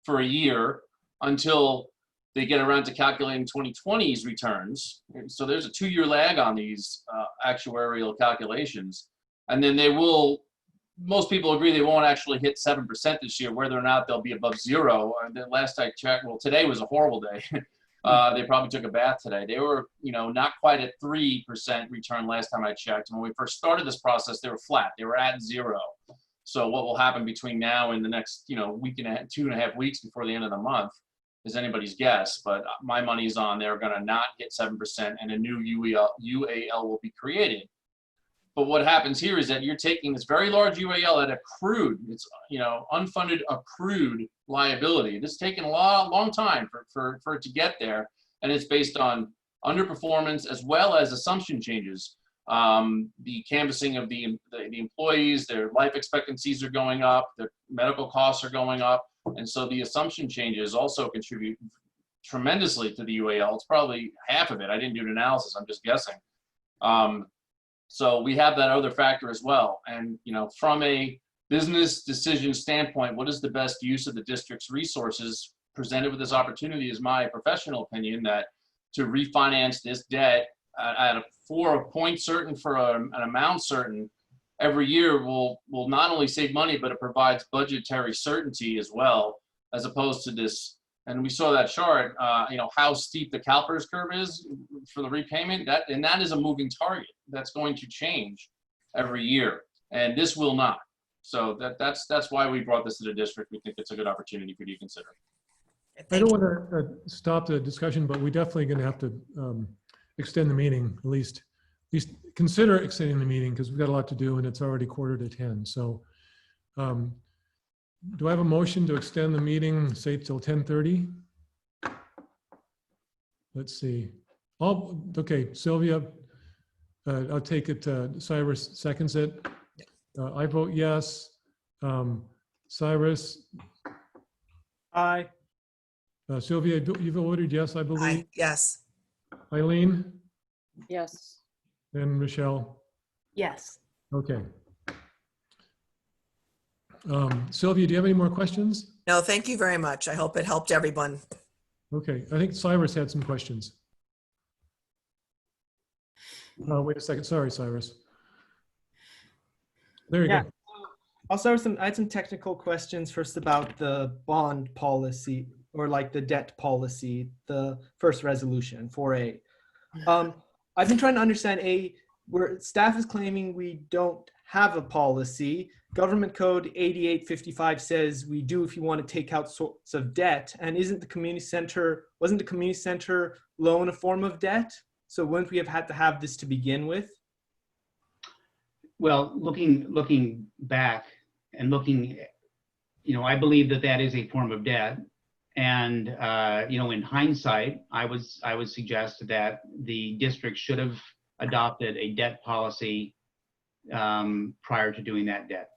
for a year until they get around to calculating 2020's returns. And so there's a 2-year lag on these actuarial calculations. And then they will, most people agree they won't actually hit 7% this year, whether or not they'll be above 0. The last I checked, well, today was a horrible day. They probably took a bath today. They were, not quite at 3% return last time I checked. And when we first started this process, they were flat. They were at 0. So what will happen between now and the next, week and a half, 2.5 weeks before the end of the month is anybody's guess. But my money's on they're going to not hit 7% and a new UAL will be created. But what happens here is that you're taking this very large UAL at accrued, it's unfunded accrued liability. This has taken a long time for it to get there, and it's based on underperformance as well as assumption changes. The canvassing of the employees, their life expectancies are going up, their medical costs are going up, and so the assumption changes also contribute tremendously to the UAL. It's probably half of it. I didn't do an analysis. I'm just guessing. So we have that other factor as well. And, from a business decision standpoint, what is the best use of the district's resources presented with this opportunity is my professional opinion that to refinance this debt for a point certain, for an amount certain, every year will not only save money, but it provides budgetary certainty as well, as opposed to this. And we saw that chart, how steep the Calpers curve is for the repayment. That is a moving target. That's going to change every year, and this will not. So that's why we brought this to the district. We think it's a good opportunity for you to consider. I don't want to stop the discussion, but we're definitely going to have to extend the meeting, at least consider extending the meeting because we've got a lot to do and it's already 9:45. So do I have a motion to extend the meeting, say, till 10:30? Let's see. Okay, Sylvia, I'll take it. Cyrus seconds it. I vote yes. Cyrus? Aye. Sylvia, you voted yes, I believe. Aye, yes. Eileen? Yes. And Michelle? Yes. Okay. Sylvia, do you have any more questions? No, thank you very much. I hope it helped everyone. Okay, I think Cyrus had some questions. Oh, wait a second. Sorry, Cyrus. There you go. Also, I had some technical questions first about the bond policy or like the debt policy, the first resolution 4A. I've been trying to understand where staff is claiming we don't have a policy. Government Code 8855 says we do if you want to take out sorts of debt. And wasn't the community center loan a form of debt? So wouldn't we have had to have this to begin with? Well, looking back and looking, I believe that is a form of debt. And, in hindsight, I would suggest that the district should have adopted a debt policy prior to doing that debt.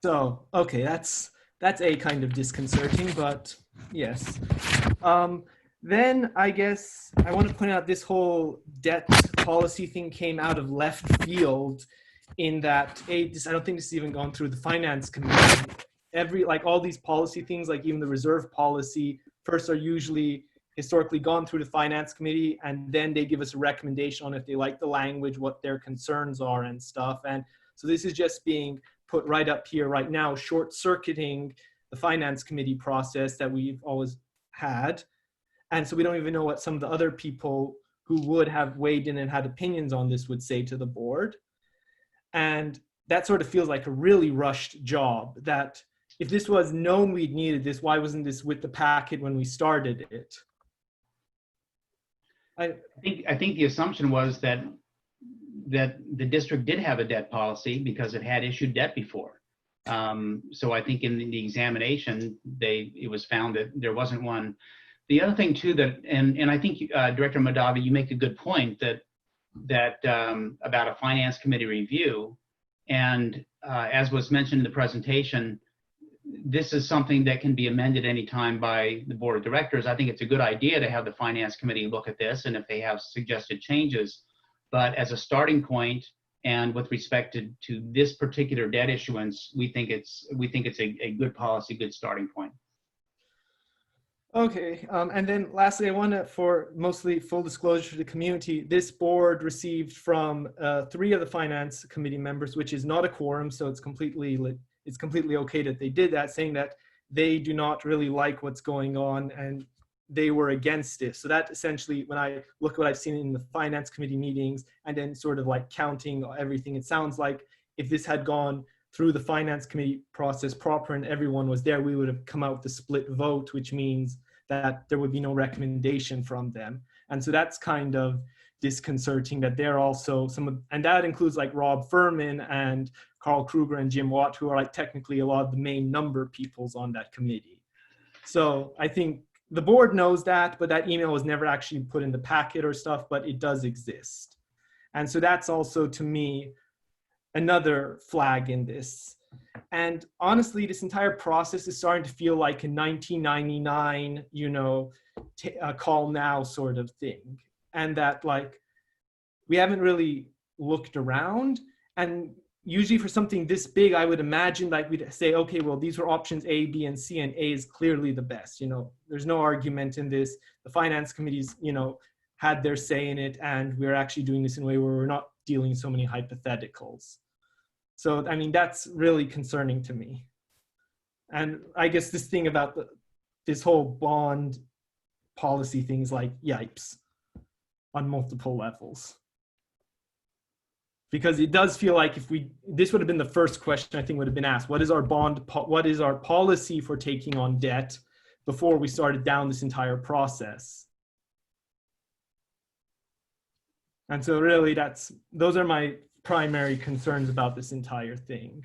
So, okay, that's a kind of disconcerting, but yes. Then I guess I want to point out this whole debt policy thing came out of left field in that, I don't think this has even gone through the finance committee. All these policy things, like even the reserve policy, first are usually historically gone through the finance committee, and then they give us a recommendation on if they like the language, what their concerns are and stuff. And so this is just being put right up here right now, short-circuiting the finance committee process that we've always had. And so we don't even know what some of the other people who would have weighed in and had opinions on this would say to the board. And that sort of feels like a really rushed job, that if this was known we'd needed this, why wasn't this with the packet when we started it? I think the assumption was that the district did have a debt policy because it had issued debt before. So I think in the examination, it was found that there wasn't one. The other thing too and I think Director Madavi, you make a good point that about a finance committee review, and as was mentioned in the presentation, this is something that can be amended anytime by the board of directors. I think it's a good idea to have the finance committee look at this, and if they have suggested changes. But as a starting point, and with respect to this particular debt issuance, we think it's a good policy, good starting point. Okay, and then lastly, I want to, for mostly full disclosure to the community, this board received from 3 of the finance committee members, which is not a quorum, so it's completely okay that they did that, saying that they do not really like what's going on and they were against it. So that essentially, when I look at what I've seen in the finance committee meetings and then sort of like counting everything, it sounds like if this had gone through the finance committee process proper and everyone was there, we would have come out with a split vote, which means that there would be no recommendation from them. And so that's kind of disconcerting that they're also and that includes like Rob Furman and Carl Kruger and Jim Watt, who are like technically a lot of the main number peoples on that committee. So I think the board knows that, but that email was never actually put in the packet or stuff, but it does exist. And so that's also, to me, another flag in this. And honestly, this entire process is starting to feel like a 1999, call now sort of thing. And that like, we haven't really looked around. And usually for something this big, I would imagine like we'd say, okay, well, these were options A, B, and C, and A is clearly the best. There's no argument in this. The finance committees, had their say in it, and we're actually doing this in a way where we're not dealing so many hypotheticals. So, I mean, that's really concerning to me. And I guess this thing about this whole bond policy things like yipes on multiple levels. Because it does feel like this would have been the first question I think would have been asked. What is our what is our policy for taking on debt before we started down this entire process? And so really those are my primary concerns about this entire thing.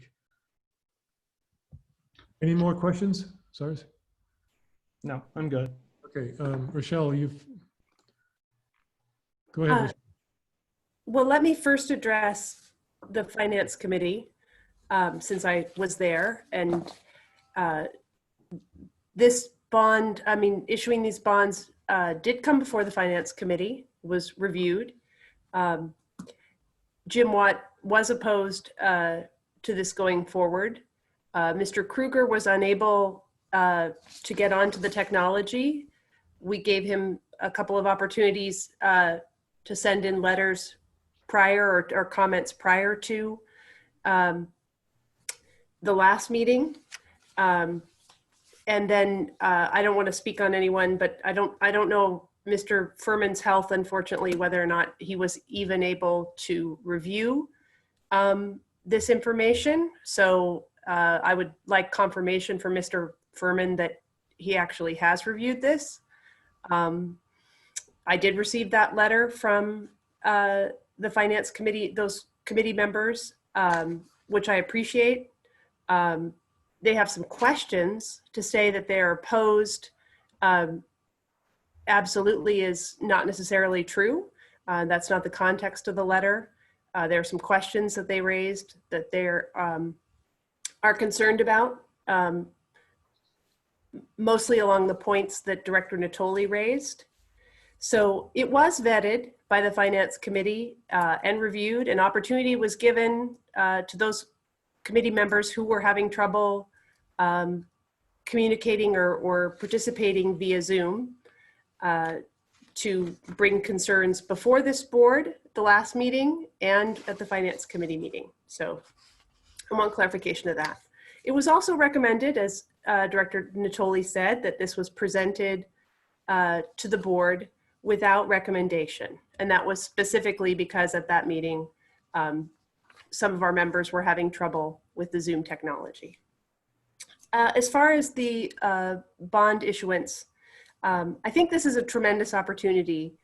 Any more questions? Sorry. No, I'm good. Okay, Rochelle, go ahead. Rochelle. Well, let me first address the finance committee, since I was there, and this bond, issuing these bonds did come before the finance committee, was reviewed. Jim Watt was opposed to this going forward. Mr. Kruger was unable to get onto the technology. We gave him a couple of opportunities to send in letters prior or comments prior to the last meeting. And then I don't want to speak on anyone, but I don't know Mr. Furman's health, unfortunately, whether or not he was even able to review this information. So I would like confirmation from Mr. Furman that he actually has reviewed this. I did receive that letter from the finance committee, those committee members, which I appreciate. They have some questions. To say that they're opposed absolutely is not necessarily true. That's not the context of the letter. There are some questions that they raised that they are concerned about, mostly along the points that Director Natoli raised. So it was vetted by the Finance Committee and reviewed. An opportunity was given to those committee members who were having trouble communicating or participating via Zoom to bring concerns before this board, the last meeting, and at the Finance Committee meeting. So I want clarification of that. It was also recommended, as Director Natoli said, that this was presented to the board without recommendation. And that was specifically because at that meeting, some of our members were having trouble with the Zoom technology. As far as the bond issuance, I think this is a tremendous opportunity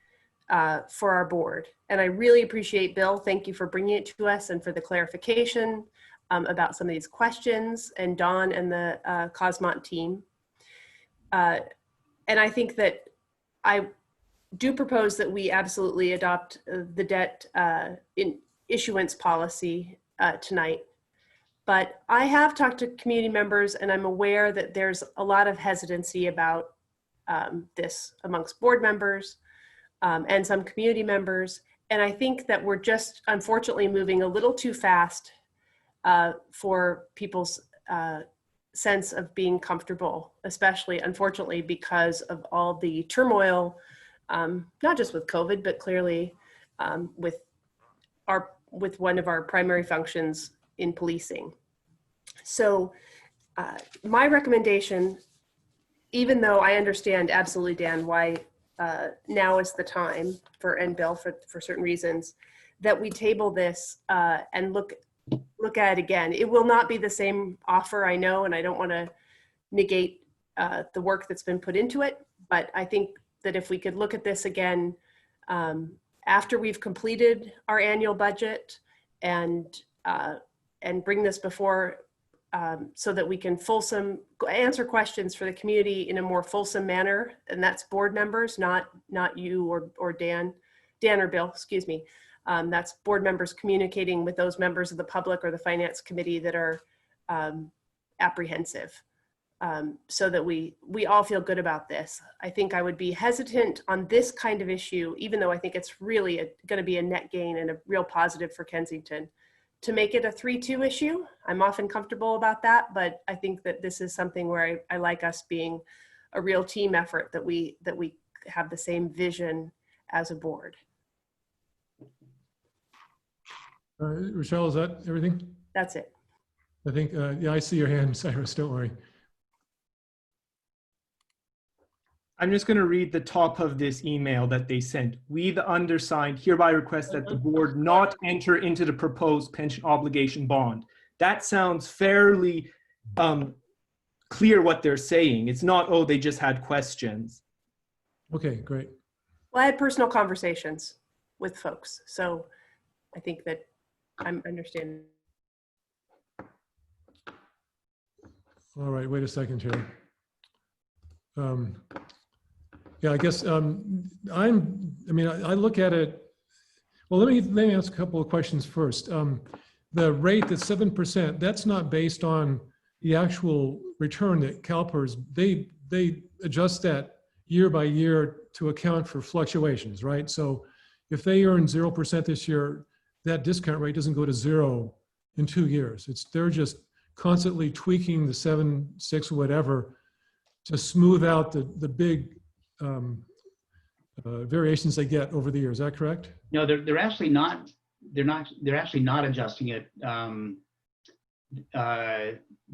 for our board. And I really appreciate, Bill, thank you for bringing it to us and for the clarification about some of these questions, and Dawn and the Kozma team. And I think that I do propose that we absolutely adopt the debt in issuance policy tonight. But I have talked to community members, and I'm aware that there's a lot of hesitancy about this amongst board members and some community members. And I think that we're just unfortunately moving a little too fast for people's sense of being comfortable, especially unfortunately because of all the turmoil, not just with COVID, but clearly with one of our primary functions in policing. So my recommendation, even though I understand absolutely, Dan, why now is the time and Bill for certain reasons, that we table this and look at it again. It will not be the same offer, I know, and I don't want to negate the work that's been put into it, but I think that if we could look at this again after we've completed our annual budget and bring this before so that we can answer questions for the community in a more fulsome manner, and that's board members, not you or Dan or Bill, excuse me. That's board members communicating with those members of the public or the finance committee that are apprehensive, so that we all feel good about this. I think I would be hesitant on this kind of issue, even though I think it's really going to be a net gain and a real positive for Kensington, to make it a 3-2 issue. I'm often comfortable about that, but I think that this is something where I like us being a real team effort, that we have the same vision as a board. Rochelle, is that everything? That's it. I think, yeah, I see your hand, Cyrus, don't worry. I'm just going to read the top of this email that they sent. We, the undersigned, hereby request that the board not enter into the proposed pension obligation bond. That sounds fairly clear what they're saying. It's not, oh, they just had questions. Okay, great. Well, I had personal conversations with folks, so I think that I'm understanding. All right, wait a second here. Yeah, I guess I look at it. Well, let me ask a couple of questions first. The rate that's 7%, that's not based on the actual return that Calpers, they adjust that year by year to account for fluctuations, right? So if they earn 0% this year, that discount rate doesn't go to 0 in 2 years. They're just constantly tweaking the 7, 6, whatever to smooth out the big variations they get over the years. Is that correct? No, they're actually not. They're actually not adjusting it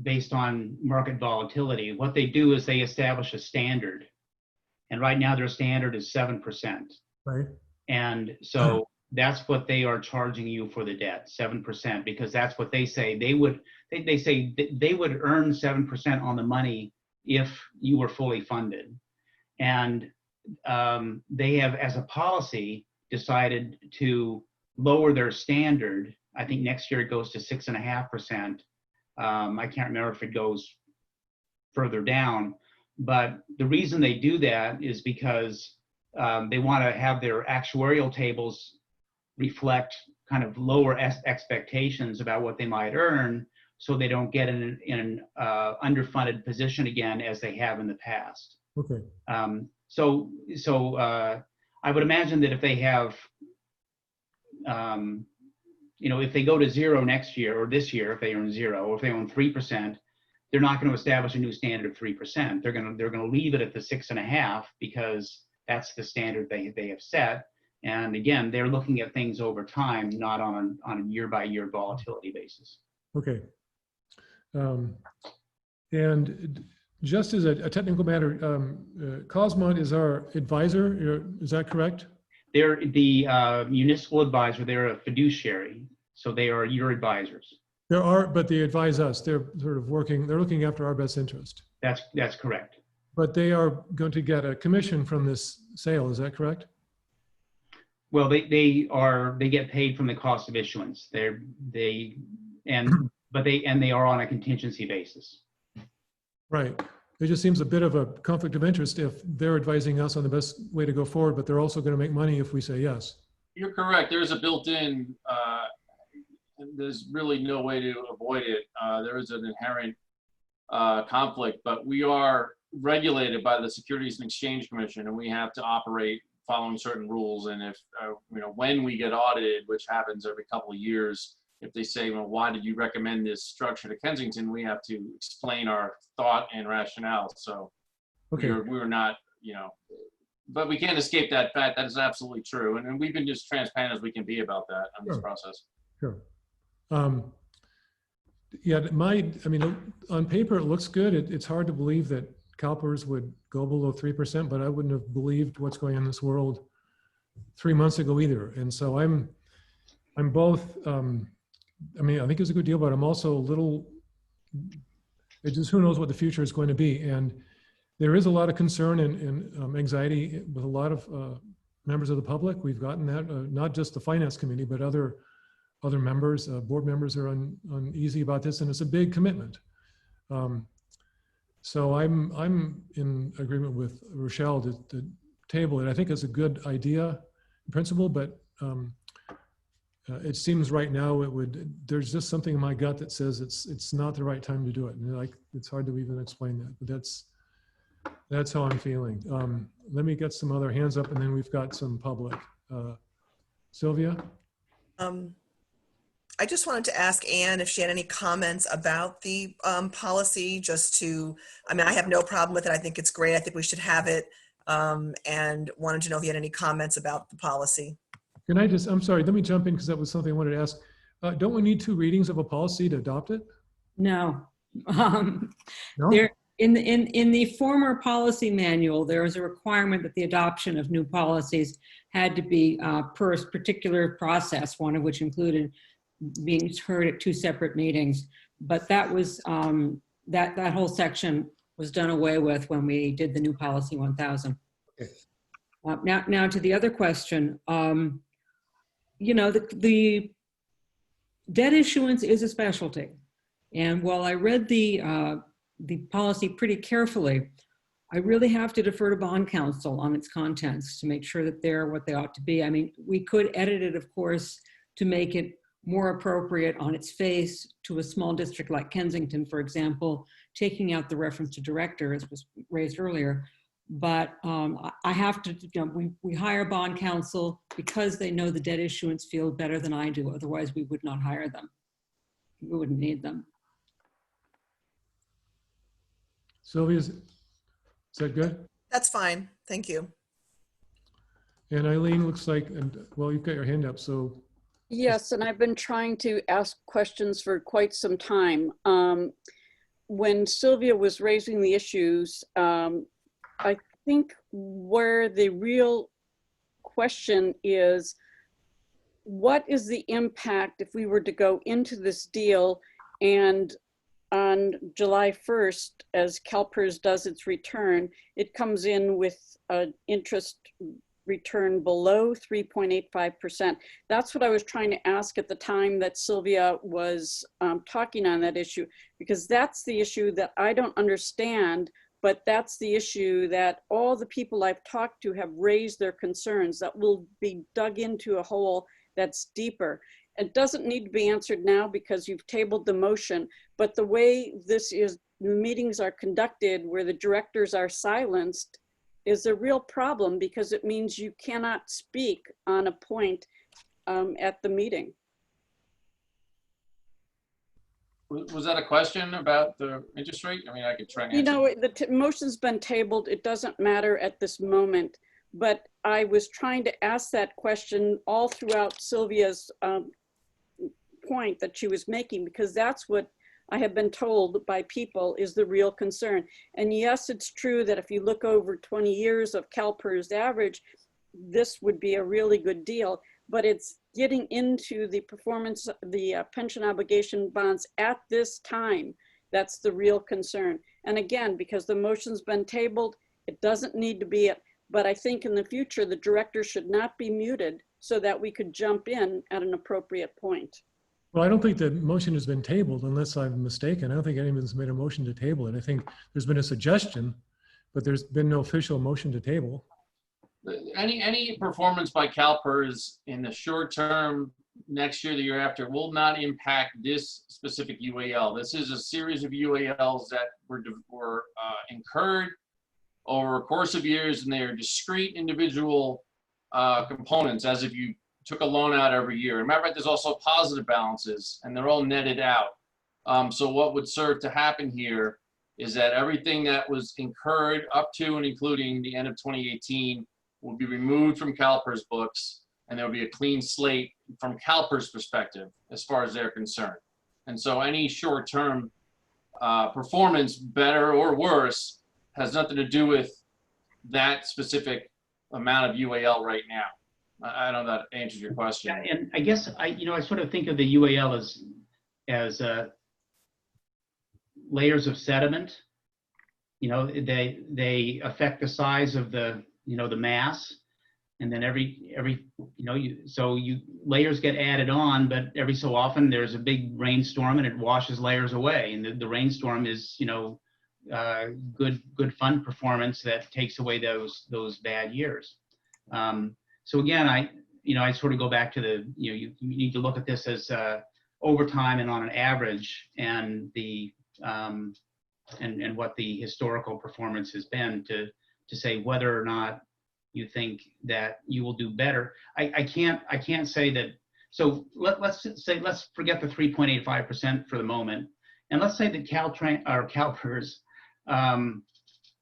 based on market volatility. What they do is they establish a standard, and right now their standard is 7%. Right. And so that's what they are charging you for the debt, 7%, because that's what they say they would. They say they would earn 7% on the money if you were fully funded. And they have, as a policy, decided to lower their standard. I think next year it goes to 6.5%. I can't remember if it goes further down, but the reason they do that is because they want to have their actuarial tables reflect kind of lower expectations about what they might earn, so they don't get in an underfunded position again as they have in the past. Okay. So I would imagine that if they have, if they go to 0 next year or this year, if they earn 0, or if they earn 3%, they're not going to establish a new standard of 3%. They're going to leave it at the 6.5 because that's the standard they have set. And again, they're looking at things over time, not on a year-by-year volatility basis. Okay. And just as a technical matter, Kozma is our advisor. Is that correct? They're the municipal advisor. They're a fiduciary, so they are your advisors. But they advise us. They're sort of they're looking after our best interest. That's correct. But they are going to get a commission from this sale. Is that correct? Well, they get paid from the cost of issuance. They are on a contingency basis. Right. It just seems a bit of a conflict of interest if they're advising us on the best way to go forward, but they're also going to make money if we say yes. You're correct. There's a built-in there's really no way to avoid it. There is an inherent conflict, but we are regulated by the Securities and Exchange Commission, and we have to operate following certain rules. And if, when we get audited, which happens every couple of years, if they say, well, why did you recommend this structure to Kensington? We have to explain our thought and rationale. So Okay. we're not, but we can't escape that fact. That is absolutely true. And we've been just transparent as we can be about that on this process. Sure. Yeah, on paper, it looks good. It's hard to believe that Calpers would go below 3%, but I wouldn't have believed what's going on in this world 3 months ago either. And so I'm both, I think it's a good deal, but I'm also a little, it's just who knows what the future is going to be. And there is a lot of concern and anxiety with a lot of members of the public. We've gotten that, not just the finance committee, but other members, board members are uneasy about this, and it's a big commitment. So I'm in agreement with Rochelle to table it. I think it's a good idea in principle, but it seems right now there's just something in my gut that says it's not the right time to do it. And it's hard to even explain that, but that's how I'm feeling. Let me get some other hands up, and then we've got some public. Sylvia? I just wanted to ask Anne if she had any comments about the policy, I have no problem with it. I think it's great. I think we should have it, and wanted to know if you had any comments about the policy. I'm sorry, let me jump in because that was something I wanted to ask. Don't we need 2 readings of a policy to adopt it? No. No? There, in the former policy manual, there was a requirement that the adoption of new policies had to be per a particular process, one of which included being heard at 2 separate meetings. But that was, that whole section was done away with when we did the new policy 1000. Okay. Now to the other question, the debt issuance is a specialty. And while I read the policy pretty carefully, I really have to defer to bond counsel on its contents to make sure that they're what they ought to be. I mean, we could edit it, of course, to make it more appropriate on its face to a small district like Kensington, for example, taking out the reference to director, as was raised earlier. But I have to, we hire bond counsel because they know the debt issuance field better than I do. Otherwise, we would not hire them. We wouldn't need them. Sylvia, is that good? That's fine. Thank you. And Eileen looks like, you've got your hand up, so. Yes, and I've been trying to ask questions for quite some time. When Sylvia was raising the issues, I think where the real question is, what is the impact if we were to go into this deal and on July 1st, as Calpers does its return, it comes in with an interest return below 3.85%. That's what I was trying to ask at the time that Sylvia was talking on that issue, because that's the issue that I don't understand, but that's the issue that all the people I've talked to have raised their concerns that will be dug into a hole that's deeper. It doesn't need to be answered now because you've tabled the motion, but the way the meetings are conducted where the directors are silenced is a real problem, because it means you cannot speak on a point at the meeting. Was that a question about the interest rate? I mean, I could try and answer. The motion's been tabled. It doesn't matter at this moment, but I was trying to ask that question all throughout Sylvia's point that she was making, because that's what I have been told by people is the real concern. And yes, it's true that if you look over 20 years of Calpers average, this would be a really good deal, but it's getting into the performance, the pension obligation bonds at this time. That's the real concern. And again, because the motion's been tabled, it doesn't need to be it. But I think in the future, the director should not be muted so that we could jump in at an appropriate point. Well, I don't think the motion has been tabled unless I'm mistaken. I don't think anyone's made a motion to table it. I think there's been a suggestion, but there's been no official motion to table. Any performance by Calpers in the short term next year, the year after, will not impact this specific UAL. This is a series of UALs that were incurred over a course of years, and they are discrete individual components, as if you took a loan out every year. And matter of fact, there's also positive balances, and they're all netted out. So what would serve to happen here is that everything that was incurred up to and including the end of 2018 will be removed from Calpers' books, and there will be a clean slate from Calpers' perspective as far as they're concerned. And so any short-term performance, better or worse, has nothing to do with that specific amount of UAL right now. I don't know if that answers your question. Yeah, and I guess I sort of think of the UAL as layers of sediment. They affect the size of the mass, and then layers get added on, but every so often there's a big rainstorm and it washes layers away, and the rainstorm is good fund performance that takes away those bad years. So again, I sort of go back to you need to look at this as over time and on an average, and and what the historical performance has been to say whether or not you think that you will do better. I can't say that. So let's forget the 3.85% for the moment, and let's say that Calpers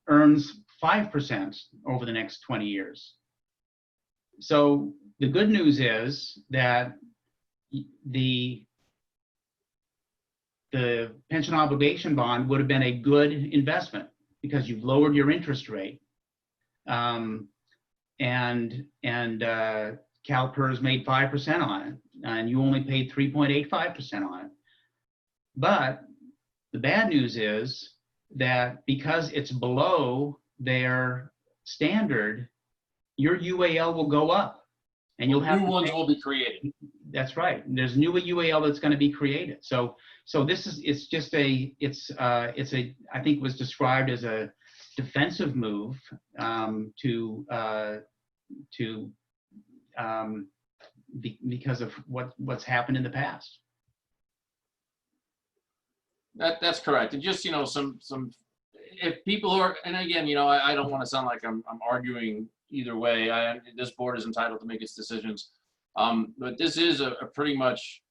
earns 5% over the next 20 years. So the good news is that the pension obligation bond would have been a good investment because you've lowered your interest rate, and Calpers made 5% on it, and you only paid 3.85% on it. But the bad news is that because it's below their standard, your UAL will go up, and you'll have new ones will be created. That's right. There's new UAL that's going to be created. So this is I think it was described as a defensive move because of what's happened in the past. That's correct. And just some if people are, and again, I don't want to sound like I'm arguing either way. This board is entitled to make its decisions, but this is a pretty much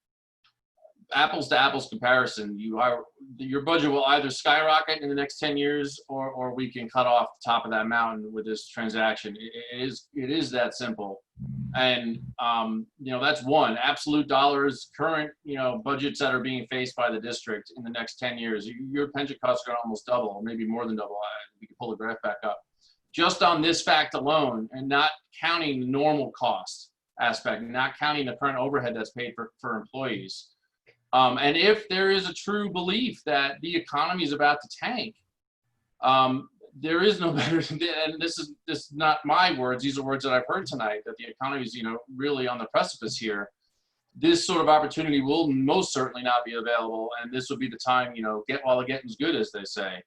apples to apples comparison. Your budget will either skyrocket in the next 10 years, or we can cut off the top of that mountain with this transaction. It is that simple. And that's one. Absolute dollars, current budgets that are being faced by the district in the next 10 years. Your pension costs are going to almost double, maybe more than double. We can pull the graph back up. Just on this fact alone, and not counting the normal cost aspect, not counting the current overhead that's paid for employees. And if there is a true belief that the economy is about to tank, there is no better, and this is not my words, these are words that I've heard tonight, that the economy is really on the precipice here. This sort of opportunity will most certainly not be available, and this will be the time, get while the getting's good, as they say.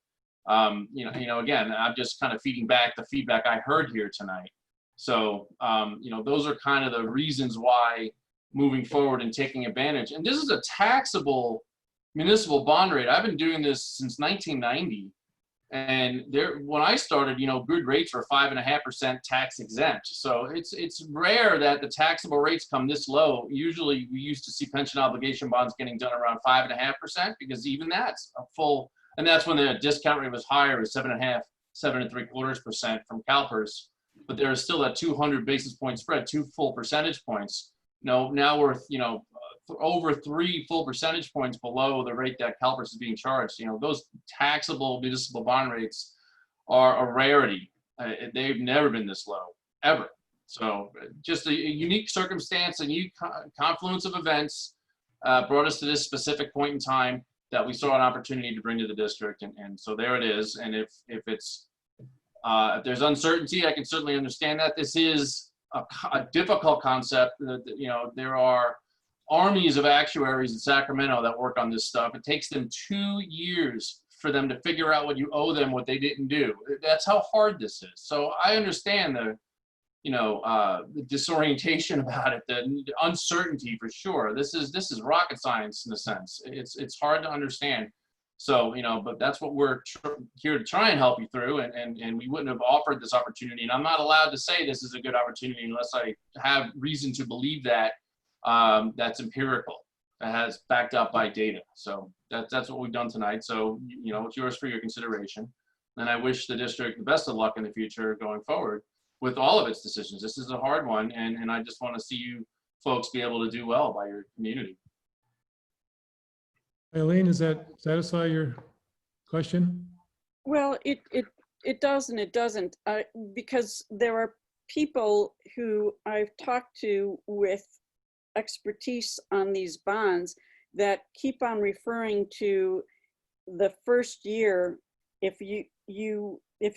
Again, I'm just kind of feeding back the feedback I heard here tonight. So, those are kind of the reasons why moving forward and taking advantage. And this is a taxable municipal bond rate. I've been doing this since 1990. And when I started, good rates were 5.5% tax exempt. So it's rare that the taxable rates come this low. Usually we used to see pension obligation bonds getting done around 5.5%, because even that's a full, and that's when the discount rate was higher, at 7.5%, 7.75% from Calpers. But there is still that 200 basis point spread, 2 full percentage points. Now we're, over 3 full percentage points below the rate that Calpers is being charged. Those taxable municipal bond rates are a rarity. They've never been this low, ever. So just a unique circumstance, a unique confluence of events brought us to this specific point in time that we saw an opportunity to bring to the district. And so there it is. And if there's uncertainty, I can certainly understand that. This is a difficult concept. There are armies of actuaries in Sacramento that work on this stuff. It takes them 2 years for them to figure out what you owe them, what they didn't do. That's how hard this is. So I understand the disorientation about it, the uncertainty for sure. This is rocket science in a sense. It's hard to understand. So, but that's what we're here to try and help you through. And we wouldn't have offered this opportunity. And I'm not allowed to say this is a good opportunity unless I have reason to believe that that's empirical, that has backed up by data. So that's what we've done tonight. So, it's yours for your consideration. And I wish the district the best of luck in the future going forward with all of its decisions. This is a hard one. And I just want to see you folks be able to do well by your community. Eileen, does that satisfy your question? Well, it does and it doesn't, because there are people who I've talked to with expertise on these bonds that keep on referring to the first year. If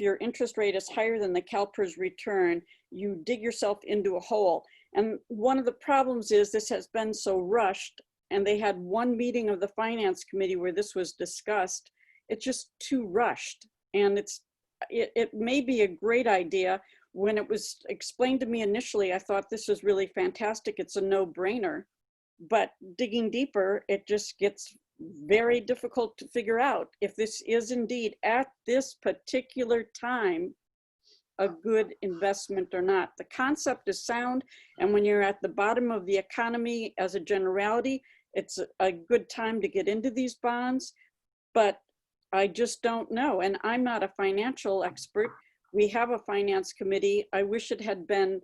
your interest rate is higher than the Calpers return, you dig yourself into a hole. And one of the problems is this has been so rushed, and they had one meeting of the finance committee where this was discussed. It's just too rushed. And it may be a great idea. When it was explained to me initially, I thought this was really fantastic. It's a no-brainer. But digging deeper, it just gets very difficult to figure out if this is indeed at this particular time a good investment or not. The concept is sound, and when you're at the bottom of the economy as a generality, it's a good time to get into these bonds, but I just don't know. And I'm not a financial expert. We have a finance committee. I wish it had been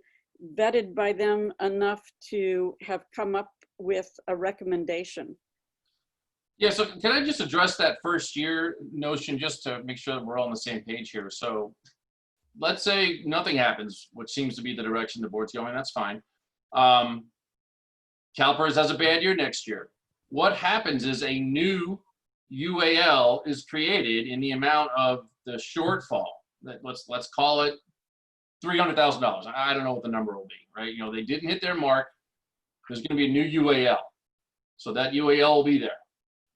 vetted by them enough to have come up with a recommendation. Yeah, so can I just address that first year notion just to make sure that we're all on the same page here? So let's say nothing happens, which seems to be the direction the board's going, that's fine. Calpers has a bad year next year. What happens is a new UAL is created in the amount of the shortfall. Let's call it $300,000. I don't know what the number will be, right? They didn't hit their mark. There's going to be a new UAL. So that UAL will be there.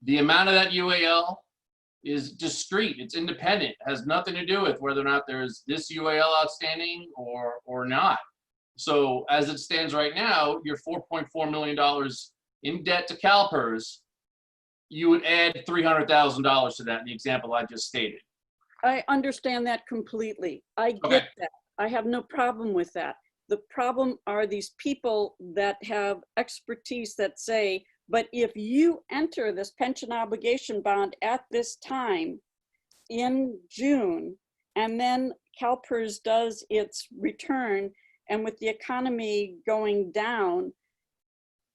The amount of that UAL is discrete. It's independent. It has nothing to do with whether or not there's this UAL outstanding or not. So as it stands right now, you're $4.4 million in debt to Calpers. You would add $300,000 to that in the example I just stated. I understand that completely. I get that. I have no problem with that. The problem are these people that have expertise that say, but if you enter this pension obligation bond at this time in June, and then Calpers does its return, and with the economy going down,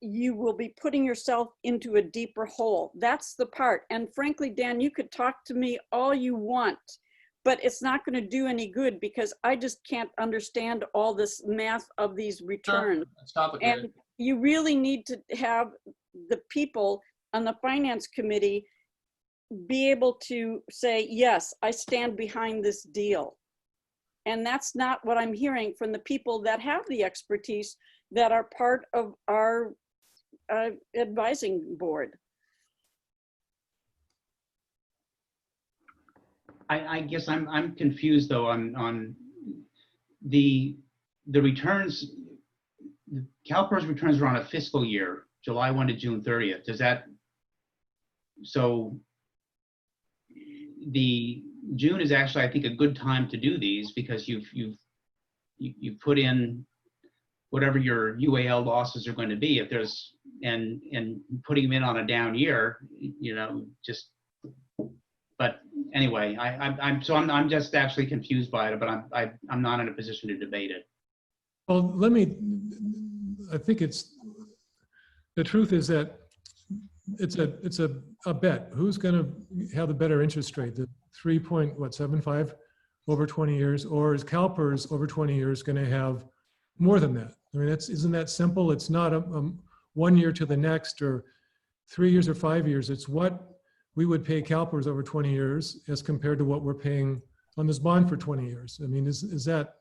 you will be putting yourself into a deeper hole. That's the part. And frankly, Dan, you could talk to me all you want, but it's not going to do any good because I just can't understand all this math of these returns. Sure. It's complicated. And you really need to have the people on the finance committee be able to say, yes, I stand behind this deal. And that's not what I'm hearing from the people that have the expertise that are part of our advising board. I guess I'm confused though on the returns. Calpers returns are on a fiscal year, July 1 to June 30th. Does that, so the June is actually, I think, a good time to do these because you've put in whatever your UAL losses are going to be. If there's, and putting them in on a down year, just, but anyway, I'm just actually confused by it, but I'm not in a position to debate it. Well, I think the truth is that it's a bet. Who's going to have the better interest rate? The 3.75 over 20 years, or is Calpers over 20 years going to have more than that? I mean, isn't that simple? It's not a 1 year to the next, or 3 years or 5 years. It's what we would pay Calpers over 20 years as compared to what we're paying on this bond for 20 years. I mean, is that,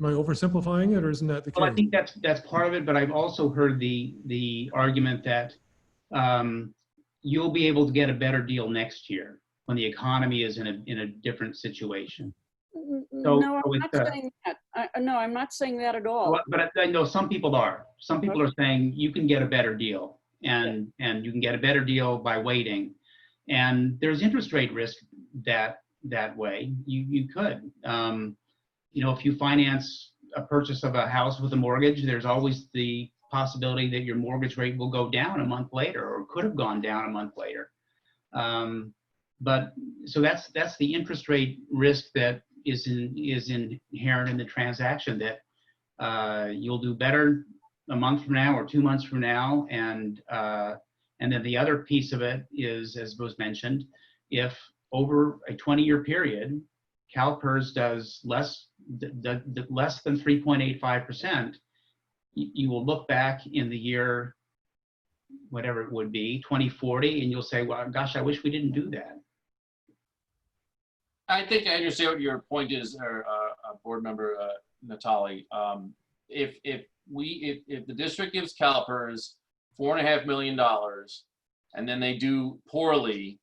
am I oversimplifying it, or isn't that the case? Well, I think that's part of it, but I've also heard the argument that you'll be able to get a better deal next year when the economy is in a different situation. No, I'm not saying that. No, I'm not saying that at all. Well, but I know some people are. Some people are saying you can get a better deal, and you can get a better deal by waiting. And there's interest rate risk that way. You could, if you finance a purchase of a house with a mortgage, there's always the possibility that your mortgage rate will go down a month later, or could have gone down a month later. But so that's the interest rate risk that is inherent in the transaction, that you'll do better a month from now or 2 months from now, and then the other piece of it is, as was mentioned, if over a 20-year period, Calpers does less than 3.85%, you will look back in the year, whatever it would be, 2040, and you'll say, well, gosh, I wish we didn't do that. I think I understand what your point is, board member Natali. If the district gives Calpers $4.5 million, and then they do poorly,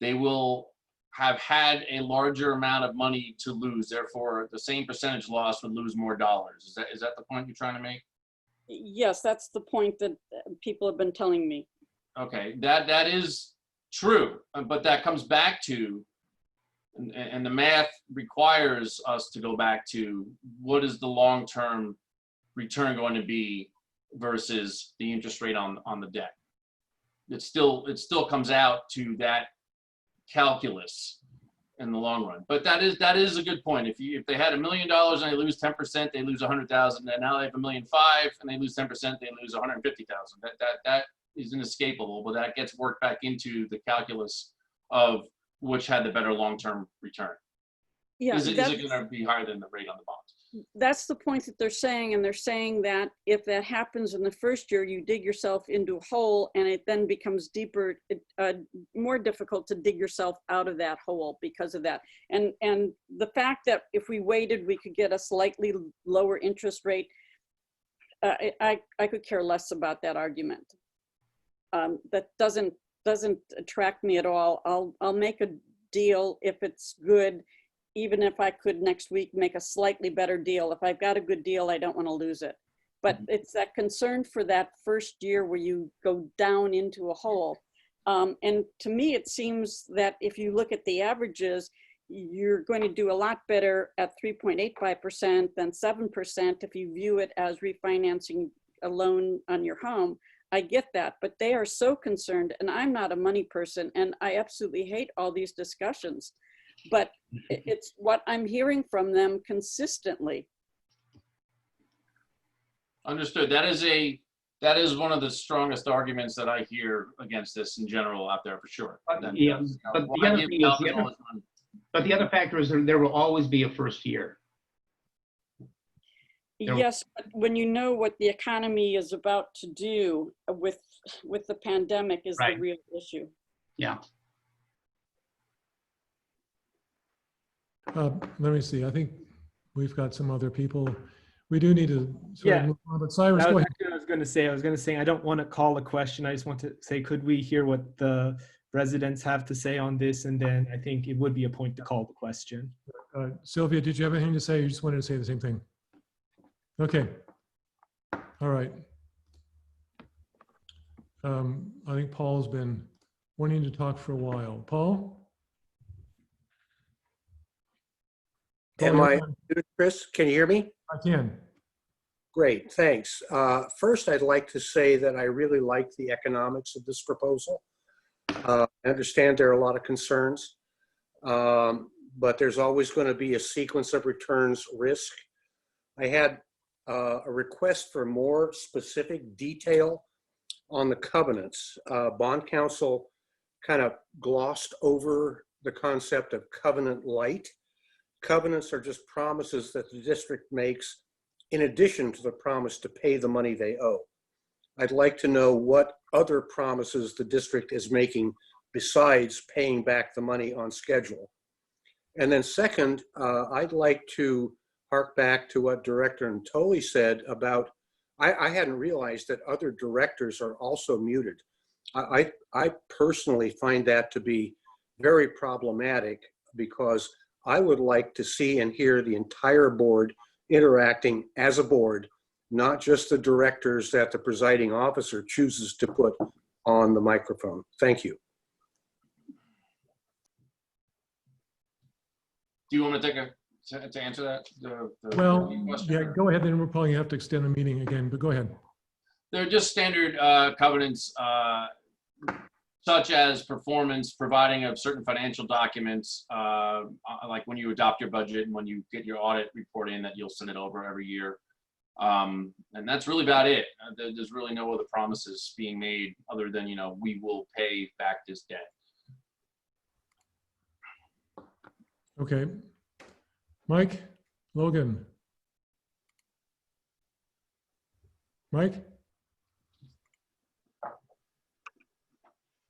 they will have had a larger amount of money to lose. Therefore, the same percentage loss would lose more dollars. Is that the point you're trying to make? Yes, that's the point that people have been telling me. Okay, that is true, but that comes back to, and the math requires us to go back to, what is the long-term return going to be versus the interest rate on the debt. It still comes out to that calculus in the long run. But that is a good point. If they had $1 million and they lose 10%, they lose 100,000. And now they have $1.5 million and they lose 10%, they lose 150,000. That is inescapable. But that gets worked back into the calculus of which had the better long-term return. Yeah, is it going to be higher than the rate on the bonds? That's the point that they're saying, and they're saying that if that happens in the first year, you dig yourself into a hole, and it then becomes deeper, more difficult to dig yourself out of that hole because of that. And the fact that if we waited, we could get a slightly lower interest rate, I could care less about that argument. That doesn't attract me at all. I'll make a deal if it's good, even if I could next week make a slightly better deal. If I've got a good deal, I don't want to lose it. But it's that concern for that first year where you go down into a hole. And to me, it seems that if you look at the averages, you're going to do a lot better at 3.85% than 7% if you view it as refinancing a loan on your home. I get that, but they are so concerned, and I'm not a money person, and I absolutely hate all these discussions. But it's what I'm hearing from them consistently. Understood. That is one of the strongest arguments that I hear against this in general out there, for sure. Yeah, but the other factor is there will always be a first year. Yes, but when you know what the economy is about to do with the pandemic is the real issue. Yeah. Let me see. I think we've got some other people. We do need to sort of move on, but Cyrus, That go was ahead. actually what I was going to say I don't want to call a question. I just want to say, could we hear what the residents have to say on this? And then I think it would be a point to call the question. Sylvia, did you have anything to say? Or you just wanted to say the same thing? Okay. All right. I think Paul's been wanting to talk for a while. Paul? Am I good, Chris? Can you hear me? I can. Great, thanks. First, I'd like to say that I really like the economics of this proposal. I understand there are a lot of concerns, but there's always going to be a sequence of returns risk. I had a request for more specific detail on the covenants. Bond counsel kind of glossed over the concept of covenant light. Covenants are just promises that the district makes in addition to the promise to pay the money they owe. I'd like to know what other promises the district is making besides paying back the money on schedule. And then second, I'd like to hark back to what Director Natoli said about, I hadn't realized that other directors are also muted. I personally find that to be very problematic because I would like to see and hear the entire board interacting as a board, not just the directors that the presiding officer chooses to put on the microphone. Thank you. Do you want me to take to answer that? Well, question? yeah, go ahead, then we're probably gonna have to extend the meeting again, but go ahead. They're just standard covenants, such as performance, providing of certain financial documents, like when you adopt your budget and when you get your audit report in, that you'll send it over every year. And that's really about it. There's really no other promises being made other than, we will pay back this debt. Okay. Mike, Logan. Mike?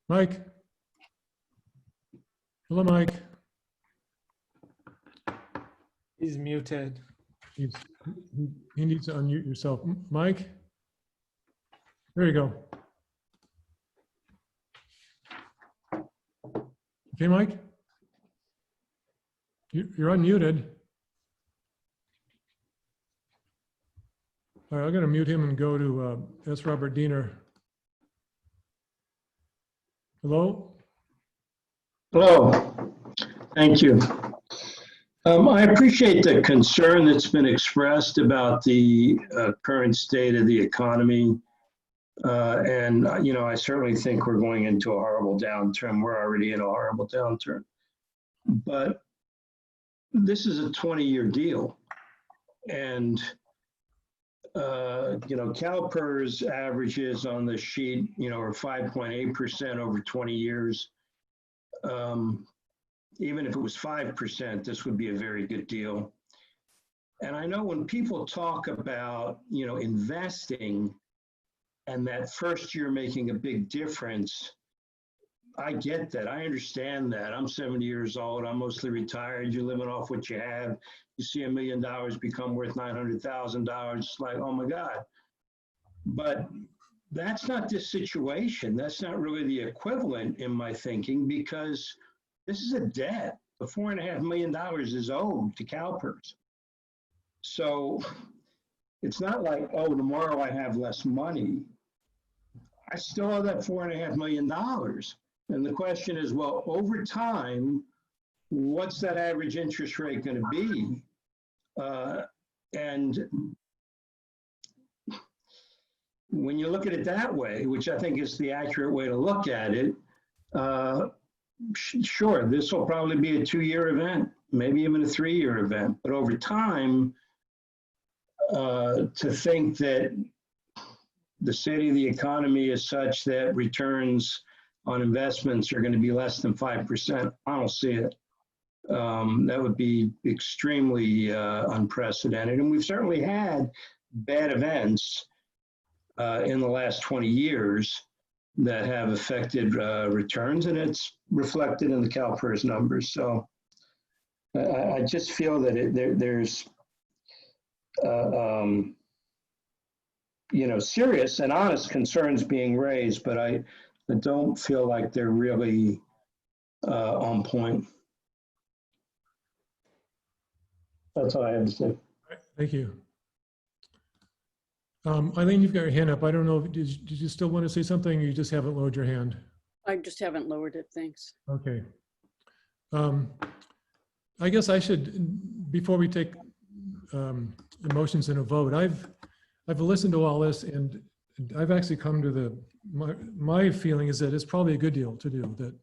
Mike? Hello, Mike. He's muted. He needs to unmute yourself. Mike? There you go. Okay, Mike? You're unmuted. All right, I'm going to mute him and go to S. Robert Diener. Hello? Hello. Thank you. I appreciate the concern that's been expressed about the current state of the economy. And, I certainly think we're going into a horrible downturn. We're already in a horrible downturn. But this is a 20-year deal. And, Calpers averages on the sheet, are 5.8% over 20 years. Even if it was 5%, this would be a very good deal. And I know when people talk about, investing and that first year making a big difference, I get that. I understand that. I'm 70 years old. I'm mostly retired. You're living off what you have. You see $1 million become worth $900,000. It's like, oh my God. But that's not this situation. That's not really the equivalent in my thinking, because this is a debt. The $4.5 million is owed to Calpers. So it's not like, oh, tomorrow I have less money. I still owe that $4.5 million. And the question is, well, over time, what's that average interest rate going to be? And when you look at it that way, which I think is the accurate way to look at it, sure, this will probably be a 2-year event, maybe even a 3-year event. But over time, to think that the state of the economy is such that returns on investments are going to be less than 5%, I don't see it. That would be extremely unprecedented. And we've certainly had bad events in the last 20 years that have affected returns, and it's reflected in the Calpers numbers. So I just feel that there's serious and honest concerns being raised, but I don't feel like they're really on point. That's all I have to say. Thank you. Eileen, you've got your hand up. I don't know, did you still want to say something, or you just haven't lowered your hand? I just haven't lowered it, thanks. Okay. I guess I should, before we take emotions in a vote, I've listened to all this, and I've actually come to my feeling is that it's probably a good deal to do. That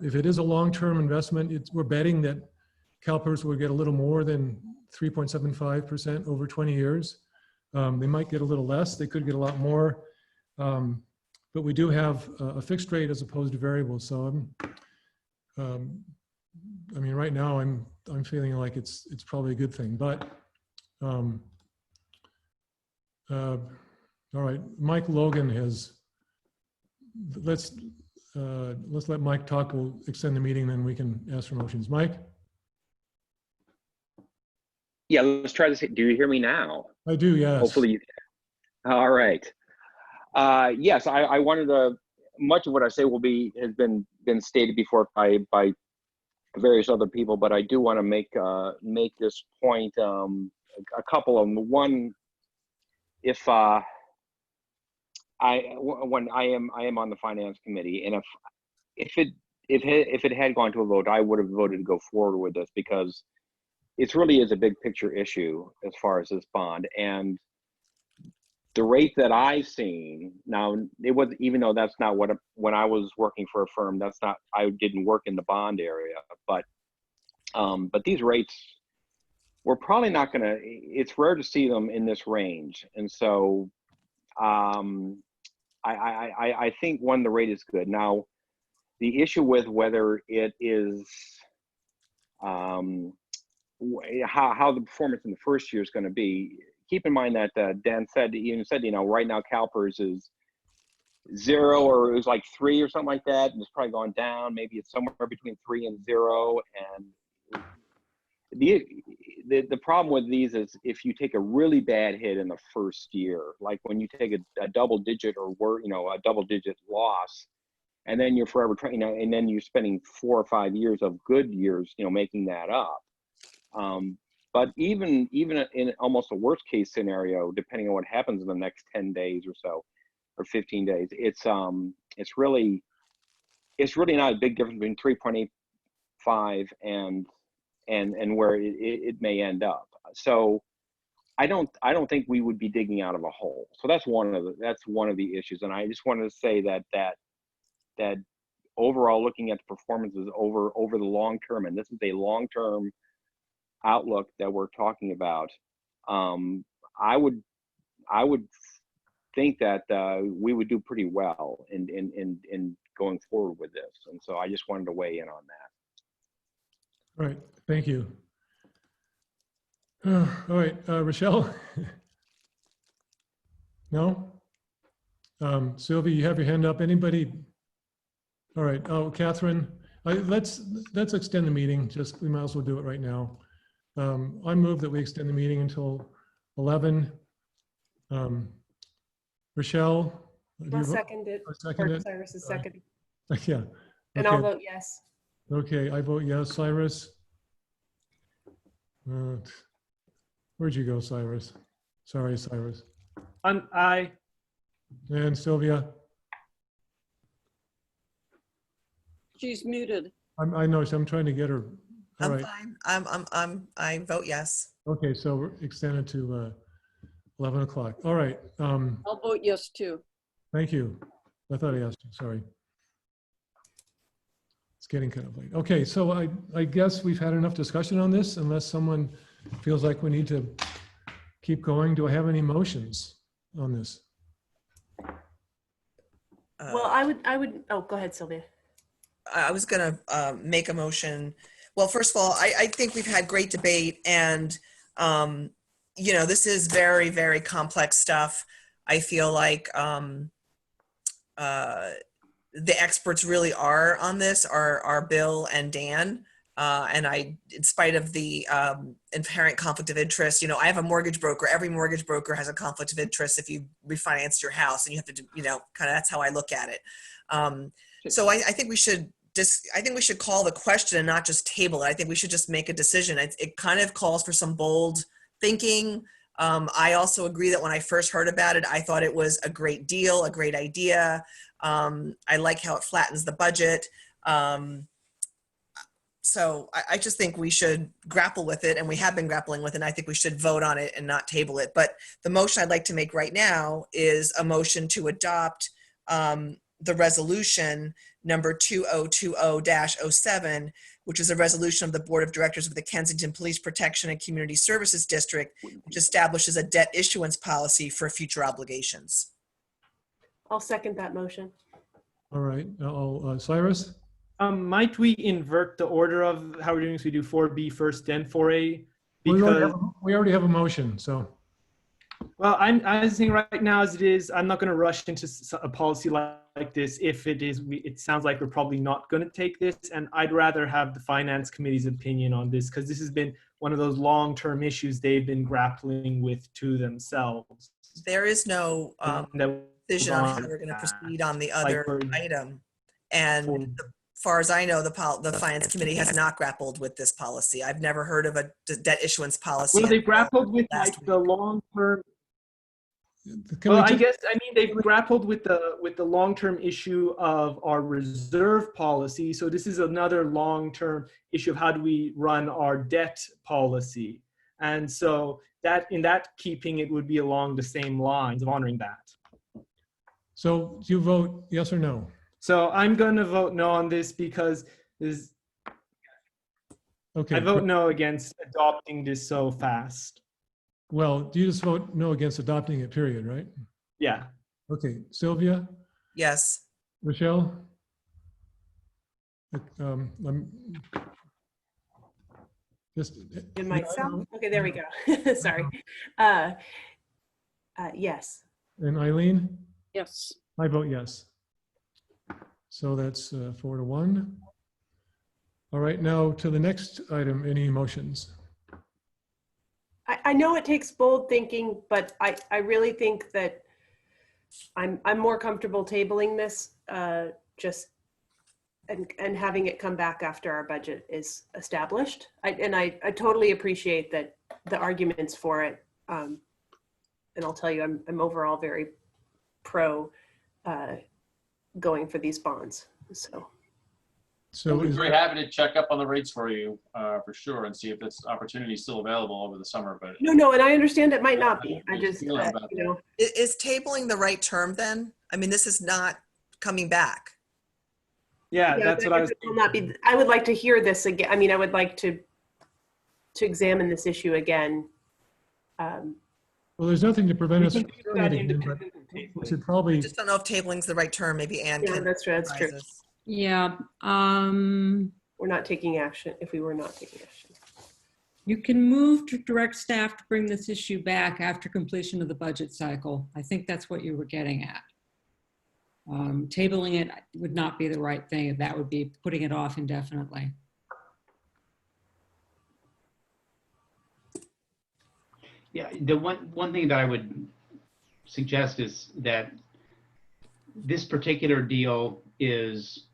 if it is a long-term investment, we're betting that Calpers will get a little more than 3.75% over 20 years. They might get a little less. They could get a lot more. But we do have a fixed rate as opposed to variable. So I mean, right now I'm feeling like it's probably a good thing. But all right, Mike Logan has. Let's let Mike talk. We'll extend the meeting, then we can ask for motions. Mike. Yeah, let's try this. Do you hear me now? I do, yes. Hopefully you can. All right. Yes, I wanted to, much of what I say has been stated before by various other people, but I do want to make this point a couple of them. One, if when I am on the finance committee, and if it had gone to a vote, I would have voted to go forward with this, because it really is a big picture issue as far as this bond. And the rate that I've seen now, it was, even though that's not what when I was working for a firm, that's not, I didn't work in the bond area, but these rates, we're probably not going to, it's rare to see them in this range. And so I think, one, the rate is good. Now, the issue with whether it is, how the performance in the first year is going to be, keep in mind that Dan said, right now CalPERS is 0, or it was like 3 or something like that, and it's probably gone down. Maybe it's somewhere between 3 and 0. And the problem with these is, if you take a really bad hit in the first year, like when you take a double digit or a double digit loss, and then you're forever trying, and then you're spending 4 or 5 years of good years, making that up. But even in almost a worst case scenario, depending on what happens in the next 10 days or so, or 15 days, it's really not a big difference between 3.85 and where it may end up. So I don't think we would be digging out of a hole. So that's one of the issues. And I just wanted to say that overall, looking at the performances over the long term, and this is a long term outlook that we're talking about, I would think that we would do pretty well in going forward with this. And so I just wanted to weigh in on that. All right, thank you. All right, Rochelle? No? Sylvia, you have your hand up. Anybody? All right, oh, Catherine, let's extend the meeting. We might as well do it right now. I move that we extend the meeting until 11. Rochelle? I'll second it. Second it? Cyrus is second. Yeah. And Okay. I'll vote yes. Okay, I vote yes. Cyrus? Where'd you go, Cyrus? Sorry, Cyrus. Aye. And Sylvia? She's muted. I know, so I'm trying to get her. All I'm right. fine. I vote yes. Okay, so we're extended to 11 o'clock. All right. I'll vote yes too. Thank you. I thought I asked you, sorry. It's getting kind of late. Okay, so I guess we've had enough discussion on this, unless someone feels like we need to keep going. Do I have any motions on this? Well, I would, oh, go ahead, Sylvia. I was going to make a motion. Well, first of all, I think we've had great debate, and this is very, very complex stuff. I feel like the experts really are on this, are Bill and Dan. And in spite of the inherent conflict of interest, I have a mortgage broker. Every mortgage broker has a conflict of interest if you refinance your house, and you have to, kind of, that's how I look at it. So I think we should call the question and not just table it. I think we should just make a decision. It kind of calls for some bold thinking. I also agree that when I first heard about it, I thought it was a great deal, a great idea. I like how it flattens the budget. So I just think we should grapple with it, and we have been grappling with it, and I think we should vote on it and not table it. But the motion I'd like to make right now is a motion to adopt the resolution number 2020-07, which is a resolution of the Board of Directors of the Kensington Police Protection and Community Services District, which establishes a debt issuance policy for future obligations. I'll second that motion. All right, Cyrus? Might we invert the order of how we're doing, so we do 4B first, then 4A? Because we already have a motion, so. Well, I was saying right now, as it is, I'm not going to rush into a policy like this. If it is, it sounds like we're probably not going to take this, and I'd rather have the Finance Committee's opinion on this, because this has been one of those long-term issues they've been grappling with to themselves. There is no decision on how we're going to proceed on the other item. And far as I know, the Finance Committee has not grappled with this policy. I've never heard of a debt issuance policy. Well, they grappled with last like the long-term. Can Well, we I just- guess, I mean, they've grappled with the long-term issue of our reserve policy. So this is another long-term issue of how do we run our debt policy. And so that in that keeping, it would be along the same lines of honoring that. So do you vote yes or no? So I'm going to vote no on this because Okay. I vote no against adopting this so fast. Well, do you just vote no against adopting it, period, right? Yeah. Okay, Sylvia, Yes. Rochelle? Just. In myself? Okay, there we go. Sorry. Yes. And Eileen? Yes. I vote yes. So that's 4-1. All right, now to the next item, any motions? I know it takes bold thinking, but I really think that I'm more comfortable tabling this just and having it come back after our budget is established. I totally appreciate that the arguments for it. And I'll tell you, I'm overall very pro going for these bonds. So we're very happy to check up on the rates for you for sure and see if this opportunity is still available over the summer. But no, and I understand it might not be. I just, you know. Is tabling the right term then? I mean, this is not coming back. Yeah, that's what I was will not be. I would like to hear this again. I mean, I would like to examine this issue again. Well, there's nothing to prevent us from do that doing it, but we should probably. I just don't know if tabling's the right term. Maybe Anne Yeah, can. that's true. That's true. advise us. Yeah. We're not taking action if we were not taking action. You can move to direct staff to bring this issue back after completion of the budget cycle. I think that's what you were getting at. Tabling it would not be the right thing. That would be putting it off indefinitely. Yeah, the one thing that I would suggest is that this particular deal is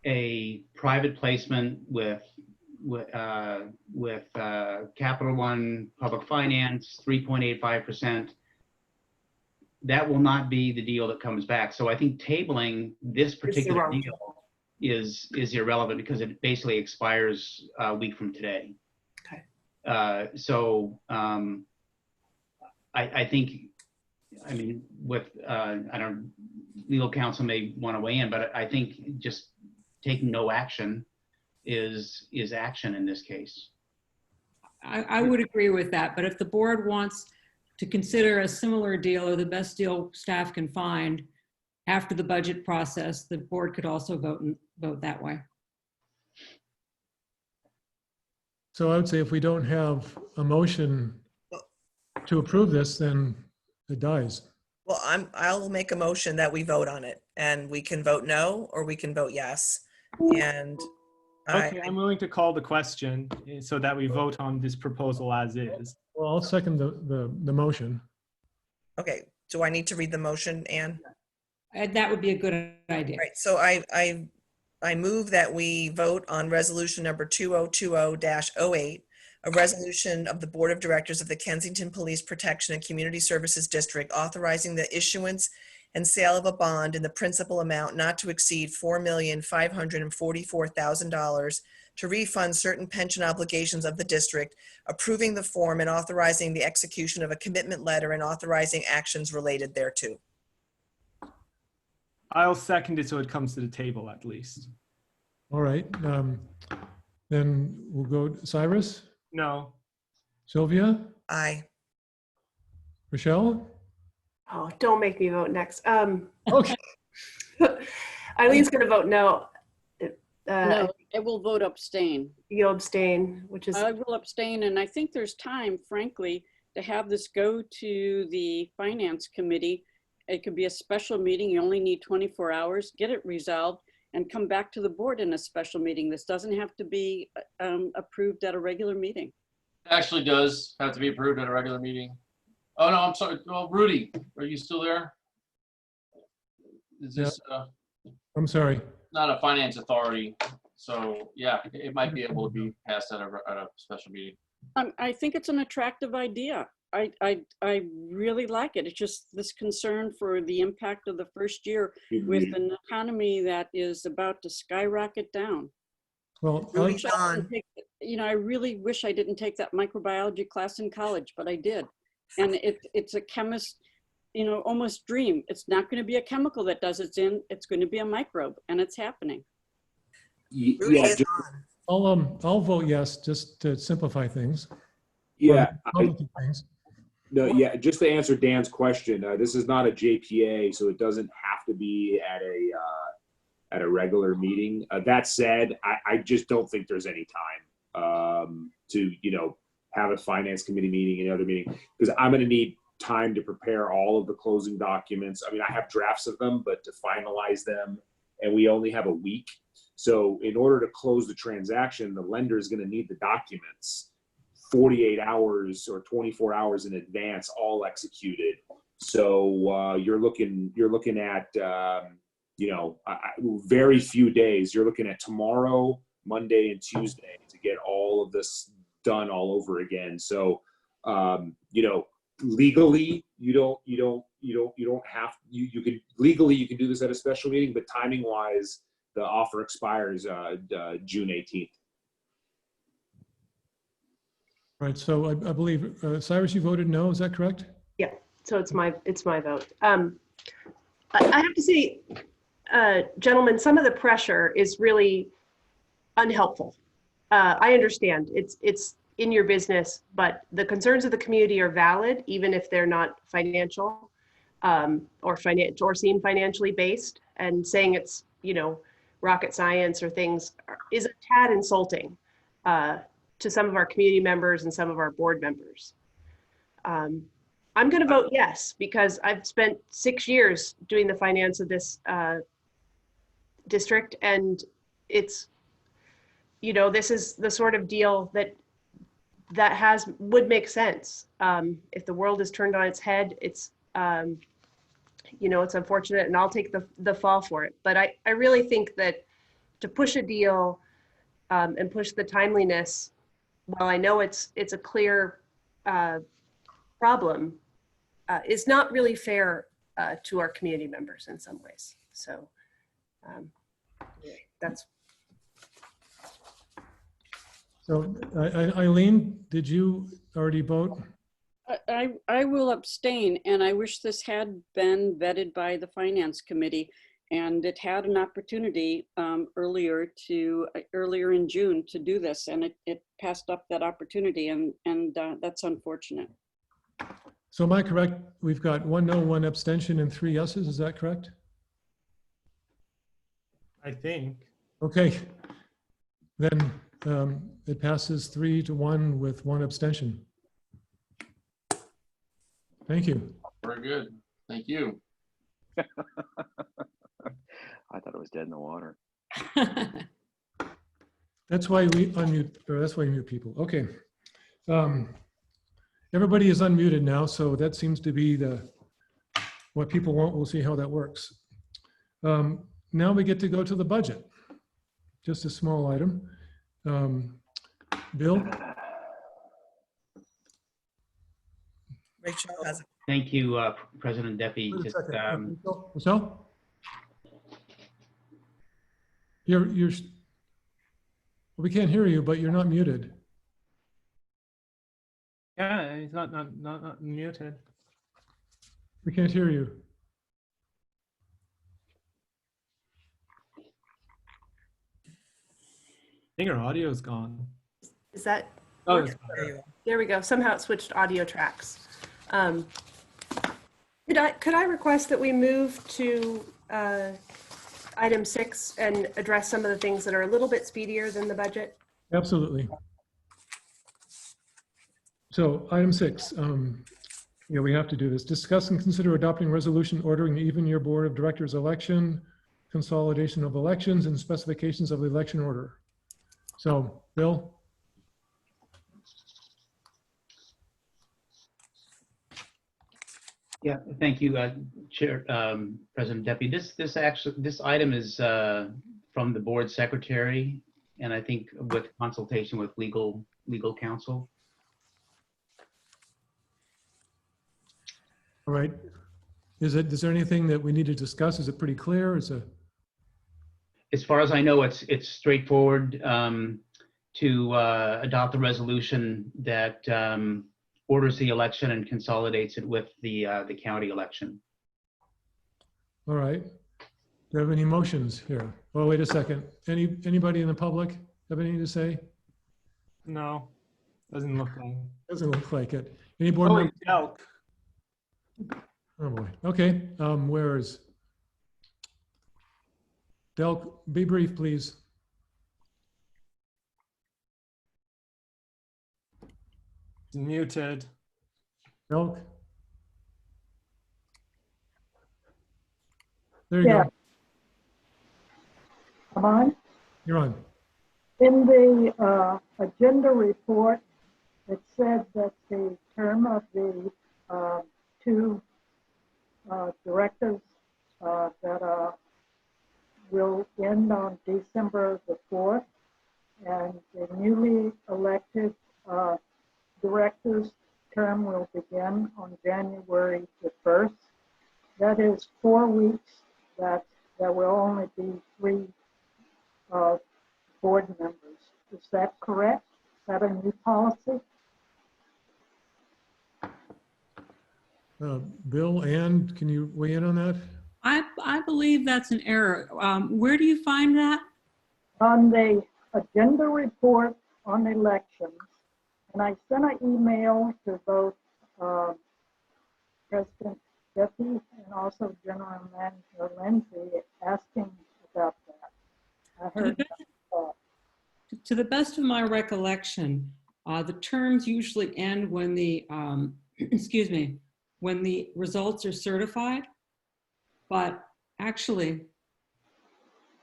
a private placement with Capital One Public Finance, 3.85%. That will not be the deal that comes back. So I think tabling this particular deal is irrelevant because it basically expires a week from today. Okay. I think, I mean, with I don't, legal counsel may want to weigh in, but I think just taking no action is action in this case. I would agree with that, but if the board wants to consider a similar deal or the best deal staff can find after the budget process, the board could also vote that way. So I would say if we don't have a motion to approve this, then it dies. Well, I'll make a motion that we vote on it, and we can vote no or we can vote yes. And Okay, I'm willing to call the question so that we vote on this proposal as is. Well, I'll second the motion. okay, do I need to read the motion, Anne? That would be a good idea. Right, so I move that we vote on resolution number 2020-08, a resolution of the Board of Directors of the Kensington Police Protection and Community Services District authorizing the issuance and sale of a bond in the principal amount not to exceed $4,544,000 to refund certain pension obligations of the district, approving the form and authorizing the execution of a commitment letter and authorizing actions related thereto. I'll second it so it comes to the table at least. All right, then we'll go Cyrus, No. Sylvia, Aye. Rochelle. Oh, don't make me vote next. Okay. Eileen's going to vote no. No, I will vote abstain. You'll abstain, which is. I will abstain, and I think there's time, frankly, to have this go to the Finance Committee. It could be a special meeting. You only need 24 hours, get it resolved, and come back to the board in a special meeting. This doesn't have to be approved at a regular meeting. It actually does have to be approved at a regular meeting. Oh, no, I'm sorry. Well, Rudy, are you still there? Is this, I'm sorry. not a finance authority. So yeah, it might be able to be passed at a special meeting. I think it's an attractive idea. I really like it. It's just this concern for the impact of the first year with an economy that is about to skyrocket down. Well, I really wish I didn't take that microbiology class in college, but I did. And it's a chemist, almost dream. It's not going to be a chemical that does it's going to be a microbe, and it's happening. Yeah, I'll vote yes, just to simplify things. yeah. Things. No, yeah, just to answer Dan's question, this is not a JPA, so it doesn't have to be at a regular meeting. That said, I just don't think there's any time to, have a finance committee meeting, another meeting, because I'm going to need time to prepare all of the closing documents. I mean, I have drafts of them, but to finalize them, and we only have a week. So in order to close the transaction, the lender is going to need the documents 48 hours or 24 hours in advance, all executed. So you're looking at very few days. You're looking at tomorrow, Monday, and Tuesday to get all of this done all over again. So legally, you don't have you can legally you can do this at a special meeting, but timing wise, the offer expires June 18th. Right. So I believe Cyrus, you voted no. Is that correct? Yeah. So it's my vote. I have to say, gentlemen, some of the pressure is really unhelpful. I understand it's in your business, but the concerns of the community are valid, even if they're not financial or seem financially based. And saying it's rocket science or things is a tad insulting to some of our community members and some of our board members. I'm going to vote yes, because I've spent 6 years doing the finance of this district, and it's, this is the sort of deal that would make sense. If the world is turned on its head, it's unfortunate, and I'll take the fall for it. But I really think that to push a deal and push the timeliness, while I know it's a clear problem, is not really fair to our community members in some ways. So that's. So Eileen, did you already vote? I will abstain, and I wish this had been vetted by the Finance Committee, and it had an opportunity earlier in June to do this, and it passed up that opportunity, and that's unfortunate. So am I correct? We've got 1 no, 1 abstention, and 3 yeses. Is that correct? I think. Okay. Then it passes 3-1 with 1 abstention. Thank you. Very good. Thank you. I thought it was dead in the water. That's why we unmute, or that's why you mute people. Okay. Everybody is unmuted now, so that seems to be what people want. We'll see how that works. Now we get to go to the budget. Just a small item. Bill? Rachel has it. Thank you, President Debby. Just, Michelle? We can't hear you, but you're not muted. Yeah, he's not muted. We can't hear you. I think our audio is gone. Is that? Oh, okay. There we go. Somehow it switched audio tracks. Could I request that we move to item 6 and address some of the things that are a little bit speedier than the budget? Absolutely. So item 6, we have to do this. Discuss and consider adopting resolution ordering the even year board of directors election, consolidation of elections, and specifications of the election order. So, Bill? Yeah, thank you, Chair, President Debby. This item is from the board secretary, and I think with consultation with legal counsel. All right. Is there anything that we need to discuss? Is it pretty clear? As far as I know, it's straightforward to adopt a resolution that orders the election and consolidates it with the county election. All right. Do you have any motions here? Oh, wait a second. Anybody in the public have anything to say? No, doesn't look like. Doesn't look like it. Any board Oh, members? wait, Delk. Oh boy. Okay. Where is Delk? Be brief, please. Muted. Delk. There you Yeah. go. Am I? You're on. In the agenda report, it said that the term of the two directors that will end on December the 4th, and the newly elected director's term will begin on January the 1st. That is 4 weeks that there will only be 3 board members. Is that correct? Is that a new policy? Bill, Ann, can you weigh in on that? I believe that's an error. Where do you find that? On the agenda report on elections, and I sent an email to both President Debby and also General Manager Lindsay asking about that. I heard that. To the best of my recollection, the terms usually end when the, excuse me, when the results are certified. But actually,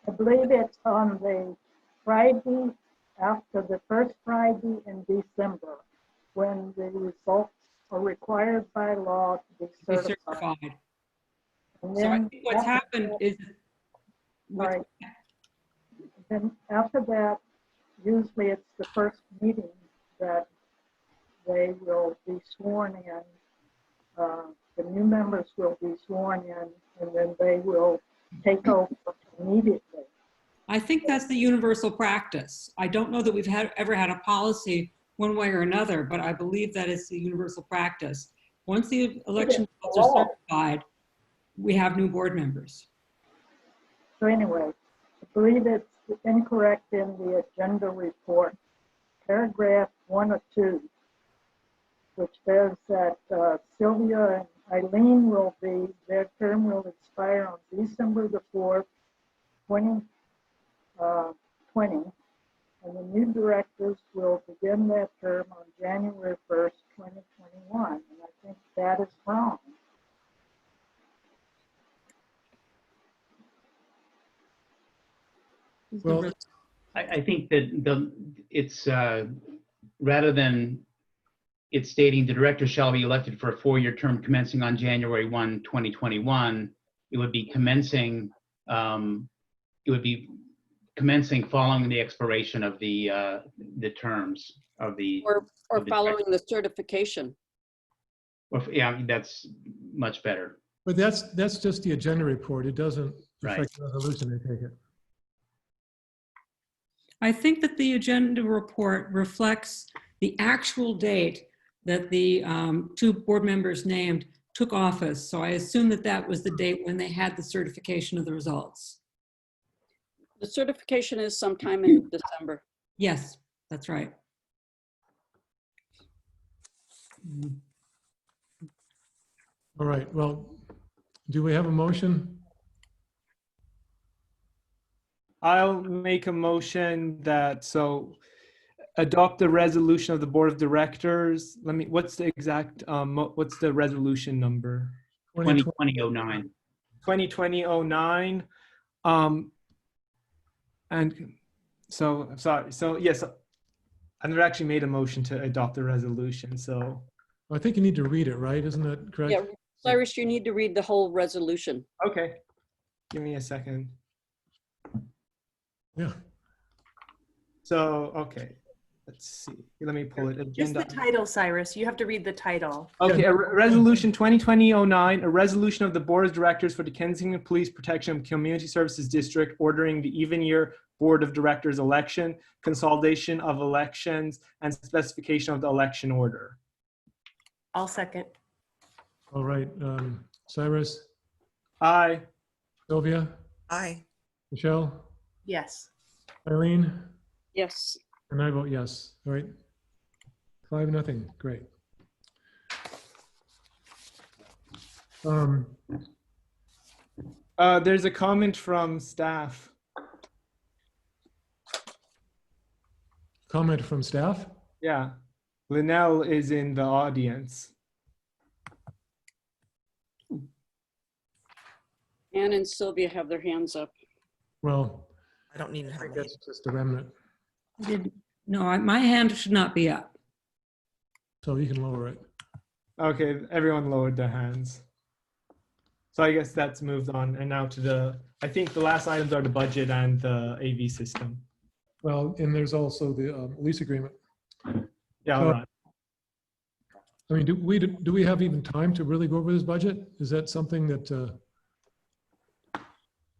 I believe it's on the Friday after the first Friday in December, when the results are required by law to be certified. And so I then think what's happened is, right. Then after that, usually it's the first meeting that they will be sworn in. The new members will be sworn in, and then they will take over immediately. I think that's the universal practice. I don't know that we've ever had a policy one way or another, but I believe that is the universal practice. Once the election results are certified, we have new board members. So anyway, I believe it's incorrect in the agenda report, paragraph 1 or 2, which says that Sylvia and Eileen their term will expire on December the 4th, 2020, and the new directors will begin that term on January 1st, 2021. And I think that is wrong. Well, I think that it's rather than it's stating the director shall be elected for a 4-year term commencing on January 1, 2021, it would be commencing following the expiration of the terms of the Or of the following the certification. yeah, that's much better. But that's just the agenda report. It doesn't Right. affect the resolution, I take it. I think that the agenda report reflects the actual date that the 2 board members named took office. So I assume that that was the date when they had the certification of the results. The certification is sometime in December. Yes, that's right. All right, well, do we have a motion? I'll make a motion that, adopt the resolution of the board of directors. What's the exact, what's the resolution number? 2020-09. 2020-09. And so, sorry, so yes, I've never actually made a motion to adopt the resolution, so. I think you need to read it, right? Isn't that correct? Yeah, Cyrus, you need to read the whole resolution. Okay, give me a second. Yeah. So, okay, let's see. Let me pull it. Just the Agenda. title, Cyrus. You have to read the title. Okay, Resolution 2020-09, a resolution of the Board of Directors for the Kensington Police Protection and Community Services District ordering the even year Board of Directors election, consolidation of elections, and specification of the election order. I'll second. All right. Cyrus, Aye. Sylvia, Aye. Michelle, Yes. Eileen, Yes. and I vote yes. All right. 5-0. Great. There's a comment from staff. Comment from staff? Yeah. Linnell is in the audience. Ann and Sylvia have their hands up. Well, I don't need to I have think any. that's just a remnant. No, my hand should not be up. So you can lower it. Okay, everyone lowered their hands. So I guess that's moved on. And now to the, I think the last items are the budget and the AV system. Well, and there's also the lease agreement. Yeah, So, all right. I mean, do we have even time to really go over this budget? Is that something that,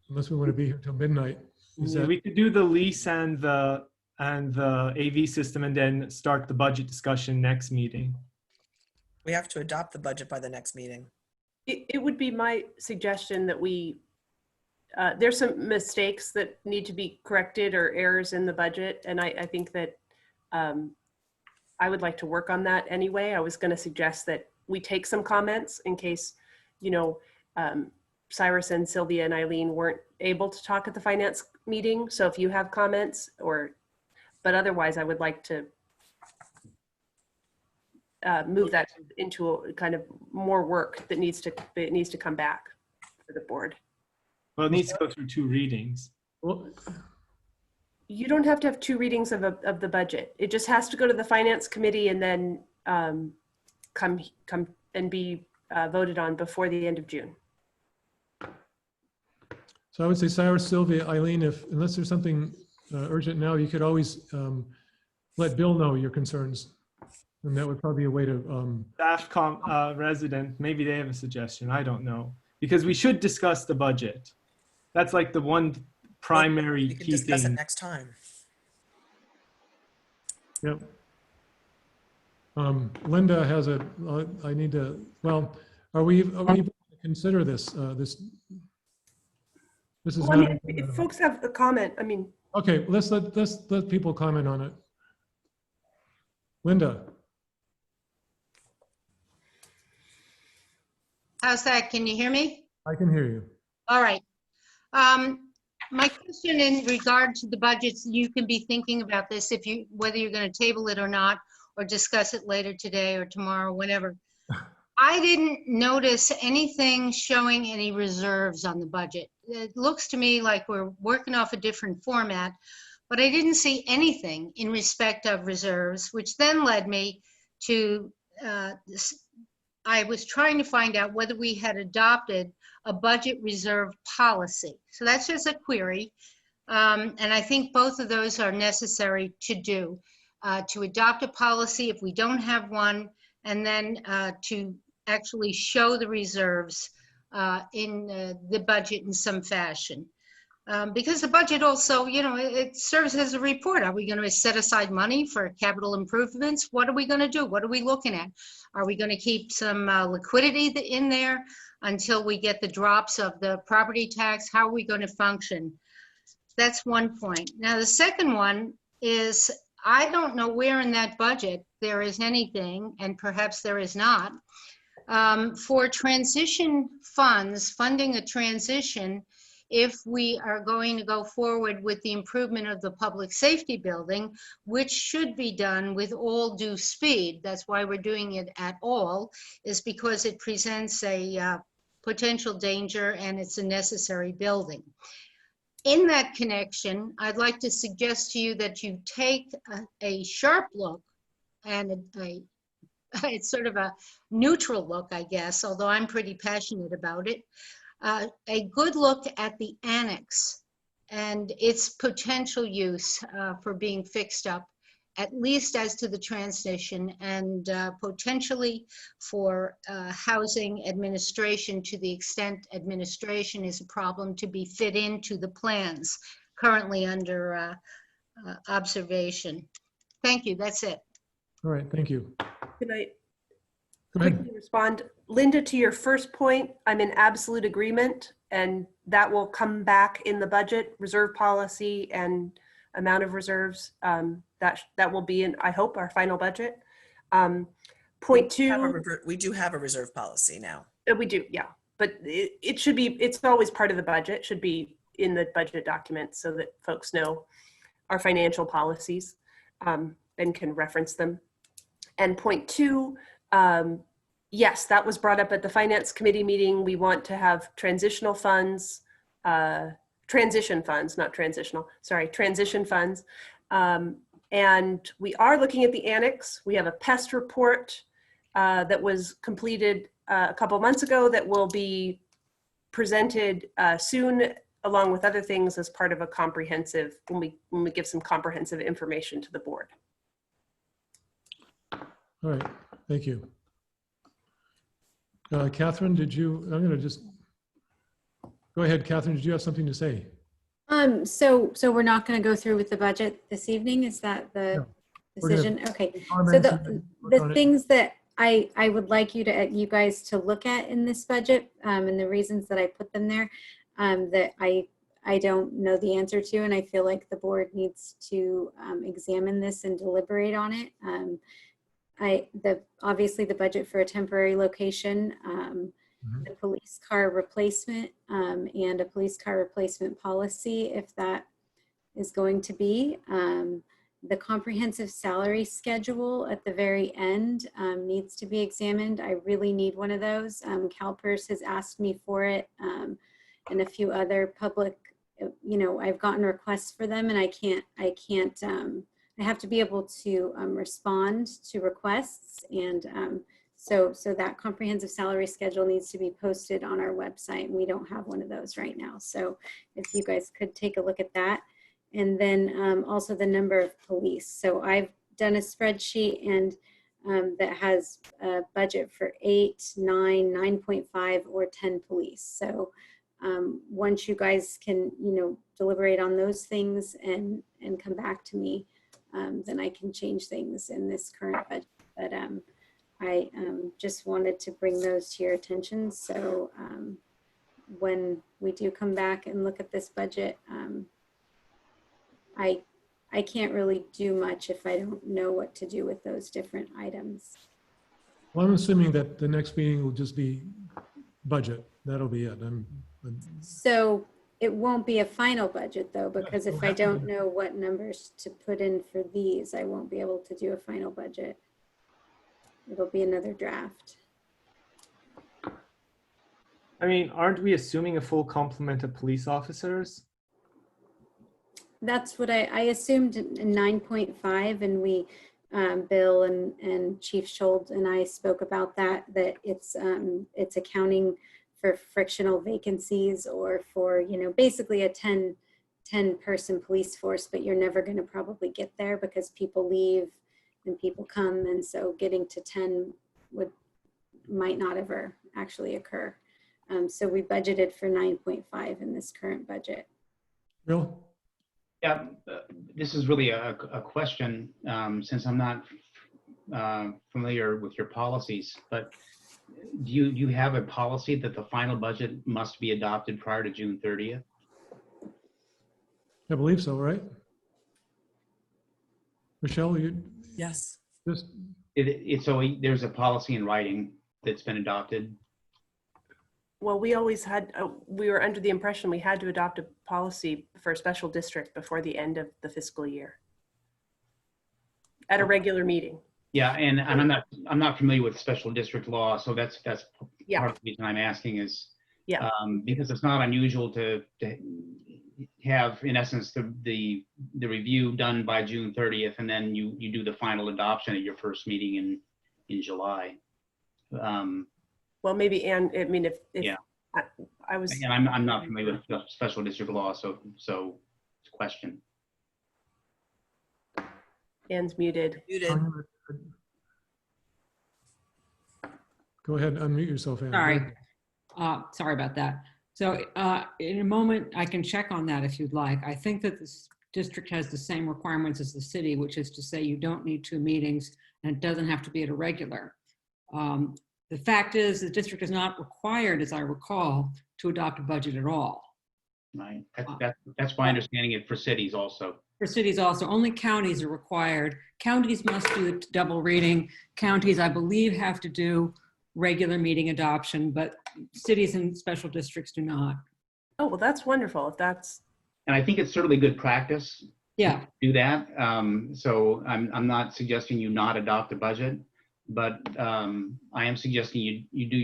unless we want to be here till midnight, is that? We could do the lease and the AV system and then start the budget discussion next meeting. We have to adopt the budget by the next meeting. It would be my suggestion that we, there's some mistakes that need to be corrected or errors in the budget. And I think that I would like to work on that anyway. I was going to suggest that we take some comments in case, you know, Cyrus and Sylvia and Eileen weren't able to talk at the finance meeting. So if you have comments but otherwise I would like to move that into a kind of more work that needs to come back for the board. Well, it needs to go through 2 readings. Well, You don't have to have 2 readings of the budget. It just has to go to the finance committee and then come and be voted on before the end of June. so I would say Cyrus, Sylvia, Eileen, unless there's something urgent now, you could always let Bill know your concerns. And that would probably be a way to. Staff resident, maybe they have a suggestion. I don't know. Because we should discuss the budget. That's like the one primary We can key discuss it thing. next time. Yep. Linda has I need to, well, are we able to consider this? This is Well, I not. mean, if folks have a comment, I mean. Okay, let's let people comment on it. Linda. How's that? Can you hear me? I can hear you. All right. My question in regard to the budgets, you can be thinking about this whether you're going to table it or not, or discuss it later today or tomorrow, whenever. I didn't notice anything showing any reserves on the budget. It looks to me like we're working off a different format, but I didn't see anything in respect of reserves, which then led me to, I was trying to find out whether we had adopted a budget reserve policy. So that's just a query. And I think both of those are necessary to do, to adopt a policy if we don't have one, and then to actually show the reserves in the budget in some fashion. Because the budget also, you know, it serves as a report. Are we going to set aside money for capital improvements? What are we going to do? What are we looking at? Are we going to keep some liquidity in there until we get the drops of the property tax? How are we going to function? That's one point. Now, the second one is, I don't know where in that budget there is anything, and perhaps there is not, for transition funds, funding a transition if we are going to go forward with the improvement of the public safety building, which should be done with all due speed. That's why we're doing it at all, is because it presents a potential danger and it's a necessary building. In that connection, I'd like to suggest to you that you take a sharp look, and it's sort of a neutral look, I guess, although I'm pretty passionate about it. A good look at the annex and its potential use for being fixed up, at least as to the transition, and potentially for housing administration, to the extent administration is a problem, to be fit into the plans currently under observation. Thank you. That's it. All right, thank you. Can I Go ahead. quickly respond? Linda, to your first point, I'm in absolute agreement, and that will come back in the budget, reserve policy and amount of reserves. That will be in, I hope, our final budget. Point two. We do have a reserve policy now. We do, yeah. But it should be, it's always part of the budget, should be in the budget document so that folks know our financial policies and can reference them. And point two, yes, that was brought up at the Finance Committee meeting. We want to have transitional funds, transition funds, not transitional, sorry, transition funds. And we are looking at the annex. We have a pest report that was completed a couple of months ago that will be presented soon, along with other things as part of a comprehensive, when we give some comprehensive information to the board. All right, thank you. Catherine, I'm going to just, go ahead, Catherine, did you have something to say? So we're not going to go through with the budget this evening? Is that the decision? Okay. So the things that I would like you guys to look at in this budget, and the reasons that I put them there, that I don't know the answer to, and I feel like the board needs to examine this and deliberate on it. Obviously the budget for a temporary location, the police car replacement, and a police car replacement policy, if that is going to be. The comprehensive salary schedule at the very end needs to be examined. I really need one of those. Calpers has asked me for it, and a few other public, I've gotten requests for them, and I have to be able to respond to requests, and so that comprehensive salary schedule needs to be posted on our website, and we don't have one of those right now. So if you guys could take a look at that. And then also the number of police. So I've done a spreadsheet and that has a budget for 8, 9, 9.5, or 10 police. So once you guys can, deliberate on those things and come back to me, then I can change things in this current budget. But I just wanted to bring those to your attention. So when we do come back and look at this budget, I can't really do much if I don't know what to do with those different items. Well, I'm assuming that the next meeting will just be budget. That'll be it. So it won't be a final budget though, because if I don't know what numbers to put in for these, I won't be able to do a final budget. It'll be another draft. I mean, aren't we assuming a full complement of police officers? That's what I assumed, 9.5, and we, Bill and Chief Schold and I spoke about that it's accounting for frictional vacancies, or for, basically a 10 person police force, but you're never going to probably get there because people leave and people come. And so getting to 10 might not ever actually occur. So we budgeted for 9.5 in this current budget. Bill? Yeah, this is really a question, since I'm not familiar with your policies, but do you have a policy that the final budget must be adopted prior to June 30th? I believe so, right? Michelle, Yes. Just So there's a policy in writing that's been adopted? Well, we always had, we were under the impression we had to adopt a policy for a special district before the end of the fiscal year at a regular meeting. Yeah, and I'm not familiar with special district law, so that's Yeah. part of the reason I'm asking is Yeah. Because it's not unusual to have, in essence, the review done by June 30th, and then you do the final adoption at your first meeting in July. Well, maybe, Anne, I mean, if Yeah. I was, Again, I'm not familiar with the special district law, so it's a question. Anne's muted. Muted. Go ahead, unmute yourself, Ann. Sorry. Sorry about that. So in a moment, I can check on that if you'd like. I think that this district has the same requirements as the city, which is to say you don't need 2 meetings and it doesn't have to be at a regular. The fact is the district is not required, as I recall, to adopt a budget at all. Right. That's my understanding it for cities also. For cities also, only counties are required. Counties must do the double reading. Counties, I believe, have to do regular meeting adoption, but cities and special districts do not. Oh, well, that's wonderful. If that's. And I think it's certainly good practice. Yeah. To do that. So I'm not suggesting you not adopt a budget, but I am suggesting you do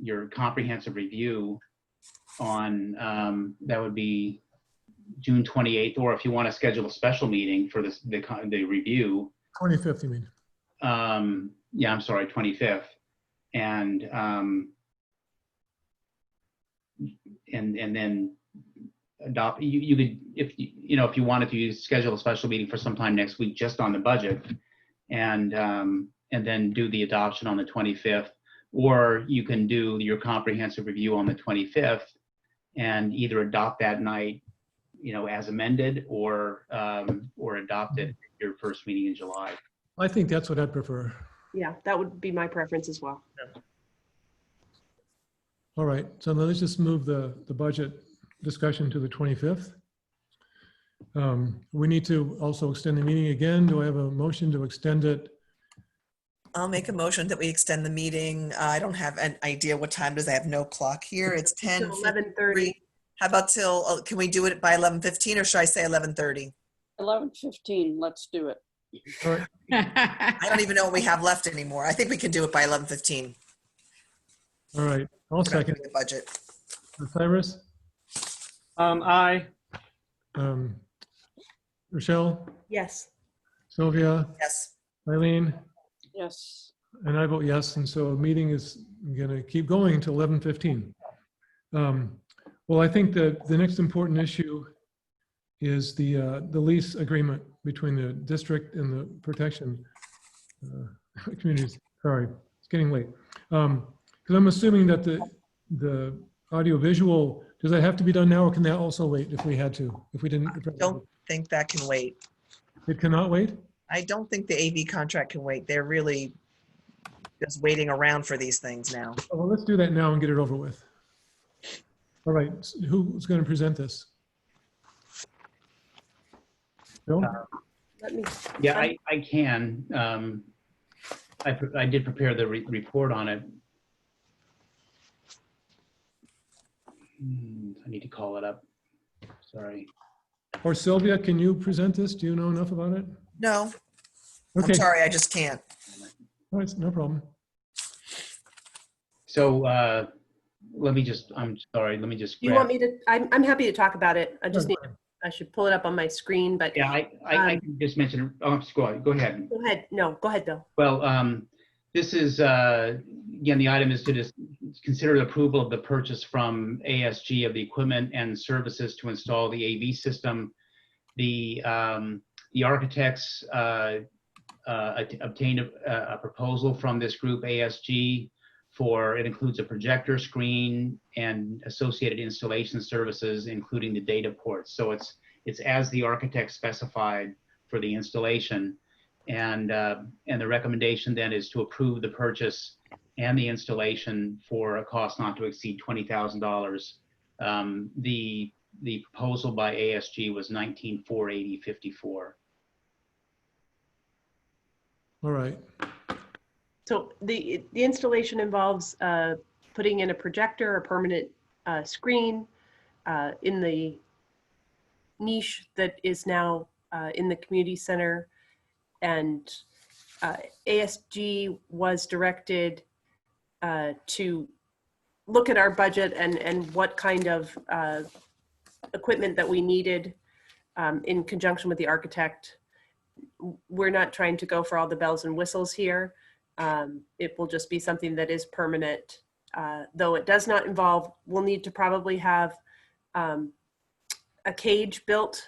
your comprehensive review on that would be June 28th, or if you want to schedule a special meeting for the review. 25th, you mean? Yeah, I'm sorry, 25th, and then adopt. You could, if you wanted to schedule a special meeting for sometime next week just on the budget, and then do the adoption on the 25th, or you can do your comprehensive review on the 25th and either adopt that night, as amended, or adopt it at your first meeting in July. I think that's what I'd prefer. Yeah, that would be my preference as well. Yeah. All right, so now let's just move the budget discussion to the 25th. We need to also extend the meeting again. Do I have a motion to extend it? I'll make a motion that we extend the meeting. I don't have an idea what time it is. I have no clock here. It's 10:30. How about till, can we do it by 11:15 or should I say 11:30? 11:15, let's do it. All right. I don't even know what we have left anymore. I think we can do it by 11:15. All right, I'll second. The budget. Cyrus? Aye. Rochelle? Yes. Sylvia? Yes. Eileen? Yes. And I vote yes, and so the meeting is going to keep going until 11:15. Well, I think that the next important issue is the lease agreement between the district and the protection communities. Sorry, it's getting late. Because I'm assuming that the audio visual, does that have to be done now, or can that also wait if we had to? If we didn't? I don't think that can wait. It cannot wait? I don't think the AV contract can wait. They're really just waiting around for these things now. Oh, well, let's do that now and get it over with. All right, who's going to present this? Bill? Yeah, I can. I did prepare the report on it. I need to call it up. Sorry. Or Sylvia, can you present this? Do you know enough about it? No. Okay. I'm sorry, I just can't. All right, no problem. So I'm sorry, let me just. You want me to, I'm happy to talk about it. I just Sure. need, I should pull it up on my screen, but. Yeah, I can just mention, go ahead. Go ahead. No, go ahead, Bill. Well, this is, again, the item is to just consider the approval of the purchase from ASG of the equipment and services to install the AV system. The architects obtained a proposal from this group, ASG, for, it includes a projector screen and associated installation services, including the data ports. So it's as the architect specified for the installation. And the recommendation then is to approve the purchase and the installation for a cost not to exceed $20,000. The proposal by ASG was $19,480.54. All right. So the installation involves putting in a projector, a permanent screen in the niche that is now in the community center. And ASG was directed to look at our budget and what kind of equipment that we needed in conjunction with the architect. We're not trying to go for all the bells and whistles here. It will just be something that is permanent though it does not involve, we'll need to probably have a cage built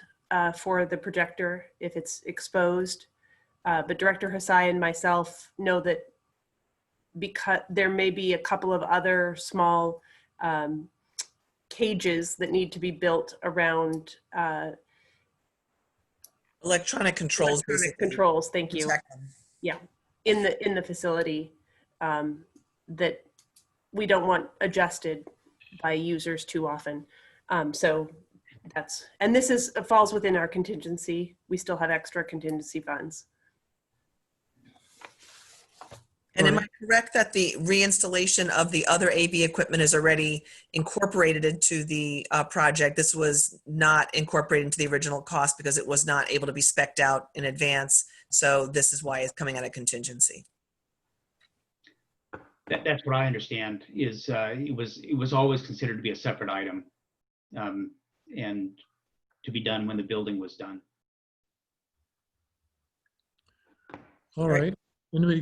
for the projector if it's exposed. But Director Hasai and myself know that because there may be a couple of other small cages that need to be built around Electronic controls, electronic basically. controls. Thank you. Protect them. Yeah, in the facility that we don't want adjusted by users too often. So and this falls within our contingency. We still have extra contingency funds. And am I correct that the reinstallation of the other AV equipment is already incorporated into the project? This was not incorporated into the original cost because it was not able to be spec'd out in advance. So this is why it's coming out of contingency. That's what I understand is it was always considered to be a separate item and to be done when the building was done. All right. Anybody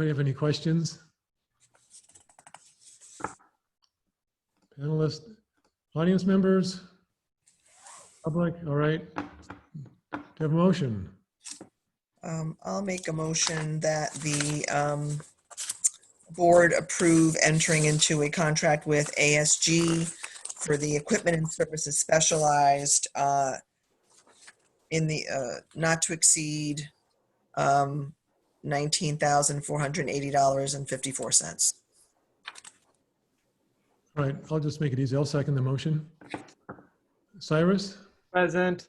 have any questions? Panelists, audience members, public, all right. Do you have a motion? I'll make a motion that the board approve entering into a contract with ASG for the equipment and services specialized in the not to exceed $19,480.54. All right, I'll just make it easy. I'll second the motion. Cyrus? Present.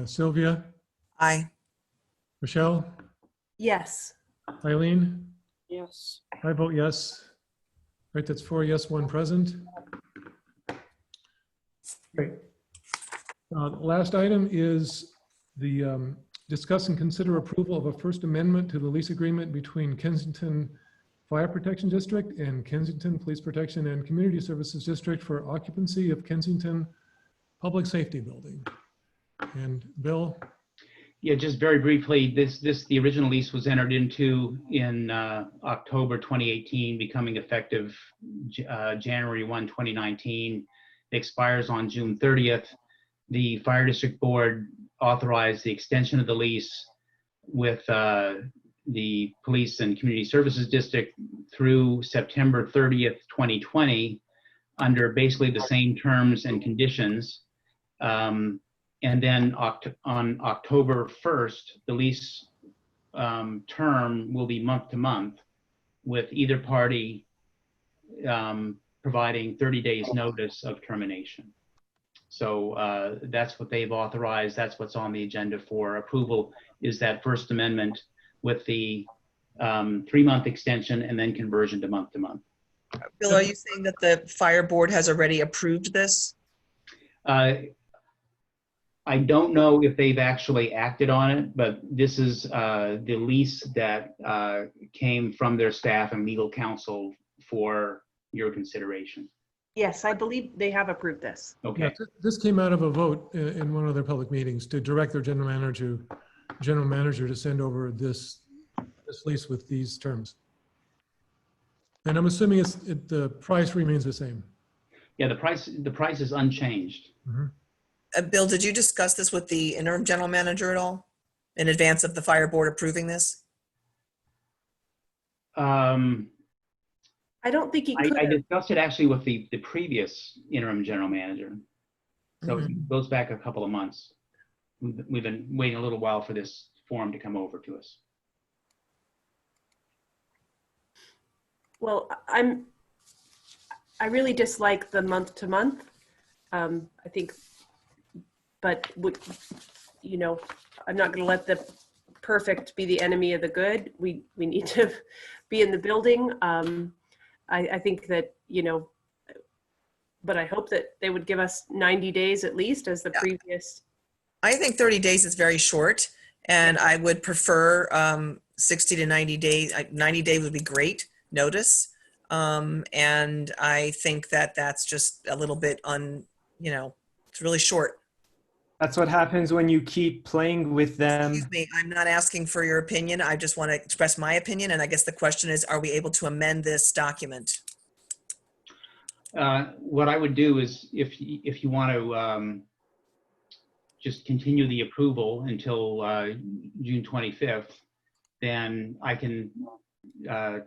Sylvia? Aye. Rochelle? Yes. Eileen? Yes. I vote yes. Right, that's 4 yes, 1 present. Great. Last item is the discuss and consider approval of a First Amendment to the lease agreement between Kensington Fire Protection District and Kensington Police Protection and Community Services District for occupancy of Kensington Public Safety Building. And Bill? Yeah, just very briefly, the original lease was entered into in October 2018, becoming effective January 1, 2019. It expires on June 30th. The Fire District Board authorized the extension of the lease with the Police and Community Services District through September 30th, 2020, under basically the same terms and conditions. And then on October 1st, the lease term will be month to month, with either party providing 30 days notice of termination. So that's what they've authorized. That's what's on the agenda for approval, is that First Amendment with the 3-month extension and then conversion to month to month. Bill, are you saying that the fire board has already approved this? I don't know if they've actually acted on it, but this is the lease that came from their staff and legal counsel for your consideration. Yes, I believe they have approved this. Okay. Yeah, this came out of a vote in one of their public meetings to direct their general manager to send over this lease with these terms. And I'm assuming the price remains the same. Yeah, the price is unchanged. Mm-hmm. Bill, did you discuss this with the interim general manager at all in advance of the fire board approving this? I don't think he could. I discussed it actually with the previous interim general manager. So it goes back a couple of months. We've been waiting a little while for this form to come over to us. Well, I really dislike the month to month. I think, but you know, I'm not going to let the perfect be the enemy of the good. We need to be in the building. I think that, you know, but I hope that they would give us 90 days at least as the previous. I think 30 days is very short, and I would prefer 60 to 90 days. 90 days would be great notice. And I think that that's just a little bit you know, it's really short. That's what happens when you keep playing with them. Excuse me, I'm not asking for your opinion. I just want to express my opinion. And I guess the question is, are we able to amend this document? What I would do is if you want to just continue the approval until June 25th, then I can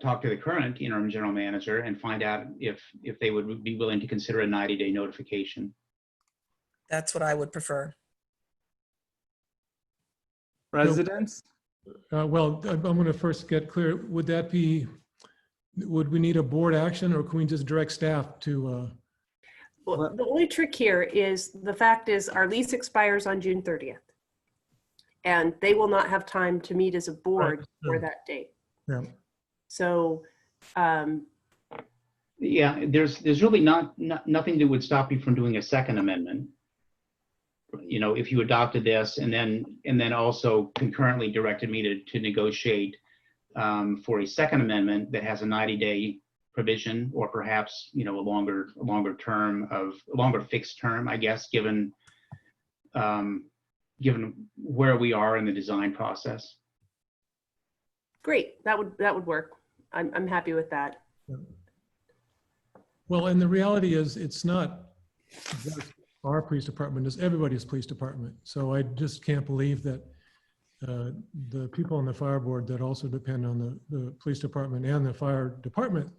talk to the current interim general manager and find out if they would be willing to consider a 90-day notification. That's what I would prefer. Residents? Well, I'm going to first get clear. Would we need a board action, or can we just direct staff to? Well, the only trick here is the fact is our lease expires on June 30th. And they will not have time to meet as a board for that date. Yeah. So, yeah, there's really nothing that would stop you from doing a second amendment. You know, if you adopted this and then also concurrently directed me to negotiate for a second amendment that has a 90-day provision, or perhaps, you know, a longer fixed term, I guess, given where we are in the design process. great, that would work. I'm happy with that. Yeah. Well, and the reality is, it's not just our police department, it's everybody's police department. So I just can't believe that the people on the fire board that also depend on the police department and the fire department,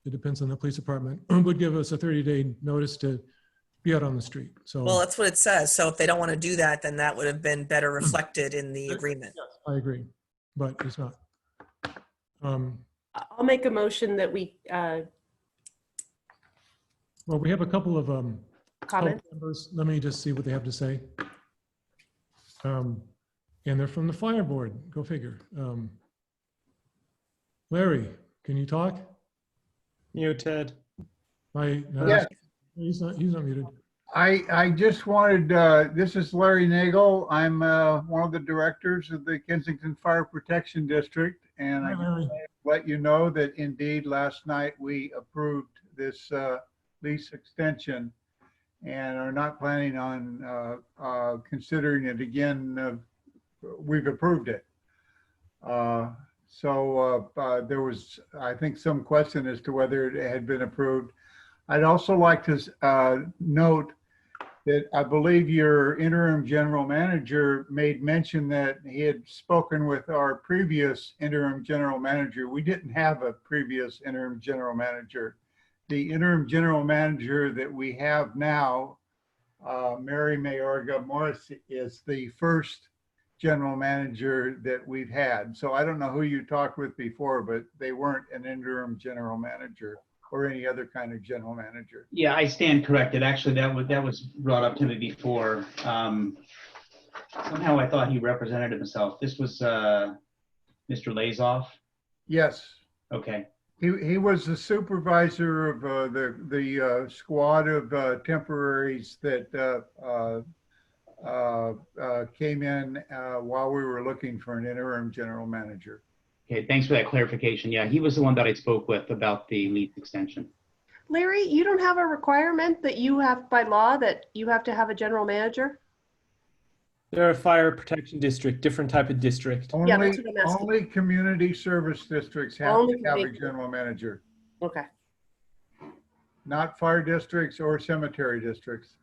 it depends on the police department, would give us a 30-day notice to be out on the street. So, Well, that's what it says. So if they don't want to do that, then that would have been better reflected in the agreement. I agree, but it's not. I'll make a motion that we Well, we have a couple of comment. members. Let me just see what they have to say. And they're from the fire board. Go figure. Larry, can you talk? Muted. Yes. He's not muted. I just wanted, this is Larry Nagel. I'm one of the directors of the Kensington Fire Protection District. And I can let you know that indeed last night we approved this lease extension and are not planning on considering it again. We've approved it. So there was, I think, some question as to whether it had been approved. I'd also like to note that I believe your interim general manager made mention that he had spoken with our previous interim general manager. We didn't have a previous interim general manager. The interim general manager that we have now, Mary Mayorga Morris, is the first general manager that we've had. So I don't know who you talked with before, but they weren't an interim general manager or any other kind of general manager. Yeah, I stand corrected. Actually, that was brought up to me before. Somehow I thought he represented himself. This was Mr. Lazoff. Yes. Okay. He was the supervisor of the squad of temporaries that came in while we were looking for an interim general manager. Okay, thanks for that clarification. Yeah, he was the one that I spoke with about the lease extension. Larry, you don't have a requirement that you have by law that you have to have a general manager? They're a fire protection district, different type of district. Only, Yeah, that's what I'm asking. only community service districts have Only to have a community. general manager, Okay. not fire districts or cemetery districts.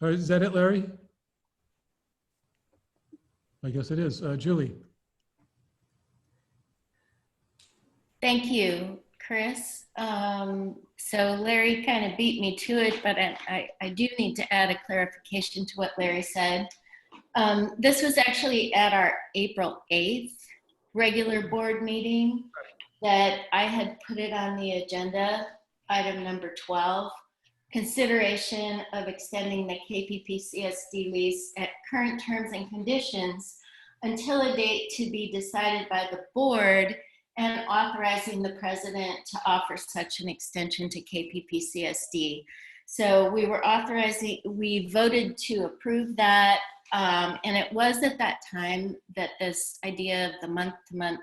Is that it, Larry? I guess it is. Julie. Thank you, Chris. So Larry kind of beat me to it, but I do need to add a clarification to what Larry said. This was actually at our April 8th regular board meeting that I had put it on the agenda, item number 12, consideration of extending the KPPCSD lease at current terms and conditions until a date to be decided by the board, and authorizing the president to offer such an extension to KPPCSD. So we voted to approve that. And it was at that time that this idea of the month-to-month,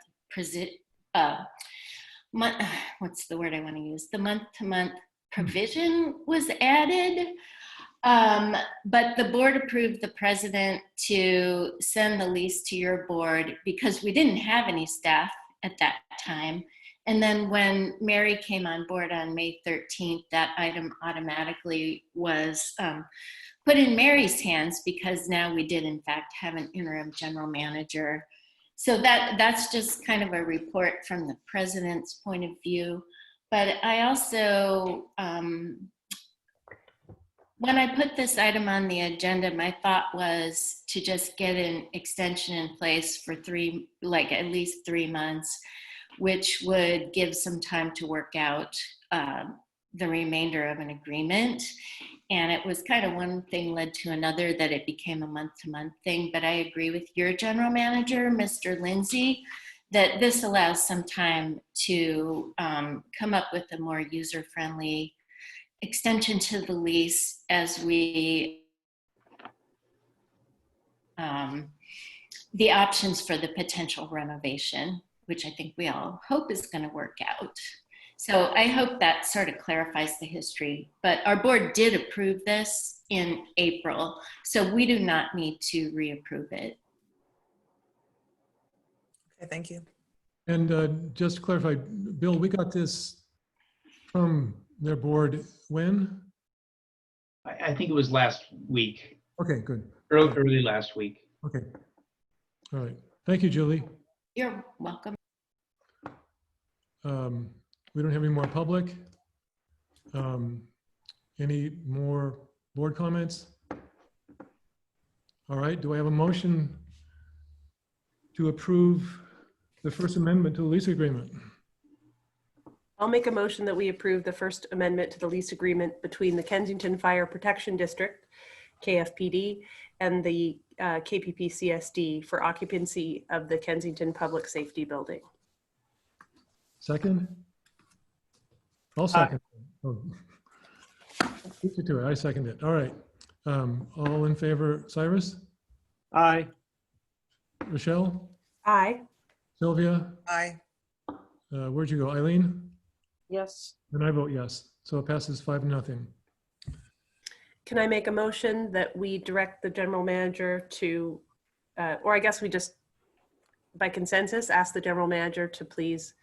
what's the word I want to use? The month-to-month provision was added. But the board approved the president to send the lease to your board because we didn't have any staff at that time. And then when Mary came on board on May 13th, that item automatically was put in Mary's hands because now we did in fact have an interim general manager. So that's just kind of a report from the president's point of view. But I also, when I put this item on the agenda, my thought was to just get an extension in place for at least 3 months, which would give some time to work out the remainder of an agreement. And it was kind of one thing led to another that it became a month-to-month thing. But I agree with your general manager, Mr. Lindsay, that this allows some time to come up with a more user-friendly extension to the lease as we the options for the potential renovation, which I think we all hope is going to work out. So I hope that sort of clarifies the history. But our board did approve this in April, so we do not need to reapprove it. Okay, thank you. And just to clarify, Bill, we got this from their board when? I think it was last week, Okay, good. early last week. Okay. All right. Thank you, Julie. You're welcome. We don't have any more public. Any more board comments? All right. Do I have a motion to approve the First Amendment to the lease agreement? I'll make a motion that we approve the First Amendment to the lease agreement between the Kensington Fire Protection District, KFPD, and the KPPCSD for occupancy of the Kensington Public Safety Building. Second? I'll second. Oh. Beat you to it. I second it. All right. All in favor, Cyrus? Aye. Rochelle? Aye. Sylvia? Aye. Where'd you go? Eileen? Yes. And I vote yes. So it passes 5-0. Can I make a motion that we direct the general manager to, or I guess we just, by consensus, ask the general manager to please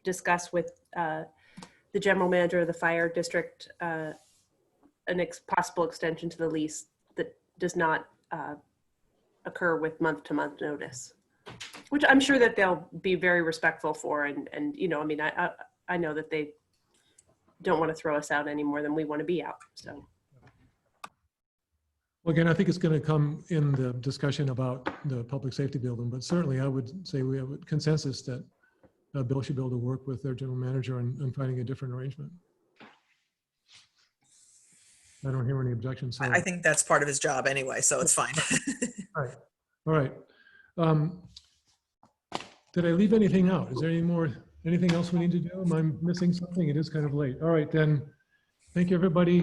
discuss with the general manager of the fire district possible extension to the lease that does not occur with month-to-month notice, which I'm sure that they'll be very respectful for. And you know, I mean, I know that they don't want to throw us out any more than we want to be out. So. Well, again, I think it's going to come in the discussion about the public safety building, but certainly I would say we have a consensus that Bill should be able to work with their general manager on finding a different arrangement. I don't hear any objections. So. I think that's part of his job anyway, so it's fine. All right. All right. Did I leave anything out? Is there anything else we need to do? Am I missing something? It is kind of late. All right, then. Thank you, everybody.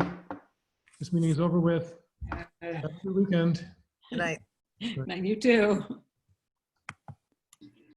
This meeting is over with. Have a good weekend. Good night. You too.